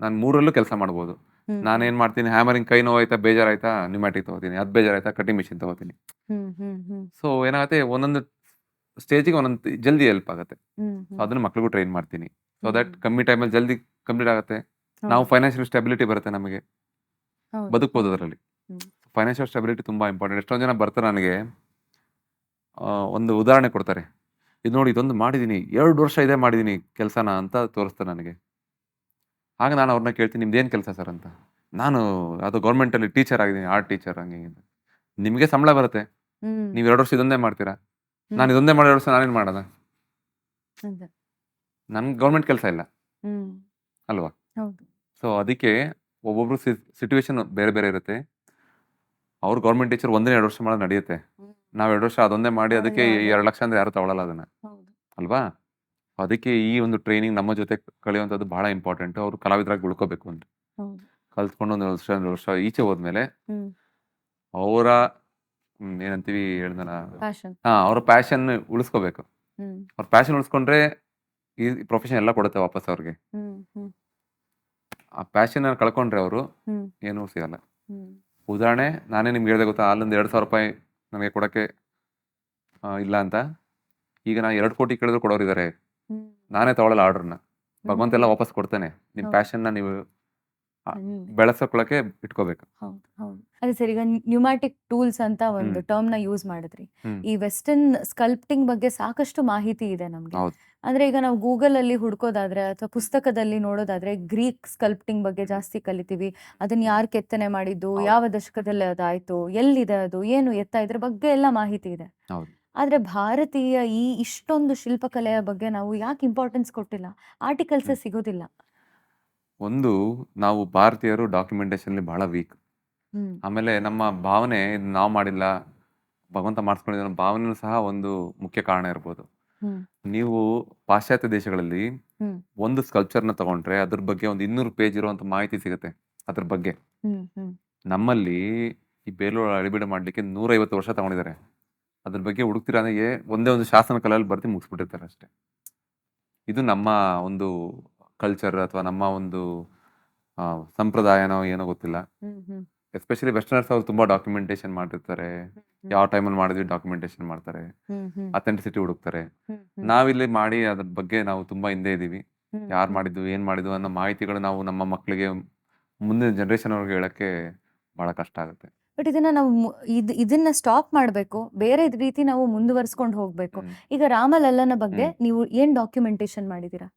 ನಾನು 3ರಲ್ಲೂ ಕೆಲಸ ಮಾಡ್ಬೋದು. ಹ್ಮ್ ನಾನೇನು ಮಾಡ್ತೀನಿ, ಹ್ಯಾಮರಿಂಗ್ ಕೈ ನೋವಾಯ್ತಾ, ಬೇಜಾರಾಯ್ತಾ, ನ್ಯೂಮ್ಯಾಟಿಕ್ ತಗೋತೀನಿ. ಅದು ಬೇಜಾರಾಯ್ತಾ, ಕಟಿಂಗ್ ಮಿಷಿನ್ ತಗೋತೀನಿ. ಹ್ಮ್ ಹ್ಮ್ ಹ್ಮ್ ಸೊ ಏನಾಗುತ್ತೆ, ಒಂದೊಂದು ಸ್ಟೇಜಿಗೆ ಒಂದೊಂದು ಜಲ್ದಿ ಹೆಲ್ಪ್ ಆಗುತ್ತೆ. ಹ್ಮ್ ಸೊ ಹ್ಮ್ ಅದನ್ನು ಮಕ್ಳಿಗೂ ಟ್ರೈನ್ ಮಾಡ್ತೀನಿ, ಸೊ ಹ್ಮ್ ದಟ್ ಕಮ್ಮಿ ಟೈಮಲ್ಲಿ ಜಲ್ದಿ ಕಂಪ್ಲೀಟ್ ಆಗುತ್ತೆ. ನಾವು ಫೈನಾನ್ಷಿಯಲ್ ಸ್ಟೆಬಿಲಿಟಿ ಬರುತ್ತೆ, ನಮಗೆ ಹೌದು. ಬದುಕ್ಬೋದು ಅದರಲ್ಲಿ. ಹ್ಮ್. ಫೈನಾನ್ಷಿಯಲ್ ಸ್ಟೆಬಿಲಿಟಿ ತುಂಬ ಇಂಪಾರ್ಟೆಂಟ್. ಎಷ್ಟೊಂದು ಜನ ಬರ್ತಾರೆ ನನಗೆ, ಒಂದು ಉದಾಹರಣೆ ಕೊಡ್ತಾರೆ, ಇದು ನೋಡಿ ಇದೊಂದು ಮಾಡಿದ್ದೀನಿ, 2 ವರ್ಷ ಇದೇ ಮಾಡಿದ್ದೀನಿ ಕೆಲಸನ ಅಂತ ತೋರಿಸ್ತಾರೆ ನನಗೆ. ಆಗ ನಾನು ಅವ್ರನ್ನ ಕೇಳ್ತೀನಿ, ನಿಮ್ದೇನು ಕೆಲಸ ಸರ್ ಅಂತ. ನಾನು ಅದು ಗೌರ್ಮೆಂಟಲ್ಲಿ ಟೀಚರ್ ಆಗಿದ್ದೀನಿ, ಆರ್ಟ್ ಟೀಚರ್, ಹಂಗೆ ಹಿಂಗೆ ಅಂತ. ನಿಮಗೆ ಸಂಬಳ ಬರುತ್ತೆ, ಹ್ಮ್ ನೀವು 2 ವರ್ಷ ಇದೊಂದೇ ಮಾಡ್ತೀರಾ, ಹ್ಮ್. ನಾನು ಇದೊಂದೇ ಮಾಡಿ 2 ವರ್ಷ ನಾನೇನು ಮಾಡೋದ, ಅದೇ. ನನ್ಗೆ ಗೌರ್ಮೆಂಟ್ ಕೆಲಸ ಇಲ್ಲ ಹ್ಮ್ ಅಲ್ವಾ. ಹೌದು. ಸೊ ಅದಕ್ಕೆ ಒಬ್ಬೊಬ್ರು ಸಿಚುವೇಶನ್ ಬೇರೆ ಬೇರೆ ಇರುತ್ತೆ. ಅವ್ರು ಗೌರ್ಮೆಂಟ್ ಟೀಚರ್ 1-2 ವರ್ಷ ಮಾಡೋದು ನಡೆಯುತ್ತೆ. ಹ್ಮ್. ನಾವು 2 ವರ್ಷ ಅದೊಂದೇ ಮಾಡಿ ಅದಕ್ಕೆ ಅದೇ, ಅದೇ. 2 ಲಕ್ಷ ಅಂದ್ರೆ ಯಾರು ತಗೊಳ್ಳಲ್ಲ ಅದನ್ನ, ಹೌದು. ಅಲ್ವಾ. ಅದಕ್ಕೆ ಈ ಒಂದು ಟ್ರೈನಿಂಗ್ ನಮ್ಮ ಜೊತೆ ಕಲಿಯುವಂಥದ್ದು ಬಹಳ ಇಂಪಾರ್ಟೆಂಟ್. ಅವರು ಕಲಾವಿದರಾಗಿ ಉಳ್ಕೋಬೇಕು ಅಂತ ಹೌದು. ಕಲ್ತ್ಕೊಂಡು 1 ವರ್ಷ 2 ವರ್ಷ ಈಚೆ ಹೋದ್ಮೇಲೆ ಹ್ಮ್ ಅವರ ಏನಂತೀವಿ ಹೇಳ್ದಲ್ಲ, ಪ್ಯಾಷನ್. ಅವ್ರ ಪ್ಯಾಷನ್ ಉಳಿಸ್ಕೋಬೇಕು. ಹ್ಮ್ ಅವ್ರ ಪ್ಯಾಷನ್ ಉಳಿಸ್ಕೊಂಡ್ರೆ ಈ ಪ್ರೊಫೆಷನ್ ಎಲ್ಲ ಕೊಡುತ್ತೆ ವಾಪಸ್ ಅವ್ರಿಗೆ. ಹ್ಮ್ ಹ್ಮ್ ಆ ಪ್ಯಾಷನ್ ಕಳ್ಕೊಂಡ್ರೆ ಅವರು ಹ್ಮ್ ಏನೂ ಸಿಗಲ್ಲ. ಹ್ಮ್ ಉದಾಹರಣೆ ನಾನೇ ನಿಮ್ಗೆ ಹೇಳ್ದೆ ಗೊತ್ತಾ, ಅಲ್ಲೊಂದು 2,000 ರೂಪಾಯಿ ನನಗೆ ಕೊಡೋಕ್ಕೆ ಇಲ್ಲ ಅಂತ. ಈಗ ನಾನು 2 ಕೋಟಿ ಕೇಳಿದ್ರು ಕೊಡೋರಿದ್ದಾರೆ. ಹ್ಮ್ ನಾನೇ ತಗೊಳ್ಳಲ್ಲ ಆರ್ಡ್ರನ್ನ. ಭಗವಂತ ಎಲ್ಲ ವಾಪಸ್ ಕೊಡ್ತಾನೆ. ನಿಮ್ಮ ಹೌದು. ಪ್ಯಾಷನ್ನ ನೀವು ಹ್ಮ್. ಬೆಳೆಸೋಕೊಳಕ್ಕೆ ಇಟ್ಕೋಬೇಕು. ಹೌದು ಹೌದು. ಅದೇ ಸರ್, ಈಗ ನ್ಯೂಮ್ಯಾಟಿಕ್ ಟೂಲ್ಸ್ ಅಂತ ಒಂದು ಟರ್ಮ್ನ ಯೂಸ್ ಮಾಡಿದ್ರಿ. ಹ್ಮ್. ಈ ವೆಸ್ಟರ್ನ್ ಸ್ಕಲ್ಪ್ಟಿಂಗ್ ಬಗ್ಗೆ ಸಾಕಷ್ಟು ಮಾಹಿತಿ ಇದೆ ನಮ್ಗೆ. ಹೌದು. ಅಂದ್ರೆ ಈಗ ನಾವು ಗೂಗಲ್ ಅಲ್ಲಿ ಹುಡ್ಕೋದಾದ್ರೆ ಅಥವಾ ಪುಸ್ತಕದಲ್ಲಿ ನೋಡೋದಾದ್ರೆ ಗ್ರೀಕ್ ಸ್ಕಲ್ಪ್ಟಿಂಗ್ ಬಗ್ಗೆ ಜಾಸ್ತಿ ಕಲಿತೀವಿ. ಅದನ್ನ ಯಾರು ಕೆತ್ತನೆ ಮಾಡಿದ್ದು, ಹೌದು. ಯಾವ ದಶಕದಲ್ಲಿ ಅದಾಯ್ತು, ಎಲ್ಲಿದೆ ಅದು, ಏನು ಎತ್ತ, ಇದ್ರ ಬಗ್ಗೆ ಎಲ್ಲ ಮಾಹಿತಿ ಇದೆ. ಹೌದು. ಆದ್ರೆ ಭಾರತೀಯ ಈ ಇಷ್ಟೊಂದು ಶಿಲ್ಪಕಲೆಯ ಬಗ್ಗೆ ನಾವು ಯಾಕೆ ಇಂಪಾರ್ಟೆನ್ಸ್ ಕೊಟ್ಟಿಲ್ಲ? ಆರ್ಟಿಕಲ್ಸೇ ಸಿಗೋದಿಲ್ಲ. ಒಂದು, ನಾವು ಭಾರತೀಯರು ಡಾಕ್ಯುಮೆಂಟೇಶನ್ಲಿ ಬಹಳ ವೀಕ್. ಹ್ಮ್ ಆಮೇಲೆ ನಮ್ಮ ಭಾವನೆ, ಇದು ನಾವು ಮಾಡಿಲ್ಲ ಭಗವಂತ ಮಾಡಿಸ್ಕೊಂಡಿದ್ದ ನಮ್ಮ ಭಾವನೆಯೂ ಸಹ ಒಂದು ಮುಖ್ಯ ಕಾರಣ ಇರ್ಬೋದು. ಹ್ಮ್ ನೀವು ಪಾಶ್ಚಾತ್ಯ ದೇಶಗಳಲ್ಲಿ ಹ್ಮ್ ಒಂದು ಸ್ಕಲ್ಪ್ಚರ್ನ ತಗೊಂಡ್ರೆ ಅದ್ರ ಬಗ್ಗೆ ಒಂದು 200 ಪೇಜ್ ಇರುವಂತ ಮಾಹಿತಿ ಸಿಗುತ್ತೆ ಅದ್ರ ಬಗ್ಗೆ. ಹ್ಮ್ ಹ್ಮ್ ನಮ್ಮಲ್ಲಿ ಈ ಬೇಲೂರು ಹಳೆಬೀಡು ಮಾಡ್ಲಿಕ್ಕೆ 150 ವರ್ಷ ತಗೊಂಡಿದ್ದಾರೆ. ಅದ್ರ ಬಗ್ಗೆ ಹುಡುಕ್ತಿರ ಅಂದ್ರೆ ಒಂದೇ ಒಂದು ಶಾಸನ ಕಲೆಯಲ್ಲಿ ಬರ್ತಿ ಮುಗಿಸ್ಬಿಟ್ಟಿರ್ತಾರೆ ಅಷ್ಟೇ. ಇದು ನಮ್ಮ ಒಂದು ಕಲ್ಚರ್ ಅಥವಾ ನಮ್ಮ ಒಂದು ಸಂಪ್ರದಾಯನೋ ಏನೋ ಗೊತ್ತಿಲ್ಲ. ಹ್ಮ್ ಹ್ಮ್ ಎಸ್ಪೆಷಲಿ ವೆಸ್ಟರ್ನರ್ಸ್ ಅವ್ರು ತುಂಬಾ ಡಾಕ್ಯುಮೆಂಟೇಶನ್ ಮಾಡಿರ್ತಾರೆ. ಯಾವ ಟೈಮಲ್ಲಿ ಮಾಡಿದ್ವಿ ಡಾಕ್ಯುಮೆಂಟೇಶನ್ ಮಾಡ್ತಾರೆ, ಹ್ಮ್ ಹ್ಮ್ ಅಥೆಂಟಿಸಿಟಿ ಹುಡುಕ್ತಾರೆ. ಹ್ಮ್ ಹ್ಮ್ ನಾವಿಲ್ಲಿ ಮಾಡಿ ಅದ್ರ ಬಗ್ಗೆ ನಾವು ತುಂಬಾ ಹಿಂದೆ ಇದೀವಿ. ಹ್ಮ್ ಯಾರು ಮಾಡಿದ್ದು ಏನ್ ಮಾಡಿದ್ದು ಅನ್ನೋ ಮಾಹಿತಿಗಳು ನಾವು ನಮ್ಮ ಮಕ್ಕಳಿಗೆ ಮುಂದಿನ ಜನರೇಷನ್ ಅವ್ರಿಗೆ ಹೇಳಕ್ಕೆ ಬಹಳ ಕಷ್ಟ ಆಗುತ್ತೆ. ಬಟ್ ಇದನ್ನ ನಾವು ಇದನ್ನ ಸ್ಟಾಪ್ ಮಾಡ್ಬೇಕು, ಬೇರೆ ರೀತಿ ನಾವು ಮುಂದುವರ್ಸ್ಕೊಂಡು ಹೋಗ್ಬೇಕು. ಹ್ಮ್. ಈಗ ರಾಮಲಲ್ಲನ ಬಗ್ಗೆ ಹ್ಮ್. ನೀವು ಏನ್ ಡಾಕ್ಯುಮೆಂಟೇಶನ್ ಮಾಡಿದೀರಾ?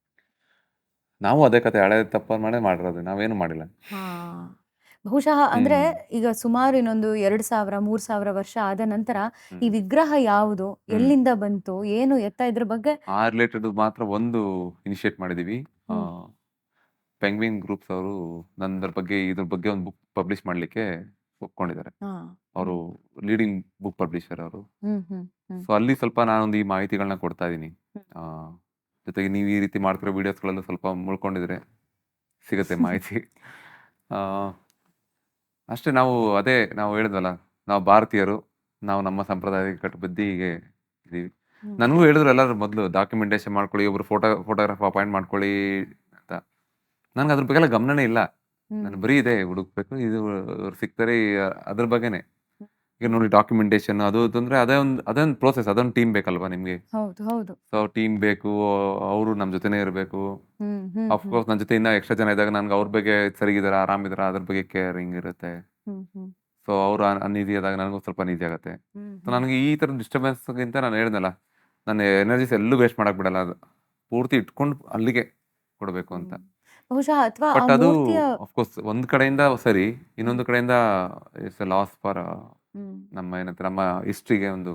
ನಾವು ಅದೇ ಕತೆ ಹಳೆ ತಪ್ಪ ಮಾಡಿರೋದು, ನಾವೇನು ಮಾಡಿಲ್ಲ. ಹಾ, ಬಹುಶಃ ಅಂದ್ರೆ ಹ್ಮ್. ಈಗ ಸುಮಾರು ಇನ್ನೊಂದು 2000 3000 ವರ್ಷ ಆದ ನಂತರ ಈ ಹ್ಮ್. ವಿಗ್ರಹ ಯಾವುದು, ಎಲ್ಲಿಂದ ಬಂತು, ಏನು ಎತ್ತ, ಇದ್ರ ಬಗ್ಗೆ ಆ ರಿಲೇಟೆಡ್ ಮಾತ್ರ ಒಂದು ಇನಿಷಿಯೇಟ್ ಮಾಡಿದೀವಿ. ಹ್ಮ್. ಪೆಂಗ್ವಿನ್ ಗ್ರೂಪ್ಸ್ ಅವರು ಇದ್ರ ಬಗ್ಗೆ ಒಂದು ಬುಕ್ ಪಬ್ಲಿಷ್ ಮಾಡ್ಲಿಕ್ಕೆ ಒಪ್ಕೊಂಡಿದ್ದಾರೆ. ಹಾ. ಅವರು ಲೀಡಿಂಗ್ ಬುಕ್ ಪಬ್ಲಿಷರ್ ಅವರು. ಹ್ಮ್ ಹ್ಮ್ ಹ್ಮ್ ಸೊ ಅಲ್ಲಿ ಸ್ವಲ್ಪ ನಾನೊಂದು ಈ ಮಾಹಿತಿಗಳನ್ನ ಕೊಡ್ತಾ ಇದ್ದೀನಿ. ಹ್ಮ್. ಜೊತೆಗೆ ನೀವು ಈ ರೀತಿ ಮಾಡ್ತಿರೋ ವಿಡಿಯೋಸ್ಗಳೆಲ್ಲ ಸ್ವಲ್ಪ ಮುಳ್ಕೊಂಡಿದ್ರೆ ಸಿಗುತ್ತೆ ಮಾಹಿತಿ. ಆ, ಅಷ್ಟೇ. ನಾವು ಹೇಳಿದ್ವಲ್ಲ, ನಾವು ಭಾರತೀಯರು, ನಾವು ನಮ್ಮ ಸಂಪ್ರದಾಯಕ್ಕೆ ಕಟ್ಟುಬದ್ಧಿ ಹೀಗೆ ಇದೀವಿ. ಹ್ಮ್. ನನಗೂ ಹೇಳಿದ್ರು ಎಲ್ಲರೂ ಮೊದಲು ಡಾಕ್ಯುಮೆಂಟೇಶನ್ ಮಾಡ್ಕೊಳ್ಳಿ, ಒಬ್ರು ಫೋಟೋಗ್ರಾಫ್ ಅಪಾಯಿಂಟ್ ಮಾಡ್ಕೊಳ್ಳಿ ಅಂತ. ನನ್ಗೆ ಅದ್ರ ಬಗ್ಗೆ ಎಲ್ಲ ಗಮನನೇ ಇಲ್ಲ. ಹ್ಮ್. ನಾನು ಬರೀ ಇದೆ ಹುಡುಕ್ಬೇಕು, ಇದು ಅವ್ರು ಸಿಗ್ತಾರೆ ಅದ್ರ ಬಗ್ಗೆನೆ. ಈಗ ನೋಡಿ ಡಾಕ್ಯುಮೆಂಟೇಶನ್ ಅದು ಇದು ಅಂದ್ರೆ ಅದೊಂದು ಪ್ರೋಸೆಸ್, ಅದೊಂದು ಟೀಮ್ ಬೇಕಲ್ವಾ ನಿಮ್ಗೆ. ಹೌದು ಹೌದು. ಸೊ ಟೀಮ್ ಬೇಕು, ಅವರು ನಮ್ಮ ಜೊತೆನೇ ಇರಬೇಕು. ಹ್ಮ್ ಹ್ಮ್ ಅಫ್ಕೋರ್ಸ್ ನನ್ನ ಜೊತೆ ಇನ್ನ ಎಕ್ಸ್ಟ್ರಾ ಜನ ಇದ್ದಾಗ ನನ್ಗೆ ಅವ್ರ ಬಗ್ಗೆ ಸರಿಗಿದಾರ, ಆರಾಮಿದಾರ, ಅದ್ರ ಬಗ್ಗೆ ಕೇರಿಂಗ್ ಇರುತ್ತೆ. ಹ್ಮ್ ಹ್ಮ್ ಸೊ ಅವ್ರು ಅನ್ಈಸಿ ಆದಾಗ ನನಗೂ ಸ್ವಲ್ಪ ನೀತಿ ಆಗುತ್ತೆ. ಹ್ಮ್ ಸೊ ನನಗೆ ಈ ಥರ ಡಿಸ್ಟರ್ಬೆನ್ಸ್ಗಿಂತ ನಾನು ಹೇಳ್ದಲ್ಲ, ನನ್ನ ಎನರ್ಜೀಸ್ ಎಲ್ಲೂ ವೇಸ್ಟ್ ಮಾಡಕ್ ಬಿಡಲ್ಲ. ಅದು ಪೂರ್ತಿ ಇಟ್ಕೊಂಡು ಅಲ್ಲಿಗೆ ಕೊಡಬೇಕು ಅಂತ. ಬಹುಶಃ ಅಥವಾ ಆ ಬಟ್ ಅದು ಮೂರ್ತಿಯ ಅಫ್ಕೋರ್ಸ್ ಒಂದ್ ಕಡೆಯಿಂದ ಸರಿ, ಇನ್ನೊಂದು ಕಡೆಯಿಂದ ಇಟ್ಸ್ ಎ ಲಾಸ್ ಫಾರ್ ಹ್ಮ್ ನಮ್ಮ ಹಿಸ್ಟ್ರಿಗೆ ಹೌದು.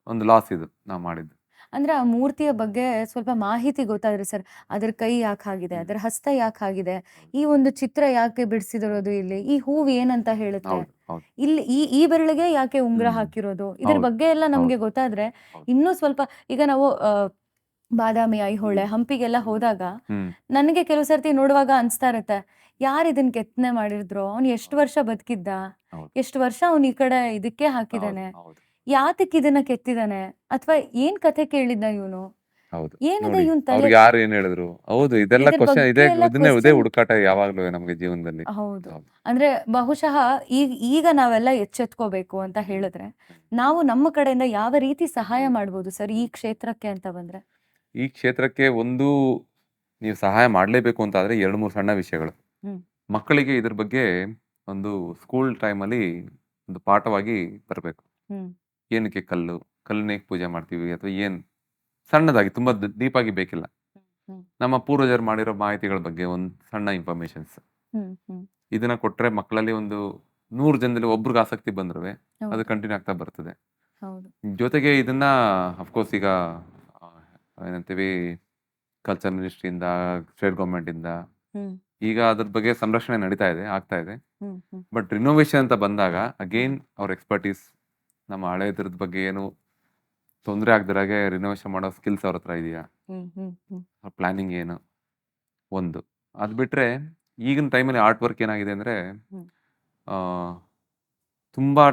ಒಂದು ಲಾಸ್ ಇದು ನಾವು ಮಾಡಿದ್ದು. ಅಂದ್ರೆ ಆ ಮೂರ್ತಿಯ ಬಗ್ಗೆ ಸ್ವಲ್ಪ ಮಾಹಿತಿ ಗೊತ್ತಾದ್ರೆ ಸರ್, ಅದ್ರ ಕೈ ಯಾಕೆ ಆಗಿದೆ, ಅದರ ಹಸ್ತ ಯಾಕೆ ಆಗಿದೆ, ಈ ಒಂದು ಚಿತ್ರ ಯಾಕೆ ಬಿಡಿಸಿದಿರೋದು, ಇಲ್ಲಿ ಈ ಹೂವು ಏನಂತ ಹೇಳುತ್ತೆ, ಹೌದು ಹೌದು ಇಲ್ಲಿ ಈ ಬೆರಳಿಗೆ ಯಾಕೆ ಉಂಗುರ ಹ್ಮ್. ಹಾಕಿರೋದು, ಇದ್ರ ಹೌದು ಬಗ್ಗೆ ಎಲ್ಲ ನಮ್ಗೆ ಹೌದು ಗೊತ್ತಾದ್ರೆ ಹೌದು. ಇನ್ನೂ ಸ್ವಲ್ಪ. ಈಗ ನಾವು ಬಾದಾಮಿ, ಐಹೊಳೆ, ಹಂಪಿಗೆಲ್ಲ ಹೋದಾಗ ಹ್ಮ್ ನನಗೆ ಕೆಲವು ಸರ್ತಿ ನೋಡುವಾಗ ಅನ್ಸ್ತಾ ಇರತ್ತೆ, ಯಾರು ಇದನ್ನ ಕೆತ್ತನೆ ಮಾಡಿದ್ರು, ಅವ್ನು ಎಷ್ಟು ವರ್ಷ ಬದುಕಿದ್ದ, ಹೌದು ಎಷ್ಟು ವರ್ಷ ಅವ್ನು ಈ ಕಡೆ ಇದಕ್ಕೆ ಹೌದು ಹಾಕಿದಾನೆ, ಹೌದು ಯಾತಕ್ ಇದನ್ನ ಕೆತ್ತಿದಾನೆ, ಅಥವಾ ಏನ್ ಕಥೆ ಕೇಳಿದ್ದ ಇವನು, ಹೌದು. ಏನಿದೆ ನೋಡಿ ಇವನ್ ತಲೆ, ಅವ್ರಿಗೆ ಯಾರು ಏನ್ ಹೇಳಿದ್ರು. ಹೌದು, ಇದೆಲ್ಲ ಇದ್ರ ಕ್ವಶನ್ ಬಗ್ಗೆ ಇದೆ, ಎಲ್ಲ ಇದೇ ಕ್ವಶನ್. ಹುಡುಕಾಟ ಯಾವಾಗ್ಲೂ ನಮಗೆ ಜೀವನದಲ್ಲಿ. ಹೌದು. ಹೌದು. ಅಂದ್ರೆ ಬಹುಶಃ ಈಗ ನಾವೆಲ್ಲ ಎಚ್ಚೆತ್ಕೋಬೇಕು ಅಂತ ಹೇಳಿದ್ರೆ, ನಾವು ನಮ್ಮ ಕಡೆಯಿಂದ ಯಾವ ರೀತಿ ಸಹಾಯ ಮಾಡ್ಬೋದು ಸರ್ ಈ ಕ್ಷೇತ್ರಕ್ಕೆ ಅಂತ ಬಂದ್ರೆ? ಈ ಕ್ಷೇತ್ರಕ್ಕೆ ನೀವು ಸಹಾಯ ಮಾಡಲೇಬೇಕು ಅಂತ ಆದ್ರೆ 2-3 ಸಣ್ಣ ವಿಷಯಗಳು. ಹ್ಮ್ ಮಕ್ಕಳಿಗೆ ಇದ್ರ ಬಗ್ಗೆ ಒಂದು ಸ್ಕೂಲ್ ಟೈಮಲ್ಲಿ ಒಂದು ಪಾಠವಾಗಿ ಬರಬೇಕು. ಹ್ಮ್ ಏನಕ್ಕೆ ಕಲ್ಲನ್ನ ಹೇಗೆ ಪೂಜೆ ಮಾಡ್ತೀವಿ, ಅಥವಾ ಏನ್ ಸಣ್ಣದಾಗಿ, ತುಂಬಾ ಡೀಪ್ ಆಗಿ ಬೇಕಿಲ್ಲ. ಹ್ಮ್ ನಮ್ಮ ಪೂರ್ವಜರು ಮಾಡಿರೋ ಮಾಹಿತಿಗಳ ಬಗ್ಗೆ ಒಂದು ಸಣ್ಣ ಇನ್ಫಾರ್ಮೇಶನ್ಸ್ ಹ್ಮ್ ಹ್ಮ್ ಇದನ್ನ ಕೊಟ್ರೆ ಮಕ್ಕಳಲ್ಲಿ ಒಂದು 100 ಜನದಲ್ಲಿ ಒಬ್ರಿಗೆ ಆಸಕ್ತಿ ಬಂದ್ರೆ ಅದು ಹೌದು ಕಂಟಿನ್ಯೂ ಆಗ್ತಾ ಬರ್ತದೆ. ಹೌದು. ಜೊತೆಗೆ ಇದನ್ನ ಅಫ್ಕೋರ್ಸ್ ಈಗ ಆ, ಏನಂತೀವಿ, ಕಲ್ಚರ್ ಮಿನಿಸ್ಟ್ರಿಯಿಂದ, ಸ್ಟೇಟ್ ಗೌರ್ಮೆಂಟ್ ಇಂದ ಹ್ಮ್ ಈಗ ಅದ್ರ ಬಗ್ಗೆ ಸಂರಕ್ಷಣೆ ಆಗ್ತಾ ಇದೆ. ಹ್ಮ್ ಹ್ಮ್ ಬಟ್ ರಿನೋವೇಷನ್ ಅಂತ ಬಂದಾಗ ಅಗೇನ್ ಅವ್ರ ಎಕ್ಸ್ಪರ್ಟೀಸ್, ನಮ್ಮ ಹಳೆದ್ರದ್ ಬಗ್ಗೆ ಏನು ತೊಂದರೆ ಆಗದಿರಾಗೆ ರಿನೋವೇಷನ್ ಮಾಡೋ ಸ್ಕಿಲ್ಸ್ ಅವ್ರ ಹತ್ರ ಇದೆಯಾ, ಹ್ಮ್ ಹ್ಮ್ ಹ್ಮ್ ಪ್ಲಾನಿಂಗ್ ಏನು, ಒಂದು. ಅದು ಬಿಟ್ರೆ ಈಗಿನ ಟೈಮಲ್ಲಿ ಆರ್ಟ್ ವರ್ಕ್ ಏನಾಗಿದೆ ಅಂದ್ರೆ ಹ್ಮ್ ಆ, ತುಂಬಾ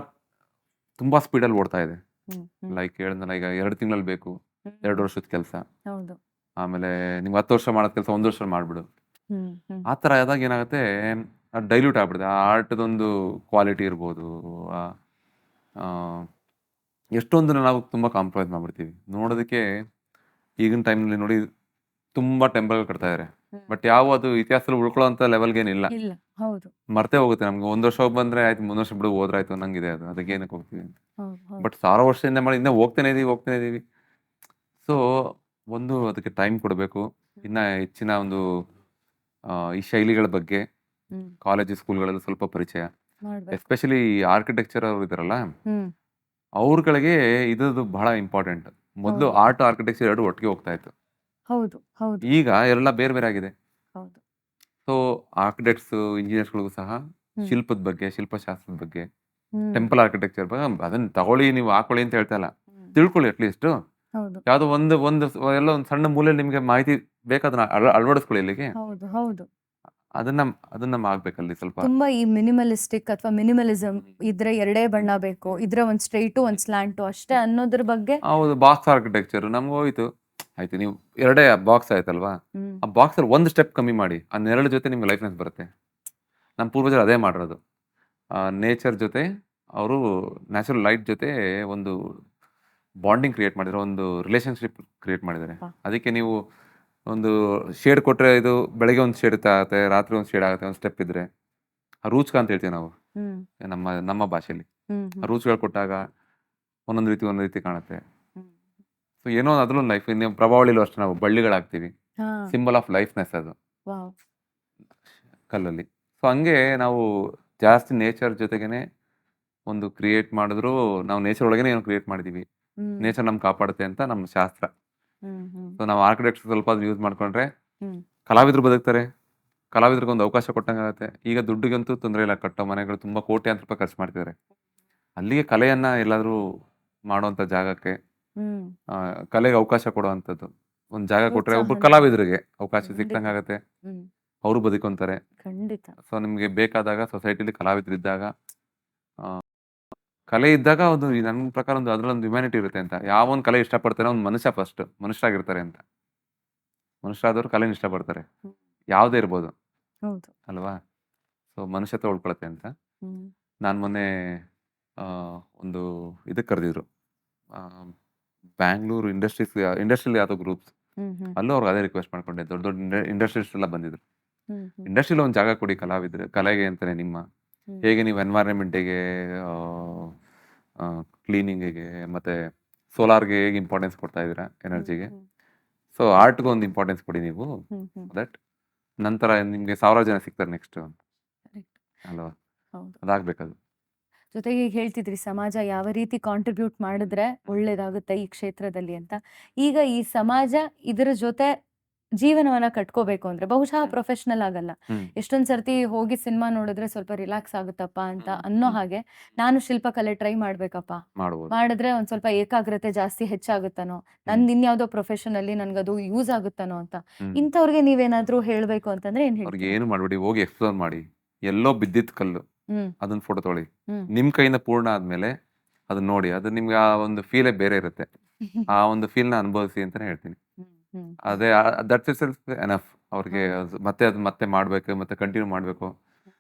ತುಂಬಾ ಸ್ಪೀಡಲ್ಲಿ ಓಡ್ತಾ ಇದೆ. ಹ್ಮ್ ಹ್ಮ್ ಲೈಕ್ ಹೇಳಿದ್ನಲ್ಲ, ಈಗ 2 ತಿಂಗಳಲ್ಲಿ ಬೇಕು, 2 ವರ್ಷದ ಕೆಲಸ. ಹೌದು. ಆಮೇಲೆ ನಿಮ್ಗೆ 10 ವರ್ಷ ಮಾಡೋದ್ ಕೆಲಸ 1 ವರ್ಷ ಮಾಡ್ಬಿಡು. ಹ್ಮ್ ಹ್ಮ್ ಆ ಥರ ಆದಾಗ ಏನಾಗುತ್ತೆ, ಅದು ಡೈಲ್ಯೂಟ್ ಆಗ್ಬಿಡುತ್ತೆ. ಆ ಆರ್ಟ್ದೊಂದು ಕ್ವಾಲಿಟಿ ಇರ್ಬೋದು. ಆ, ಆ, ಎಷ್ಟೊಂದನ್ನ ನಾವು ತುಂಬಾ ಕಾಂಪ್ರಮೈಸ್ ಮಾಡ್ಬಿಡ್ತೀವಿ. ನೋಡೋದಕ್ಕೆ ಈಗಿನ ಟೈಮ್ನಲ್ಲಿ ನೋಡಿ ತುಂಬಾ ಟೆಂಪಲ್ ಕಟ್ತಾ ಇದಾರೆ. ಬಟ್ ಅದು ಇತಿಹಾಸದಲ್ಲಿ ಉಳ್ಕೊಳ್ಳೋಂಥ ಲೆವೆಲ್ಗೇನಿಲ್ಲ. ಇಲ್ಲ. ಹೌದು ಮರ್ತೇ ಹೋಗುತ್ತೆ ನಮ್ಗೆ. 1 ವರ್ಷ ಹೋಗಿ ಬಂದ್ರೆ ಆಯ್ತು, 3 ವರ್ಷ ಬಿಡು ಹೋದ್ರಾಯ್ತು ಅನ್ನಂಗಿದೆ ಅದು. ಅದಕ್ಕೆ ಏನಕ್ಕೆ ಹೋಗ್ತೀವಿ ಅಂತ. ಹೌದು ಹೌದು. ಬಟ್ 1000 ವರ್ಷದಿಂದ ಮಾಡಿ ಇನ್ನೂ ಹೋಗ್ತಾನೆ ಇದೀವಿ. ಸೊ ಅದಕ್ಕೆ ಟೈಮ್ ಕೊಡಬೇಕು. ಇನ್ನ ಹೆಚ್ಚಿನ ಈ ಶೈಲಿಗಳ ಬಗ್ಗೆ ಹ್ಮ್ ಕಾಲೇಜು ಸ್ಕೂಲ್ಗಳಲ್ಲಿ ಸ್ವಲ್ಪ ಪರಿಚಯ, ಮಾಡ್ಬೇಕು. ಎಸ್ಪೆಷಲಿ ಆರ್ಕಿಟೆಕ್ಚರ್ ಅವ್ರು ಇದಾರಲ್ಲ, ಹ್ಮ್ ಅವ್ರಗಳಿಗೆ ಇದು ಬಹಳ ಇಂಪಾರ್ಟೆಂಟ್. ಮೊದಲು ಹೌದು. ಆರ್ಟ್ ಆರ್ಕಿಟೆಕ್ಚರ್ 2 ಒಟ್ಟಿಗೆ ಹೋಗ್ತಾ ಇತ್ತು. ಹೌದು ಹೌದು ಈಗ ಎಲ್ಲ ಬೇರೆ ಬೇರೆ ಆಗಿದೆ. ಹೌದು. ಸೊ ಆರ್ಕಿಟೆಕ್ಟ್ಸ್, ಇಂಜಿನಿಯರ್ಸ್ಗಳಿಗೂ ಸಹ ಹ್ಮ್ ಶಿಲ್ಪದ ಬಗ್ಗೆ, ಶಿಲ್ಪಶಾಸ್ತ್ರದ ಬಗ್ಗೆ, ಹ್ಮ್ ಟೆಂಪಲ್ ಆರ್ಕಿಟೆಕ್ಚರ್ ಬಗ್ಗೆ ಅದನ್ನ ತಗೊಳ್ಳಿ, ನೀವು ಹಾಕೊಳ್ಳಿ ಅಂತ ಹೇಳ್ತಾ ಇಲ್ಲ, ಹ್ಮ್ ತಿಳ್ಕೊಳ್ಳಿ ಅಟ್ಲೀಸ್ಟ್. ಹೌದು ಯಾವುದೋ ಒಂದು ಒಂದು ಎಲ್ಲೋ ಒಂದು ಸಣ್ಣ ಮೂಲೆಯಲ್ಲಿ ನಿಮಗೆ ಮಾಹಿತಿ ಬೇಕಾದನ್ನ ಅಳವಡಿಸ್ಕೊಳ್ಳಿ ಇಲ್ಲಿಗೆ. ಹೌದು ಹೌದು ಅದನ್ನ ಅದನ್ನ ಆಗ್ಬೇಕಲ್ಲಿ ಸ್ವಲ್ಪ. ತುಂಬಾ ಈ ಮಿನಿಮಲಿಸ್ಟಿಕ್ ಅಥವಾ ಮಿನಿಮಲಿಸಮ್ ಇದ್ರೆ ಎರಡೇ ಬಣ್ಣ ಬೇಕು, ಇದ್ರೆ ಒಂದ್ ಸ್ಟ್ರೈಟು ಒಂದ್ ಸ್ಲಾಂಟು ಅಷ್ಟೇ ಅನ್ನೋದ್ರ ಬಗ್ಗೆ. ಹೌದು, ಬಾಕ್ಸ್ ಆರ್ಕಿಟೆಕ್ಚರ್ ನಮ್ಗೆ ಹೋಯ್ತು. ಆಯ್ತು, ನೀವು ಎರಡೇ ಬಾಕ್ಸ್ ಆಯ್ತಲ್ವಾ, ಆ ಬಾಕ್ಸ್ ಅಲ್ಲಿ ಒಂದು ಸ್ಟೆಪ್ ಕಮ್ಮಿ ಮಾಡಿ, ಆ ನೆರಳು ಜೊತೆ ನಿಮ್ಗೆ ಲೈಫ್ನೆಸ್ ಬರುತ್ತೆ. ನಮ್ಮ ಪೂರ್ವಜರು ಅದೇ ಮಾಡಿರೋದು. ನೇಚರ್ ಜೊತೆ ಅವರು ನ್ಯಾಚುರಲ್ ಲೈಟ್ ಜೊತೆ ಒಂದು ಬಾಂಡಿಂಗ್ ಕ್ರಿಯೇಟ್ ಮಾಡಿದ್ರು, ಒಂದು ರಿಲೇಶನ್ಶಿಪ್ ಕ್ರಿಯೇಟ್ ಮಾಡಿದ್ದಾರೆ. ಹಾ. ಅದಕ್ಕೆ ನೀವು ಒಂದು ಶೇಡ್ ಕೊಟ್ಟರೆ ಇದು ಬೆಳಗ್ಗೆ ಒಂದು ಶೇಡ್ ಆಗುತ್ತೆ, ರಾತ್ರಿ ಒಂದು ಶೇಡ್ ಆಗುತ್ತೆ, ಒಂದು ಸ್ಟೆಪ್ ಇದ್ರೆ ಆ ರೂಚ್ಕ ಅಂತ ಹೇಳ್ತೀವಿ ನಾವು ಹ್ಮ್ ನಮ್ಮ ನಮ್ಮ ಭಾಷೆಯಲ್ಲಿ. ಹ್ಮ್ ಆ ಹ್ಮ್ ರೂಚ್ಗಳು ಕೊಟ್ಟಾಗ ಒಂದೊಂದು ರೀತಿ ಕಾಣುತ್ತೆ. ಹ್ಮ್. ಸೊ ಏನೋ ಅದ್ರಲ್ಲೊಂದು ಲೈಫ್. ನೀವು ಪ್ರಭಾವಳಿಲೂ ಅಷ್ಟೇ ನಾವು ಬಳ್ಳಿಗಳಾಗ್ತೀವಿ, ಹಾ ಸಿಂಬಲ್ ಆಫ್ ಲೈಫ್ನೆಸ್ ಅದು ವಾವ್ ಕಲ್ಲಲ್ಲಿ. ಸೊ ಹಂಗೆ ನಾವು ಜಾಸ್ತಿ ನೇಚರ್ ಜೊತೆಗೇನೆ ಒಂದು ಕ್ರಿಯೇಟ್ ಮಾಡಿದ್ರು, ನಾವು ನೇಚರ್ ಒಳಗೇನೆ ಏನೋ ಕ್ರಿಯೇಟ್ ಮಾಡಿದೀವಿ. ಹ್ಮ್ ನೇಚರ್ ನಮ್ಗೆ ಕಾಪಾಡುತ್ತೆ ಅಂತ ನಮ್ಮ ಶಾಸ್ತ್ರ. ಹ್ಮ್ ಹ್ಮ್ ಸೊ ನಾವು ಆರ್ಕಿಟೆಕ್ಟ್ ಸ್ವಲ್ಪ ಯೂಸ್ ಮಾಡ್ಕೊಂಡ್ರೆ ಹ್ಮ್ ಕಲಾವಿದರು ಬದುಕ್ತಾರೆ, ಕಲಾವಿದ್ರಿಗೆ ಒಂದು ಅವಕಾಶ ಕೊಟ್ಟಂಗೆ ಆಗುತ್ತೆ. ಈಗ ದುಡ್ಡಿಗಂತೂ ತೊಂದರೆ ಇಲ್ಲ, ಕಟ್ಟೋ ಮನೆಗಳು ತುಂಬ ಕೋಟ್ಯಾಂತರ ರೂಪಾಯಿ ಖರ್ಚು ಮಾಡ್ತಿದ್ದಾರೆ. ಅಲ್ಲಿಗೆ ಕಲೆಯನ್ನ ಎಲ್ಲಾದ್ರೂ ಮಾಡುವಂಥ ಜಾಗಕ್ಕೆ ಹ್ಮ್ ಕಲೆಗೆ ಅವಕಾಶ ಕೊಡುವಂಥದ್ದು ಒಂದು ಜಾಗ ಕೊಟ್ರೆ ಒಬ್ಬರು ಪ್ರೋತ್ಸಾಹನ. ಕಲಾವಿದರಿಗೆ ಅವಕಾಶ ಖಂಡಿತ. ಸಿಕ್ಕಂಗೆ ಆಗುತ್ತೆ, ಹ್ಮ್ ಅವರು ಬದುಕೊಂತಾರೆ. ಖಂಡಿತ. ಸೊ ನಿಮಗೆ ಬೇಕಾದಾಗ ಸೊಸೈಟಿಲಿ ಕಲಾವಿದರಿದ್ದಾಗ, ಕಲೆ ಇದ್ದಾಗ ಒಂದು ನನ್ನ ಪ್ರಕಾರ ಒಂದು ಅದರಲ್ಲೊಂದು ಹ್ಯುಮ್ಯಾನಿಟಿ ಇರುತ್ತೆ ಅಂತ. ಯಾವೊಂದು ಕಲೆ ಇಷ್ಟಪಡ್ತಾನೆ ಅವ್ನು ಮನುಷ್ಯ, ಫಸ್ಟ್ ಮನುಷ್ಯರಾಗಿರ್ತಾರೆ ಅಂತ. ಮನುಷ್ಯರಾದವರು ಕಲೆನ ಇಷ್ಟಪಡ್ತಾರೆ, ಹ್ಮ್. ಯಾವುದೇ ಇರ್ಬೋದು ಹೌದು ಅಲ್ವಾ. ಸೊ ಮನುಷ್ಯತ್ವ ಉಳ್ಕೊಳತ್ತೆ ಅಂತ. ಹ್ಮ್ ನಾನು ಮೊನ್ನೆ ಒಂದು ಇದಕ್ಕೆ ಕರೆದಿದ್ರು, ಬ್ಯಾಂಗ್ಳೂರು ಇಂಡಸ್ಟ್ರಿಯಲ್ ಯಾವುದೋ ಗ್ರೂಪ್ಸ್, ಹ್ಮ್ ಹ್ಮ್ ಅಲ್ಲೂ ಅವ್ರಿಗೆ ಅದೇ ರಿಕ್ವೆಸ್ಟ್ ಮಾಡ್ಕೊಂಡೆ. ದೊಡ್ಡ ದೊಡ್ಡ ಇಂಡಸ್ಟ್ರೀಸ್ ಎಲ್ಲ ಬಂದಿದ್ರು. ಹ್ಮ್ ಹ್ಮ್ ಇಂಡಸ್ಟ್ರಿಲಿ ಒಂದು ಜಾಗ ಕೊಡಿ ಕಲಾವಿದ್ರೆ, ಕಲೆಗೆ ಅಂತಾನೆ ನಿಮ್ಮ. ಹ್ಮ್. ಹೇಗೆ ನೀವು ಎನ್ವೈರನ್ಮೆಂಟಿಗೆ, ಕ್ಲೀನಿಂಗಿಗೆ ಮತ್ತು ಸೋಲಾರ್ಗೆ ಹೇಗೆ ಇಂಪಾರ್ಟೆನ್ಸ್ ಕೊಡ್ತಾ ಇದ್ದೀರಾ, ಎನರ್ಜಿಗೆ, ಹ್ಮ್ ಸೊ ಆರ್ಟ್ಗೂ ಒಂದು ಇಂಪಾರ್ಟೆನ್ಸ್ ಕೊಡಿ ನೀವು. ಹ್ಮ್ ಹ್ಮ್ ದಟ್ ನಂತರ ನಿಮಗೆ 1000 ಜನ ಸಿಗ್ತಾರೆ ನೆಕ್ಸ್ಟ್ Correct. ಅಲ್ವಾ. ಹೌದು. ಅದಾಗಬೇಕದು. ಜೊತೆಗೆ ಈಗ ಹೇಳ್ತಿದ್ರಿ ಸಮಾಜ ಯಾವ ರೀತಿ ಕಾಂಟ್ರಿಬ್ಯೂಟ್ ಮಾಡಿದ್ರೆ ಒಳ್ಳೇದಾಗುತ್ತೆ ಈ ಕ್ಷೇತ್ರದಲ್ಲಿ ಅಂತ. ಈಗ ಈ ಸಮಾಜ ಇದರ ಜೊತೆ ಜೀವನವನ್ನ ಕಟ್ಕೋಬೇಕು ಅಂದ್ರೆ ಬಹುಶಃ ಪ್ರೊಫೆಷನಲ್ ಆಗಲ್ಲ. ಹ್ಮ್. ಎಷ್ಟೊಂದ್ ಸರ್ತಿ ಹೋಗಿ ಸಿನಿಮಾ ನೋಡಿದ್ರೆ ಸ್ವಲ್ಪ ರಿಲ್ಯಾಕ್ಸ್ ಆಗುತ್ತಪ್ಪ ಅಂತ ಹ್ಮ್. ಅನ್ನೋ ಹಾಗೆ ನಾನು ಶಿಲ್ಪಕಲೆ ಟ್ರೈ ಮಾಡ್ಬೇಕಪ್ಪ, ಮಾಡ್ಬೋದು. ಮಾಡಿದ್ರೆ ಒಂದ್ ಸ್ವಲ್ಪ ಏಕಾಗ್ರತೆ ಜಾಸ್ತಿ ಹೆಚ್ಚಾಗುತ್ತನೋ, ನಂದು ಇನ್ಯಾವುದೋ ಪ್ರೊಫೆಷನ್ ಅಲ್ಲಿ ನನ್ಗದು ಯೂಸ್ ಆಗುತ್ತನೋ ಅಂತ. ಹ್ಮ್. ಇಂಥವ್ರಿಗೆ ನೀವೇನಾದ್ರೂ ಹೇಳ್ಬೇಕು ಅಂತಂದ್ರೆ ಏನ್ ಅವ್ರಿಗೆ ಹೇಳ್ತೀರಾ? ಏನು ಮಾಡಬೇಡಿ, ಹೋಗಿ ಎಕ್ಸ್ಪ್ಲೋರ್ ಮಾಡಿ. ಎಲ್ಲೋ ಬಿದ್ದಿದ್ದ ಕಲ್ಲು, ಹ್ಮ್ ಅದನ್ನ ಫೋಟೋ ತೊಗೊಳ್ಳಿ. ಹ್ಮ್ ನಿಮ್ಮ ಕೈಯಿಂದ ಪೂರ್ಣ ಆದ್ಮೇಲೆ ಅದನ್ನ ನೋಡಿ, ಅದು ನಿಮ್ಗೆ ಆ ಒಂದು ಫೀಲೇ ಬೇರೆ ಇರುತ್ತೆ. ಆ ಒಂದು ಫೀಲ್ನ ಅನುಭವಿಸಿ ಅಂತಾನೆ ಹೇಳ್ತೀನಿ. ಹ್ಮ್ ಹ್ಮ್ ಅದೇ ದಟ್ಸ್ ಇಟ್ ಸೆಲ್ಫ್ ಎನಫ್. ಅವ್ರಿಗೆ ಅದು ಮತ್ತೆ ಮಾಡಬೇಕು, ಮತ್ತೆ ಕಂಟಿನ್ಯೂ ಮಾಡಬೇಕು,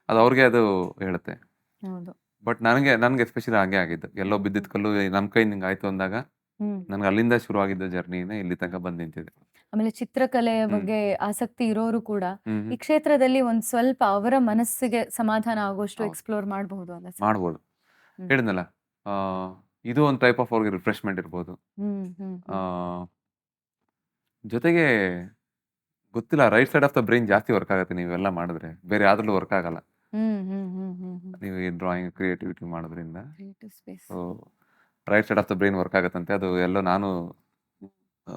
ಅದು ಅವ್ರಿಗೆ ಅದು ಹೇಳುತ್ತೆ. ಹೌದು. ಬಟ್ ನನಗೆ ಎಸ್ಪೆಷಲಿ ಹಾಗೆ ಆಗಿದ್ದು. ಎಲ್ಲೋ ಬಿದ್ದಿದ್ದ ಕಲ್ಲು ನಮ್ಮ ಕೈಯಿಂದ ಹಿಂಗೆ ಆಯ್ತು ಅಂದಾಗ ಹ್ಮ್ ನನಗೆ ಅಲ್ಲಿಂದ ಶುರು ಆಗಿದ್ದ ಜರ್ನಿನೇ ಇಲ್ಲಿ ತನಕ ಬಂದು ನಿಂತಿದೆ. ಆಮೇಲೆ ಚಿತ್ರಕಲೆಯ ಹ್ಮ್. ಬಗ್ಗೆ ಆಸಕ್ತಿ ಇರೋರು ಕೂಡ ಹ್ಮ್ ಈ ಕ್ಷೇತ್ರದಲ್ಲಿ ಒಂದ್ ಸ್ವಲ್ಪ ಅವರ ಮನಸ್ಸಿಗೆ ಸಮಾಧಾನ ಆಗೋಷ್ಟು ಹೌದು. ಎಕ್ಸ್ಪ್ಲೋರ್ ಮಾಡಬಹುದು ಅಲ್ಲ ಸರ್? ಮಾಡ್ಬೋದು. ಹ್ಮ್. ಹೇಳಿದ್ನಲ್ಲ, ಆ, ಇದು ಒಂದು ಟೈಪ್ ಆಫ್ ಅವ್ರಿಗೆ ರಿಫ್ರೆಶ್ಮೆಂಟ್ ಇರ್ಬೋದು. ಹ್ಮ್ ಹ್ಮ್ ಆ, ಹ್ಮ್ ಜೊತೆಗೆ ಗೊತ್ತಿಲ್ಲ, right side of the brain ಜಾಸ್ತಿ ವರ್ಕ್ ಆಗುತ್ತೆ ನೀವೆಲ್ಲ ಮಾಡಿದ್ರೆ, ಬೇರೆ ಯಾವ್ದ್ರಲ್ಲೂ ವರ್ಕ್ ಆಗಲ್ಲ. ಹ್ಮ್ ಹ್ಮ್ ಹ್ಮ್ ಹ್ಮ್ ಹ್ಮ್ ನೀವು ಈ ಡ್ರಾಯಿಂಗ್ ಕ್ರಿಯೇಟಿವಿಟಿ ಮಾಡೋದ್ರಿಂದ creative space. So right side of the brain work ಆಗುತ್ತಂತೆ. ಅದು ಎಲ್ಲೋ ನಾನು ಆ,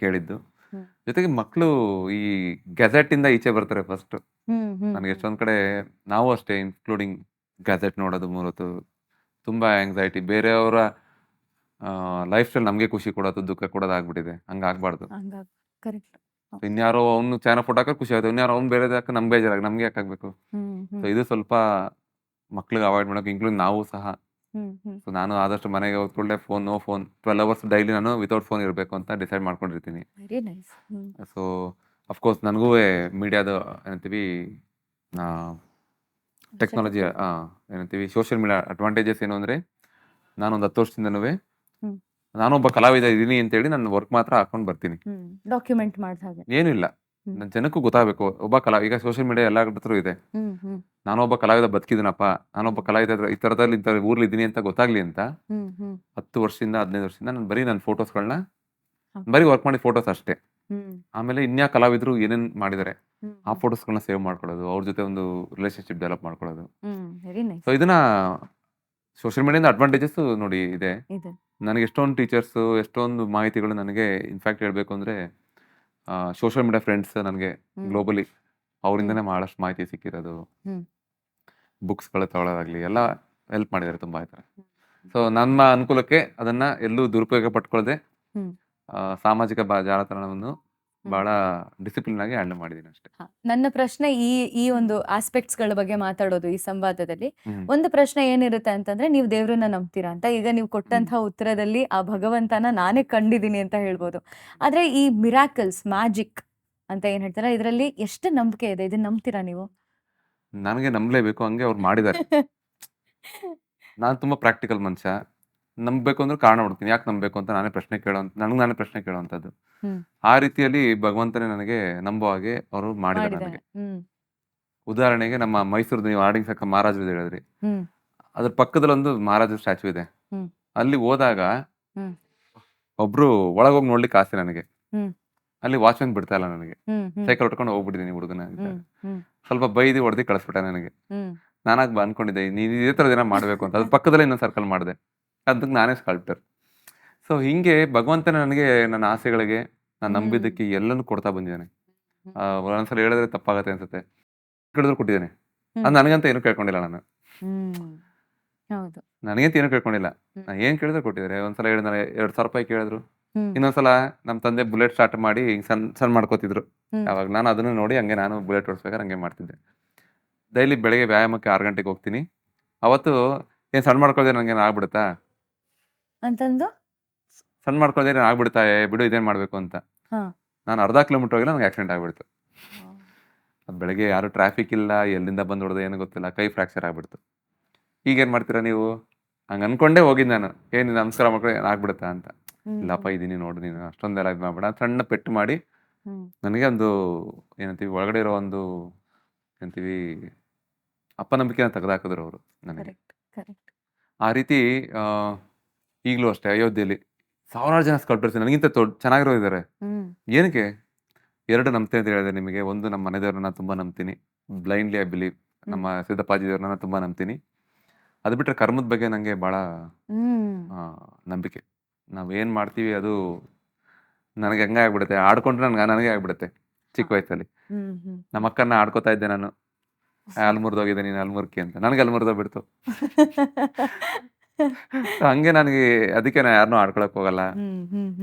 ಕೇಳಿದ್ದು. ಹ್ಮ್. ಜೊತೆಗೆ ಮಕ್ಕಳು ಈ ಗ್ಯಾಜೆಟ್ ಇಂದ ಈಚೆ ಬರ್ತಾರೆ ಫಸ್ಟ್. ಹ್ಮ್ ಹ್ಮ್ ನನಗೆ ಎಷ್ಟೊಂದ್ ಕಡೆ ನಾವು ಅಷ್ಟೇ, ಇನ್ಕ್ಲೂಡಿಂಗ್ ಗ್ಯಾಜೆಟ್ ನೋಡೋದು ಮೂಲತು ತುಂಬಾ ಆಂಗ್ಸೈಟಿ. ಬೇರೆಯವರ ಲೈಫ್ ಸ್ಟೈಲ್ ನಮಗೆ ಖುಷಿ ಕೊಡೋದು, ದುಃಖ ಕೊಡೋದು ಆಗ್ಬಿಟ್ಟಿದೆ. ಹಂಗಾಗ್ಬಾರ್ದು. ಹಂಗಾಗಿ ಕರೆಕ್ಟ್. ಇನ್ಯಾರೋ ಅವ್ನು ಚಾನ ಫೋಟೋ ಹಾಕೋ ಖುಷಿ ಆಗುತ್ತೆ, ಇನ್ಯಾರೋ ಅವ್ನು ಬೇರೆ ಹಾಕ ನಮ್ಗೆ ಬೇಜಾರಾಗ, ನಮ್ಗೆ ಯಾಕೆ ಆಗ್ಬೇಕು. ಹ್ಮ್ ಸೊ ಹ್ಮ್ ಇದು ಸ್ವಲ್ಪ ಮಕ್ಳಿಗೆ ಅವಾಯ್ಡ್ ಮಾಡೋಕೆ, ಇನ್ಕ್ಲೂಡಿಂಗ್ ನಾವು ಸಹ. ಹ್ಮ್ ಹ್ಮ್ ಸೊ ನಾನು ಆದಷ್ಟು ಮನೆಗೆ ಹೋದ್ಕೊಳ್ಳೆ ನೋ ಫೋನ್ 12 ಅವರ್ಸ್ ಡೈಲಿ ನಾನು ವಿತೌಟ್ ಫೋನ್ ಇರಬೇಕು ಅಂತ ಡಿಸೈಡ್ ಮಾಡ್ಕೊಂಡಿರ್ತೀನಿ. Very nice. Hmm so of course ನನಗೂ ಮೀಡಿಯಾದ ಏನಂತೀವಿ, ಟೆಕ್ನಾಲಜಿ ಏನಂತೀವಿ, ಸೋಷಿಯಲ್ ಮೀಡಿಯಾ ಅಡ್ವಾಂಟೇಜಸ್ ಏನು ಅಂದರೆ, ನಾನೊಂದು 10 ವರ್ಷದಿಂದನೂ ಹ್ಮ್ ನಾನೊಬ್ಬ ಕಲಾವಿದ ಇದ್ದೀನಿ ಅಂತೇಳಿ ನನ್ನ ವರ್ಕ್ ಮಾತ್ರ ಹಾಕೊಂಡು ಬರ್ತೀನಿ. ಹ್ಮ್ ಡಾಕ್ಯುಮೆಂಟ್ ಮಾಡ್ದ ಹಾಗೆ. ಏನೂ ಇಲ್ಲ, ಹ್ಮ್. ನನ್ನ ಜನಕ್ಕೂ ಗೊತ್ತಾಗಬೇಕು ಒಬ್ಬ ಈಗ ಸೋಷಿಯಲ್ ಮೀಡಿಯಾ ಎಲ್ಲ ಹತ್ರನೂ ಇದೆ, ಹ್ಮ್ ಹ್ಮ್ ನಾನೊಬ್ಬ ಕಲಾವಿದ ಬದುಕಿದ್ದೀನಪ್ಪ, ನಾನೊಬ್ಬ ಕಲಾವಿದ ಈ ಥರದಲ್ಲಿ ಇಂಥ ಊರ್ಲಿದ್ದೀನಿ ಅಂತ ಗೊತ್ತಾಗ್ಲಿ ಅಂತ ಹ್ಮ್ ಹ್ಮ್ 10 ವರ್ಷದಿಂದ 15 ವರ್ಷದಿಂದ ನಾನು ಬರೀ ನನ್ನ ಫೋಟೋಸ್ಗಳನ್ನ ಹೌದು. ಬರೀ ವರ್ಕ್ ಮಾಡಿ ಫೋಟೋಸ್ ಅಷ್ಟೇ. ಹ್ಮ್ ಆಮೇಲೆ ಇನ್ಯಾ ಕಲಾವಿದರು ಏನೇನು ಮಾಡಿದ್ದಾರೆ ಹ್ಮ್ ಆ ಫೋಟೋಸ್ಗಳನ್ನ ಸೇವ್ ಮಾಡ್ಕೊಳ್ಳೋದು, ಅವ್ರ ಜೊತೆ ಒಂದು ರಿಲೇಶನ್ಶಿಪ್ ಡೆವಲಪ್ ಮಾಡ್ಕೊಳ್ಳೋದು. ಹ್ಮ್ ವೆರಿ ನೈಸ್. ಸೊ ಇದನ್ನ ಸೋಷಿಯಲ್ ಮೀಡಿಯಾದ ಅಡ್ವಾಂಟೇಜಸ್ ನೋಡಿ ಇದೆ. ಇದೆ. ನನಗೆ ಎಷ್ಟೊಂದು ಟೀಚರ್ಸು, ಎಷ್ಟೊಂದು ಮಾಹಿತಿಗಳು ನನಗೆ ಇನ್ಫ್ಯಾಕ್ಟ್ ಹೇಳಬೇಕು ಅಂದರೆ ಸೋಷಿಯಲ್ ಮೀಡಿಯಾ ಫ್ರೆಂಡ್ಸ್ ನನಗೆ ಹ್ಮ್. ಗ್ಲೋಬಲಿ ಅವರಿಂದನೇ ಭಾಳಷ್ಟು ಮಾಹಿತಿ ಸಿಕ್ಕಿರೋದು. ಹ್ಮ್. ಬುಕ್ಸ್ಗಳು ತಗೊಳ್ಳೋದಾಗಲಿ ಎಲ್ಲ ಹೆಲ್ಪ್ ಮಾಡಿದ್ದಾರೆ ತುಂಬ ಆಯ್ತಾರೆ. ಹ್ಮ್. ಸೊ ನನ್ನ ಅನುಕೂಲಕ್ಕೆ ಅದನ್ನು ಎಲ್ಲೂ ದುರುಪಯೋಗ ಪಟ್ಕೊಳ್ಳದೆ ಹ್ಮ್. ಸಾಮಾಜಿಕ ಜಾಲತಾಣವನ್ನು ಬಹಳ ಡಿಸಿಪ್ಲಿನ್ ಆಗಿ ಹ್ಯಾಂಡಲ್ ಮಾಡಿದ್ದೀನಿ ಅಷ್ಟೇ. ನನ್ನ ಪ್ರಶ್ನೆ ಈ ಒಂದು ಆಸ್ಪೆಕ್ಟ್ಸ್ ಗಳ ಬಗ್ಗೆ ಮಾತಾಡೋದು ಈ ಸಂವಾದದಲ್ಲಿ. ಹ್ಮ್. ಒಂದು ಪ್ರಶ್ನೆ ಏನಿರುತ್ತೆ ಅಂತಂದ್ರೆ, ನೀವು ದೇವ್ರನ್ನ ನಂಬ್ತೀರಾ ಅಂತ. ಈಗ ನೀವು ಕೊಟ್ಟಂತಹ ಉತ್ತರದಲ್ಲಿ ಆ ಭಗವಂತನ ನಾನೇ ಕಂಡಿದ್ದೀನಿ ಅಂತ ಹೇಳ್ಬೋದು. ಆದ್ರೆ ಈ ಮಿರಾಕಲ್ಸ್, ಮ್ಯಾಜಿಕ್ ಅಂತ ಏನ್ ಹೇಳ್ತಾರ, ಇದರಲ್ಲಿ ಎಷ್ಟು ನಂಬಿಕೆ ಇದೆ? ಇದನ್ನ ನಂಬ್ತೀರಾ ನೀವು? ನನಗೆ ನಂಬಲೇಬೇಕು, ಹಂಗೆ ಅವ್ರು ಮಾಡಿದ್ದಾರೆ. ನಾನು ತುಂಬಾ ಪ್ರಾಕ್ಟಿಕಲ್ ಮನುಷ್ಯ. ನಂಬಬೇಕು ಅಂದ್ರೆ ಕಾರಣ ಹುಡ್ತೀನಿ, ಯಾಕೆ ನಂಬಬೇಕು ಅಂತ ನಾನೇ ಪ್ರಶ್ನೆ ಕೇಳುವಂಥದ್ದು. ಹ್ಮ್. ಆ ರೀತಿಯಲ್ಲಿ ಭಗವಂತನೇ ನನಗೆ ನಂಬೋ ಹಾಗೆ ಅವರು ಮಾಡಿದ್ದಾರೆ ಮಾಡಿದ್ದಾರೆ. ನನಗೆ. ಉದಾಹರಣೆಗೆ ನಮ್ಮ ಮೈಸೂರು, ನೀವು ಆಡಿಂಗ್ ಸಕ್ಕ ಮಹಾರಾಜರು ಹೇಳಿದ್ರಿ, ಹ್ಮ್. ಅದ್ರ ಪಕ್ಕದಲ್ಲಿ ಒಂದು ಮಹಾರಾಜರ ಸ್ಟ್ಯಾಚು ಇದೆ. ಹ್ಮ್. ಅಲ್ಲಿ ಹೋದಾಗ ಹ್ಮ್. ಒಬ್ರು ಒಳಗೋಗಿ ನೋಡ್ಲಿಕ್ಕೆ ಆಸೆ ನನಗೆ. ಹ್ಮ್. ಅಲ್ಲಿ ವಾಚ್ಮನ್ ಬಿಡ್ತಾ ಇಲ್ಲ ನನಗೆ. ಹ್ಮ್. ಹ್ಮ್. ಸೈಕಲ್ ಹೊಡ್ಕೊಂಡು ಹೋಗ್ಬಿಟ್ಟಿದ್ದೀನಿ ಹುಡುಗನ ಅಂತ. ಹ್ಮ್. ಹ್ಮ್. ಸ್ವಲ್ಪ ಬೈದಿ ಹೊಡೆದಿ ಕಳಿಸ್ಬಿಟ್ಟ ನನಗೆ. ಹ್ಮ್. ನಾನಾಗ ಅನ್ಕೊಂಡಿದ್ದೆ ನೀನು ಇದೇ ಥರದ ಏನೋ ಮಾಡಬೇಕು ಅಂತ. ಅದ್ರ ಪಕ್ಕದಲ್ಲೇ ಇನ್ನೊಂದು ಸರ್ಕಲ್ ಮಾಡಿದೆ. ಅದಕ್ಕೆ ನಾನೇ ಸ್ಕಲ್ಪ್ಟರ್. ಸೊ ಹಿಂಗೆ ಭಗವಂತನ ನನಗೆ ನನ್ನ ಆಸೆಗಳಿಗೆ ನಾನು ನಂಬಿದ್ದಕ್ಕೆ ಎಲ್ಲನೂ ಕೊಡ್ತಾ ಬಂದಿದ್ದಾನೆ. ಒಂದೊಂದ್ಸಲ ಹೇಳಿದ್ರೆ ತಪ್ಪಾಗತ್ತೆ ಅನ್ಸುತ್ತೆ, ಕೇಳಿದ್ರು ಕೊಟ್ಟಿದ್ದೇನೆ. ಅದು ನನಗಂತ ಏನು ಕೇಳ್ಕೊಂಡಿಲ್ಲ ನಾನು. ಹೌದು. ನನಗಂತ ಏನು ಕೇಳ್ಕೊಂಡಿಲ್ಲ. ನಾನು ಏನು ಕೇಳಿದ್ರೆ ಕೊಟ್ಟಿದ್ದಾರೆ. ಒಂದ್ಸಲ ಹೇಳಿದ್ರೆ 2,000 ರೂಪಾಯಿ ಕೇಳಿದ್ರು. ಹ್ಮ್. ಇನ್ನೊಂದ್ಸಲ ನಮ್ಮ ತಂದೆ ಬುಲೆಟ್ ಸ್ಟಾರ್ಟ್ ಮಾಡಿ ಹಿಂಗೆ ಸಣ್ಣ ಮಾಡ್ಕೋತಿದ್ರು. ಹ್ಮ್. ಅವಾಗ ನಾನು ಅದನ್ನು ನೋಡಿ ಹಂಗೆ ನಾನು ಬುಲೆಟ್ ಓಡಿಸ್ಬೇಕಾದ್ರೆ ಹಂಗೆ ಮಾಡ್ತಿದ್ದೆ. ಡೈಲಿ ಬೆಳಗ್ಗೆ ವ್ಯಾಯಾಮಕ್ಕೆ 6 ಗಂಟೆಗೆ ಹೋಗ್ತೀನಿ. ಅವತ್ತು ಏನು ಸಣ್ಣ ಮಾಡ್ಕೊಳ್ಳೋದೇ ನನಗೇನು ಆಗ್ಬಿಡುತ್ತಾ, ಅಂತಂದು ಸಣ್ಣ ಮಾಡ್ಕೊಳ್ಳೋದೇ ಆಗ್ಬಿಡ್ತಾ, ಬಿಡು ಇದೇನು ಮಾಡಬೇಕು ಅಂತ. ಹಾ. ನಾನು ಅರ್ಧ ಕಿಲೋಮೀಟರ್ ಹೋಗಿಲ್ಲ, ನನಗೆ ಆಕ್ಸಿಡೆಂಟ್ ಆಗ್ಬಿಡ್ತು. ಅದು ಬೆಳಗ್ಗೆ ಯಾರು ಟ್ರಾಫಿಕ್ ಇಲ್ಲ, ಎಲ್ಲಿಂದ ಬಂದು ಹೊಡೆದು ಏನು ಗೊತ್ತಿಲ್ಲ, ಕೈ ಫ್ರಾಕ್ಚರ್ ಆಗ್ಬಿಡ್ತು. ಈಗೇನು ಮಾಡ್ತೀರಾ ನೀವು? ಹಂಗೆ ಅನ್ಕೊಂಡೇ ಹೋಗಿದ್ದು ನಾನು, ಏನು ನಮಸ್ಕಾರ ಮಾಡ್ಕೊಂಡು ಆಗ್ಬಿಡುತ್ತಾ ಅಂತ. ಇಲ್ಲಪ್ಪ ಇದೀನಿ ನೋಡು, ನೀನು ಅಷ್ಟೊಂದೆಲ್ಲ ಇದು ಮಾಡ್ಬೇಡ. ಸಣ್ಣ ಪೆಟ್ಟು ಮಾಡಿ ನನಗೆ ಒಂದು ಏನಂತೀವಿ ಒಳಗಡೆ ಇರೋ ಒಂದು ಏನಂತೀವಿ ಅಪನಂಬಿಕೆನ ತೆಗೆದಾಕಿದ್ರು ಅವರು ನನಗೆ. ಆ ರೀತಿ ಈಗಲೂ ಅಷ್ಟೇ ಅಯೋಧ್ಯೆಯಲ್ಲಿ ಸಾವಿರಾರು ಜನ ಸ್ಕಲ್ಪ್ಟರ್ಸ್ ನನಗಿಂತ ಚೆನ್ನಾಗಿರೋ ಇದ್ದಾರೆ. ಏನಕ್ಕೆ? 2 ನಂಬ್ತೇನೆ ಅಂತ ಹೇಳಿದೆ ನಿಮಗೆ. ಒಂದು, ನಮ್ಮ ಮನೆ ದೇವ್ರನ್ನ ತುಂಬ ನಂಬ್ತೀನಿ, ಬ್ಲೈಂಡ್ಲಿ ಐ ಬಿಲೀವ್. ನಮ್ಮ ಸಿದ್ದಪ್ಪಾಜಿ ದೇವ್ರನ್ನ ತುಂಬ ನಂಬ್ತೀನಿ. ಅದು ಬಿಟ್ಟರೆ ಕರ್ಮದ ಬಗ್ಗೆ ನನಗೆ ಭಾಳ ನಂಬಿಕೆ. ನಾವು ಏನು ಮಾಡ್ತೀವಿ ಅದು ನನಗೆ ಹಂಗೆ ಆಗ್ಬಿಡುತ್ತೆ. ಆಡ್ಕೊಂಡ್ರೆ ನನಗೆ ಆಗ್ಬಿಡುತ್ತೆ. ಚಿಕ್ಕ ವಯಸ್ಸಲ್ಲಿ ನಮ್ಮ ಅಕ್ಕನ ಆಡ್ಕೋತಾ ಇದ್ದೆ ನಾನು, ಅಲ್ಲಿ ಮುರಿದೋಗಿದೆ ನೀನು ಅಲ್ಮುರ್ಕಿ ಅಂತ. ನನಗೆ ಅಲ್ಲಿ ಮುರಿದೋಗ್ಬಿಡ್ತು. ಹಂಗೆ ನನಗೆ ಅದಕ್ಕೆ ನಾನು ಯಾರನ್ನೂ ಆಡ್ಕೊಳಕ್ ಹೋಗಲ್ಲ.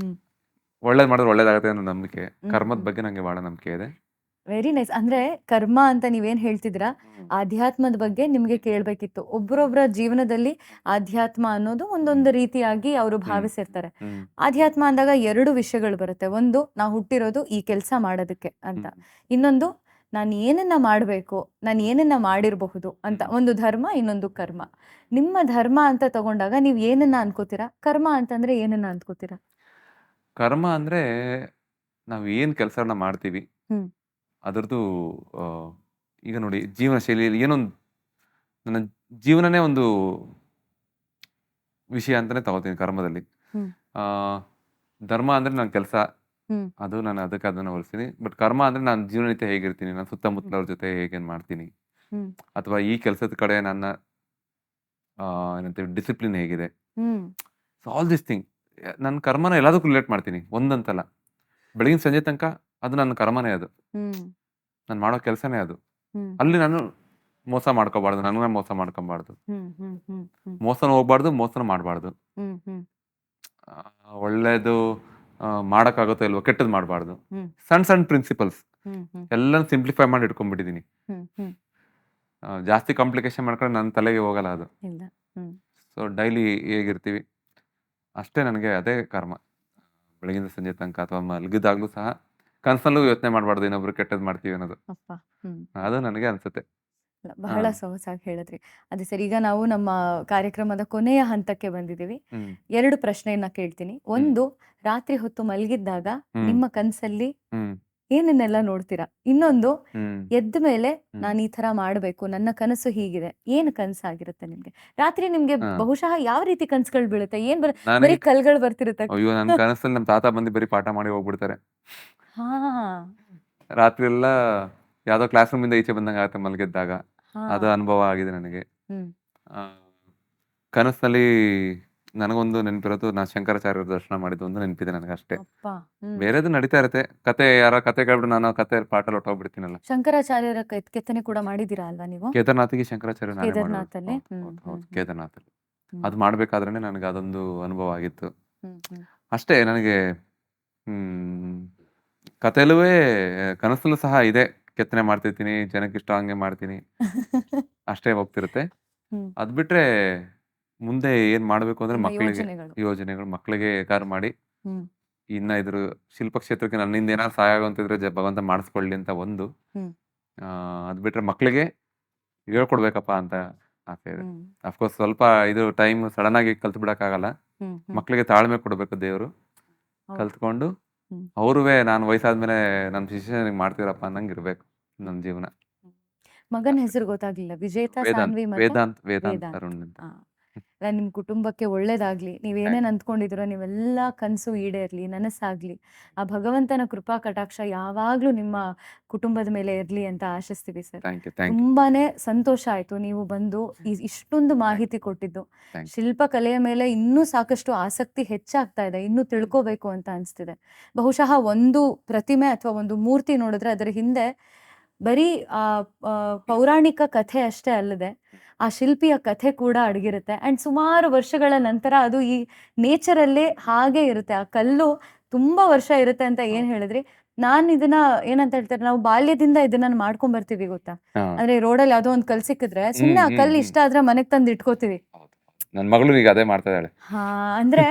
ಒಳ್ಳೇದು ಮಾಡಿದ್ರೆ ಒಳ್ಳೇದಾಗುತ್ತೆ ಅನ್ನೋ ನಂಬಿಕೆ. ಕರ್ಮದ ಬಗ್ಗೆ ನನಗೆ ಭಾಳ ನಂಬಿಕೆ ಇದೆ. Very nice. ಅಂದ್ರೆ ಕರ್ಮ ಅಂತ ನೀವೇನ್ ಹೇಳ್ತಿದ್ದೀರಾ, ಆಧ್ಯಾತ್ಮದ ಬಗ್ಗೆ ನಿಮ್ಗೆ ಕೇಳ್ಬೇಕಿತ್ತು. ಒಬ್ಬರೊಬ್ಬರ ಜೀವನದಲ್ಲಿ ಆಧ್ಯಾತ್ಮ ಅನ್ನೋದು ಒಂದೊಂದು ರೀತಿಯಾಗಿ ಅವರು ಭಾವಿಸಿರ್ತಾರೆ. ಆಧ್ಯಾತ್ಮ ಅಂದಾಗ 2 ವಿಷಯಗಳು ಬರುತ್ತೆ. ಒಂದು, ನಾವು ಹುಟ್ಟಿರೋದು ಈ ಕೆಲಸ ಮಾಡೋದಕ್ಕೆ ಅಂತ. ಇನ್ನೊಂದು, ನಾನು ಏನನ್ನ ಮಾಡಬೇಕು, ನಾನು ಏನನ್ನ ಮಾಡಿರಬಹುದು ಅಂತ. ಒಂದು ಧರ್ಮ, ಇನ್ನೊಂದು ಕರ್ಮ. ನಿಮ್ಮ ಧರ್ಮ ಅಂತ ತಗೊಂಡಾಗ ನೀವು ಏನನ್ನ ಅನ್ಕೋತೀರಾ? ಕರ್ಮ ಅಂತಂದ್ರೆ ಏನನ್ನ ಅನ್ಕೋತೀರಾ? ಕರ್ಮ ಅಂದ್ರೆ ನಾವು ಏನು ಕೆಲಸನ ಮಾಡ್ತೀವಿ ಅದರದ್ದು ಈಗ ನೋಡಿ, ಜೀವನ ಶೈಲಿಯಲ್ಲಿ ಏನೊಂದು ನನ್ನ ಜೀವನನೇ ಒಂದು ವಿಷಯ ಅಂತಾನೆ ತಗೋತೀನಿ ಕರ್ಮದಲ್ಲಿ. ಧರ್ಮ ಅಂದ್ರೆ ನನ್ನ ಕೆಲಸ, ಅದು ನಾನು ಅದಕ್ಕೆ ಅದನ್ನ ಹೋಲಿಸ್ತೀನಿ. ಬಟ್ ಕರ್ಮ ಅಂದ್ರೆ ನಾನು ಜೀವನನಿತ್ಯ ಹೇಗಿರ್ತೀನಿ, ನಾನು ಸುತ್ತಮುತ್ತಲವ್ರ ಜೊತೆ ಹೇಗೇನು ಮಾಡ್ತೀನಿ, ಅಥವಾ ಈ ಕೆಲಸದ ಕಡೆ ನನ್ನ ಏನಂತೀವಿ ಡಿಸಿಪ್ಲಿನ್ ಹೇಗಿದೆ. ಸೊ ಆಲ್ ದಿಸ್ ಥಿಂಗ್ ನನ್ನ ಕರ್ಮನ ಎಲ್ಲದಕ್ಕೂ ರಿಲೇಟ್ ಮಾಡ್ತೀನಿ, ಒಂದಂತಲ್ಲ. ಬೆಳಗಿನ ಸಂಜೆ ತನಕ ಅದು ನನ್ನ ಕರ್ಮನೇ, ಅದು ನಾನು ಮಾಡೋ ಕೆಲಸನೇ ಅದು. ಅಲ್ಲಿ ನಾನು ಮೋಸ ಮಾಡ್ಕೋಬಾರ್ದು, ನನಗೆ ಮೋಸ ಮಾಡ್ಕೊಬಾರ್ದು, ಮೋಸನೂ ಹೋಗ್ಬಾರ್ದು, ಮೋಸನೂ ಮಾಡಬಾರ್ದು. ಒಳ್ಳೇದು ಮಾಡೋಕ್ಕಾಗುತ್ತೋ ಇಲ್ವೋ, ಕೆಟ್ಟದ್ದು ಮಾಡಬಾರ್ದು. ಸಣ್ಣ ಸಣ್ಣ ಪ್ರಿನ್ಸಿಪಲ್ಸ್ ಎಲ್ಲ ಸಿಂಪ್ಲಿಫೈ ಮಾಡಿ ಇಟ್ಕೊಂಡ್ಬಿಟ್ಟಿದ್ದೀನಿ. ಜಾಸ್ತಿ ಕಾಂಪ್ಲಿಕೇಶನ್ ಮಾಡ್ಕೊಂಡು ನನ್ನ ತಲೆಗೆ ಹೋಗಲ್ಲ ಅದು. ಸೊ ಡೈಲಿ ಹೇಗಿರ್ತೀವಿ ಅಷ್ಟೇ ನನಗೆ ಅದೇ ಕರ್ಮ. ಬೆಳಗಿನ ಸಂಜೆ ತನಕ ಅಥವಾ ಮಲಗಿದಾಗ್ಲೂ ಸಹ ಕನಸಲ್ಲೂ ಯೋಚನೆ ಮಾಡಬಾರ್ದು ಇನ್ನೊಬ್ರು ಕೆಟ್ಟದ್ದು ಮಾಡ್ತೀವಿ ಅನ್ನೋದು. ಅದು ನನಗೆ ಅನ್ಸುತ್ತೆ. ಬಹಳ ಸೊಗಸಾಗಿ ಹೇಳಿದ್ರಿ. ಅದೇ ಸರಿ, ಈಗ ನಾವು ನಮ್ಮ ಕಾರ್ಯಕ್ರಮದ ಕೊನೆಯ ಹಂತಕ್ಕೆ ಬಂದಿದ್ದೀವಿ. 2 ಪ್ರಶ್ನೆಯನ್ನ ಕೇಳ್ತೀನಿ. ಒಂದು, ರಾತ್ರಿ ಹೊತ್ತು ಮಲಗಿದ್ದಾಗ ನಿಮ್ಮ ಕನಸಲ್ಲಿ ಏನನ್ನೆಲ್ಲ ನೋಡ್ತೀರಾ? ಇನ್ನೊಂದು, ಎದ್ದ ಮೇಲೆ ನಾನು ಈ ತರ ಮಾಡ್ಬೇಕು, ನನ್ನ ಕನಸು ಹೀಗಿದೆ, ಏನು ಕನಸಾಗಿರುತ್ತೆ ನಿಮ್ಗೆ? ರಾತ್ರಿ ನಿಮ್ಗೆ ಬಹುಶಃ ಯಾವ ರೀತಿ ಕನಸುಗಳು ಬೀಳುತ್ತೆ? ಬರೀ ಕಲ್ಗಳು ಬರ್ತಿರುತ್ತೆ? ಅಯ್ಯೋ, ನನ್ನ ಕನಸಲ್ಲಿ ನಮ್ಮ ತಾತ ಬಂದು ಬರೀ ಪಾಠ ಮಾಡಿ ಹೋಗ್ಬಿಡ್ತಾರೆ. ಹಾ, ರಾತ್ರಿ ಎಲ್ಲ ಯಾವ್ದೋ ಕ್ಲಾಸ್ ರೂಮ್ ಇಂದ ಈಚೆ ಬಂದಂಗ ಆಗುತ್ತೆ ಮಲಗಿದ್ದಾಗ. ಅದು ಅನುಭವ ಆಗಿದೆ ನನಗೆ. ಕನಸಿನಲ್ಲಿ ನನಗೊಂದು ನೆನಪಿರೋದು, ನಾ ಶಂಕರಾಚಾರ್ಯರ ದರ್ಶನ ಮಾಡಿದ್ದು ಒಂದು ನೆನಪಿದೆ ನನಗೆ ಅಷ್ಟೇ. ಬೇರೆದು ನಡೀತಾ ಇರುತ್ತೆ. ಯಾರ ಕತೆ ಕೇಳ್ಬಿಟ್ಟು ನಾನು ಕತೆ ಪಾಠ ಹೊಟ್ಟೋಗ್ಬಿಡ್ತೀನಲ್ಲ. ಶಂಕರಾಚಾರ್ಯರ ಕೆತ್ತನೆ ಕೂಡ ಮಾಡಿದೀರಾ ಅಲ್ವಾ ನೀವು? ಕೇದಾರ್ನಾಥಿಗೆ ಶಂಕರಾಚಾರ್ಯ ಕೇದಾರ್ನಾಥಲ್ಲಿ. ಕೇದಾರ್ನಾಥಲ್ಲಿ ಅದು ಮಾಡ್ಬೇಕಾದ್ರೆ ನನಗೆ ಅದೊಂದು ಅನುಭವ ಆಗಿತ್ತು ಅಷ್ಟೇ. ನನಗೆ ಹ್ಮ್ ಕಥೆಲೂ ಕನಸಲ್ಲೂ ಸಹ ಇದೆ, ಕೆತ್ತನೆ ಮಾಡ್ತಿರ್ತೀನಿ, ಜನಕ್ಕೆ ಇಷ್ಟ ಹಂಗೆ ಮಾಡ್ತೀನಿ, ಅಷ್ಟೇ ಹೋಗ್ತಿರುತ್ತೆ. ಹ್ಮ್. ಅದ್ ಬಿಟ್ರೆ ಮುಂದೆ ಏನ್ ಮಾಡ್ಬೇಕು ಅಂದ್ರೆ ನಿಮ್ಮ ಮಕ್ಕಳಿಗೆ ಯೋಜನೆಗಳು. ಯೋಜನೆಗಳು, ಮಕ್ಕಳಿಗೆ ಹೇಗಾರು ಮಾಡಿ ಹ್ಮ್. ಇನ್ನ ಇದ್ರ ಶಿಲ್ಪ ಕ್ಷೇತ್ರಕ್ಕೆ ನನ್ನಿಂದ ಏನಾದ್ರು ಸಹಾಯ ಆಗುವಂತಿದ್ರೆ ಭಗವಂತ ಮಾಡಿಸ್ಕೊಳ್ಳಿ ಅಂತ ಒಂದು. ಹ್ಮ್. ಅದ್ ಬಿಟ್ರೆ ಮಕ್ಕಳಿಗೆ ಹೇಳ್ಕೊಡ್ಬೇಕಪ್ಪ ಅಂತ ಆಸೆ ಇದೆ. ಹ್ಮ್. ಅಫ್ಕೋರ್ಸ್ ಸ್ವಲ್ಪ ಇದು ಟೈಮ್ ಸಡನ್ ಆಗಿ ಕಲ್ತ್ ಬಿಡಕ್ಕಾಗಲ್ಲ. ಹ್ಮ್. ಹ್ಮ್. ಮಕ್ಕಳಿಗೆ ತಾಳ್ಮೆ ಕೊಡ್ಬೇಕು ದೇವ್ರು. ಹೌದು. ಕಲ್ತ್ಕೊಂಡು ಹ್ಮ್. ಅವ್ರುವೆ ನಾನು ವಯಸ್ಸಾದ್ಮೇಲೆ ನನ್ನ ಶಿಷ್ಯನಿಗೆ ಮಾಡ್ತೀರಪ್ಪ ಅನ್ನಂಗ್ ಇರ್ಬೇಕು ನನ್ನ ಜೀವನ. ಮಗನ ಹೆಸರು ಗೊತ್ತಾಗ್ಲಿಲ್ಲ. ವಿಜೇತ, ವೇದಾಂತ್ ಸಾನ್ವಿ ಮತ್ತೆ ವೇದಾಂತ್ ವೇದಾಂತ್ ವೇದಾಂತ್. ಅರುಣ್ ಅಂತ. ಆ. ನಿಮ್ ಕುಟುಂಬಕ್ಕೆ ಒಳ್ಳೇದಾಗ್ಲಿ. ನೀವೇನೇನ್ ಅಂದ್ಕೊಂಡಿದಿರೋ ನೀವೆಲ್ಲ ಕನಸು ಈಡೇರ್ಲಿ, ನನಸಾಗ್ಲಿ. ಆ ಭಗವಂತನ ಕೃಪಾ ಕಟಾಕ್ಷ ಯಾವಾಗ್ಲೂ ನಿಮ್ಮ ಕುಟುಂಬದ ಮೇಲೆ ಇರ್ಲಿ ಅಂತ ಆಶಿಸ್ತೀವಿ sir. Thank you thank you ತುಂಬಾನೇ ಸಂತೋಷ ಆಯ್ತು ನೀವು ಬಂದು ಇಷ್ಟೊಂದು ಮಾಹಿತಿ ಕೊಟ್ಟಿದ್ದು. Thank you. ಶಿಲ್ಪಕಲೆಯ ಮೇಲೆ ಇನ್ನೂ ಸಾಕಷ್ಟು ಆಸಕ್ತಿ ಹೆಚ್ಚಾಗ್ತಾ ಇದೆ, ಇನ್ನೂ ತಿಳ್ಕೋಬೇಕು ಅಂತ ಅನಿಸ್ತಿದೆ. ಬಹುಶಃ ಒಂದು ಪ್ರತಿಮೆ ಅಥವಾ ಒಂದು ಮೂರ್ತಿ ನೋಡಿದ್ರೆ ಅದರ ಹಿಂದೆ ಬರೀ ಆ ಆ, ಪೌರಾಣಿಕ ಕಥೆ ಅಷ್ಟೇ ಅಲ್ಲದೆ ಆ ಶಿಲ್ಪಿಯ ಕಥೆ ಕೂಡ ಅಡಗಿರುತ್ತೆ. ಅಂಡ್ ಸುಮಾರು ವರ್ಷಗಳ ನಂತರ ಅದು ಈ ನೇಚರಲ್ಲೇ ಹಾಗೆ ಇರುತ್ತೆ. ಆ ಕಲ್ಲು ತುಂಬಾ ವರ್ಷ ಇರುತ್ತೆ ಅಂತ ಏನ್ ಹೇಳಿದ್ರಿ. ನಾನ್ ಇದನ್ನ ಏನಂತ ಹೇಳ್ತಾರೆ, ನಾವು ಬಾಲ್ಯದಿಂದ ಇದನ್ನ ಮಾಡ್ಕೊಂಡ್ ಬರ್ತೀವಿ ಗೊತ್ತಾ. ಹಾ. ಅಂದ್ರೆ ರೋಡಲ್ಲಿ ಯಾವ್ದೋ ಒಂದ್ ಕಲ್ ಸಿಕ್ಕಿದ್ರೆ ಸುಮ್ನೆ ಆ ಕಲ್ ಇಷ್ಟ ಆದ್ರೆ ಮನೆಗ್ ತಂದು ಇಟ್ಕೋತೀವಿ. ಹೌದು. ನನ್ನ ಮಗಳು ಈಗ ಅದೇ ಮಾಡ್ತಾ ಇದ್ದಾಳೆ. ಹಾ, ಅಂದ್ರೆ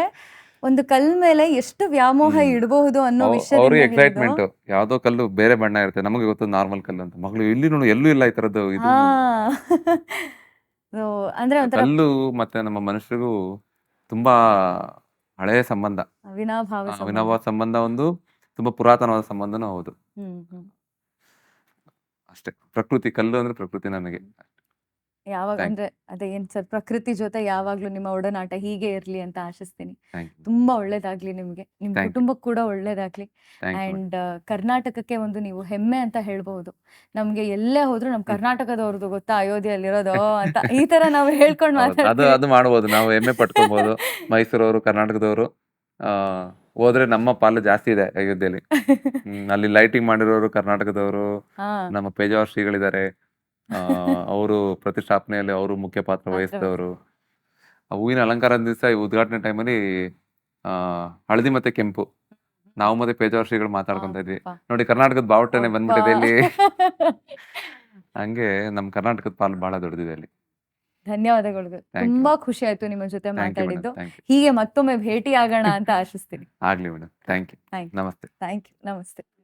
ಒಂದು ಕಲ್ ಮೇಲೆ ಎಷ್ಟು ವ್ಯಾಮೋಹ ಇಡಬಹುದು ಅನ್ನೋ ಅವ್ರಿಗೆ ವಿಷಯದಿಂದ ಹಿಡಿದು. ಎಕ್ಸೈಟ್ಮೆಂಟ್. ಯಾವ್ದೋ ಕಲ್ಲು ಬೇರೆ ಬಣ್ಣ ಇರುತ್ತೆ, ನಮಗೆ ಗೊತ್ತು ನಾರ್ಮಲ್ ಕಲ್ಲು ಅಂತ. ಮಗಳು ಇಲ್ಲಿ ನೋಡು ಎಲ್ಲೂ ಇಲ್ಲ ಈ ತರದ್ದು ಇದು. ಹಾ. So, ಅಂದ್ರೆ ಒಂಥರ ಕಲ್ಲು ಮತ್ತೆ ನಮ್ಮ ಮನುಷ್ಯರಿಗೂ ತುಂಬಾ ಹಳೆಯ ಸಂಬಂಧ, ಅವಿನಾಭಾವ ಸಂಬಂಧ. ಅವಿನಾಭಾವ ಸಂಬಂಧ, ಒಂದು ತುಂಬಾ ಪುರಾತನವಾದ ಸಂಬಂಧನೂ ಹೌದು. ಹ್ಮ್. ಹ್ಮ್. ಅಷ್ಟೇ. ಪ್ರಕೃತಿ, ಕಲ್ಲು ಅಂದ್ರೆ ಪ್ರಕೃತಿ ನನಗೆ. ಯಾವಾಗ Thank ಅಂದ್ರೆ ಅದೇ ಏನ್ ಸರ್, ಪ್ರಕೃತಿ ಜೊತೆ ಯಾವಾಗ್ಲೂ ನಿಮ್ಮ ಒಡನಾಟ ಹೀಗೆ ಇರ್ಲಿ ಅಂತ ಆಶಿಸ್ತೀನಿ. ಥ್ಯಾಂಕ್ ಯು ತುಂಬಾ ಒಳ್ಳೇದಾಗ್ಲಿ ನಿಮ್ಗೆ, ನಿಮ್ Thank you. ಕುಟುಂಬಕ್ಕೆ ಕೂಡ ಒಳ್ಳೇದಾಗ್ಲಿ. Thank you. ಅಂಡ್ ಕರ್ನಾಟಕಕ್ಕೆ ಒಂದು ನೀವು ಹೆಮ್ಮೆ ಅಂತ ಹೇಳ್ಬಹುದು. ನಮ್ಗೆ ಎಲ್ಲೇ ಹೋದ್ರು ನಮ್ ಕರ್ನಾಟಕದವ್ರದ್ದು ಗೊತ್ತಾ ಅಯೋಧ್ಯೆಯಲ್ಲಿರೋದು ಅಂತ ಈ ತರ ನಾವು ಹೇಳ್ಕೊಂಡು ಹೌದು, ಅದು ಮಾತಾಡ್ತೀವಿ. ಅದು ಮಾಡ್ಬೋದು, ನಾವು ಹೆಮ್ಮೆ ಪಟ್ಕೊಬಹುದು. ಮೈಸೂರವರು, ಕರ್ನಾಟಕದವರು ಹೋದ್ರೆ ನಮ್ಮ ಪಾಲು ಜಾಸ್ತಿ ಇದೆ ಅಯೋಧ್ಯೆಯಲ್ಲಿ. ಅಲ್ಲಿ ಲೈಟಿಂಗ್ ಮಾಡಿರೋರು ಕರ್ನಾಟಕದವರು. ಹಾ. ನಮ್ಮ ಪೇಜಾವರ ಶ್ರೀಗಳಿದ್ದಾರೆ, ಅವರು ಪ್ರತಿಷ್ಠಾಪನೆಯಲ್ಲಿ ಅವರು ಮುಖ್ಯ ಪಾತ್ರ ವಹಿಸಿದವರು. ಆ ಹೂವಿನ ಅಲಂಕಾರದ ದಿವಸ ಉದ್ಘಾಟನೆ ಟೈಮಲ್ಲಿ ಹಳದಿ ಮತ್ತೆ ಕೆಂಪು, ನಾವು ಮತ್ತೆ ಪೇಜಾವರ ಶ್ರೀಗಳು ಮಾತಾಡ್ಕೊಂತ ಇದ್ವಿ. ಅಪ್ಪಾ. ನೋಡಿ ಕರ್ನಾಟಕದ ಬಾವುಟನೆ ಬಂದ್ಬಿಟ್ಟಿದೆ ಇಲ್ಲಿ. ಅಪ್ಪಾ. ಹಂಗೆ ನಮ್ಮ ಕರ್ನಾಟಕದ ಪಾಲು ಬಹಳ ದೊಡ್ಡದಿದೆ ಅಲ್ಲಿ. ಧನ್ಯವಾದಗಳು. Thank you. ತುಂಬಾ ಖುಷಿ ಆಯ್ತು ನಿಮ್ಮ ಜೊತೆ ಥ್ಯಾಂಕ್ ಯು ಮಾತಾಡಿದ್ದು. ಮೇಡಮ್. Thank you. ಹೀಗೆ ಮತ್ತೊಮ್ಮೆ ಭೇಟಿ ಆಗೋಣ ಅಂತ ಆಶಿಸ್ತೀನಿ. ಆಗ್ಲಿ madam. Thank you. Thank you. ನಮಸ್ತೆ. Thank you. ನಮಸ್ತೆ.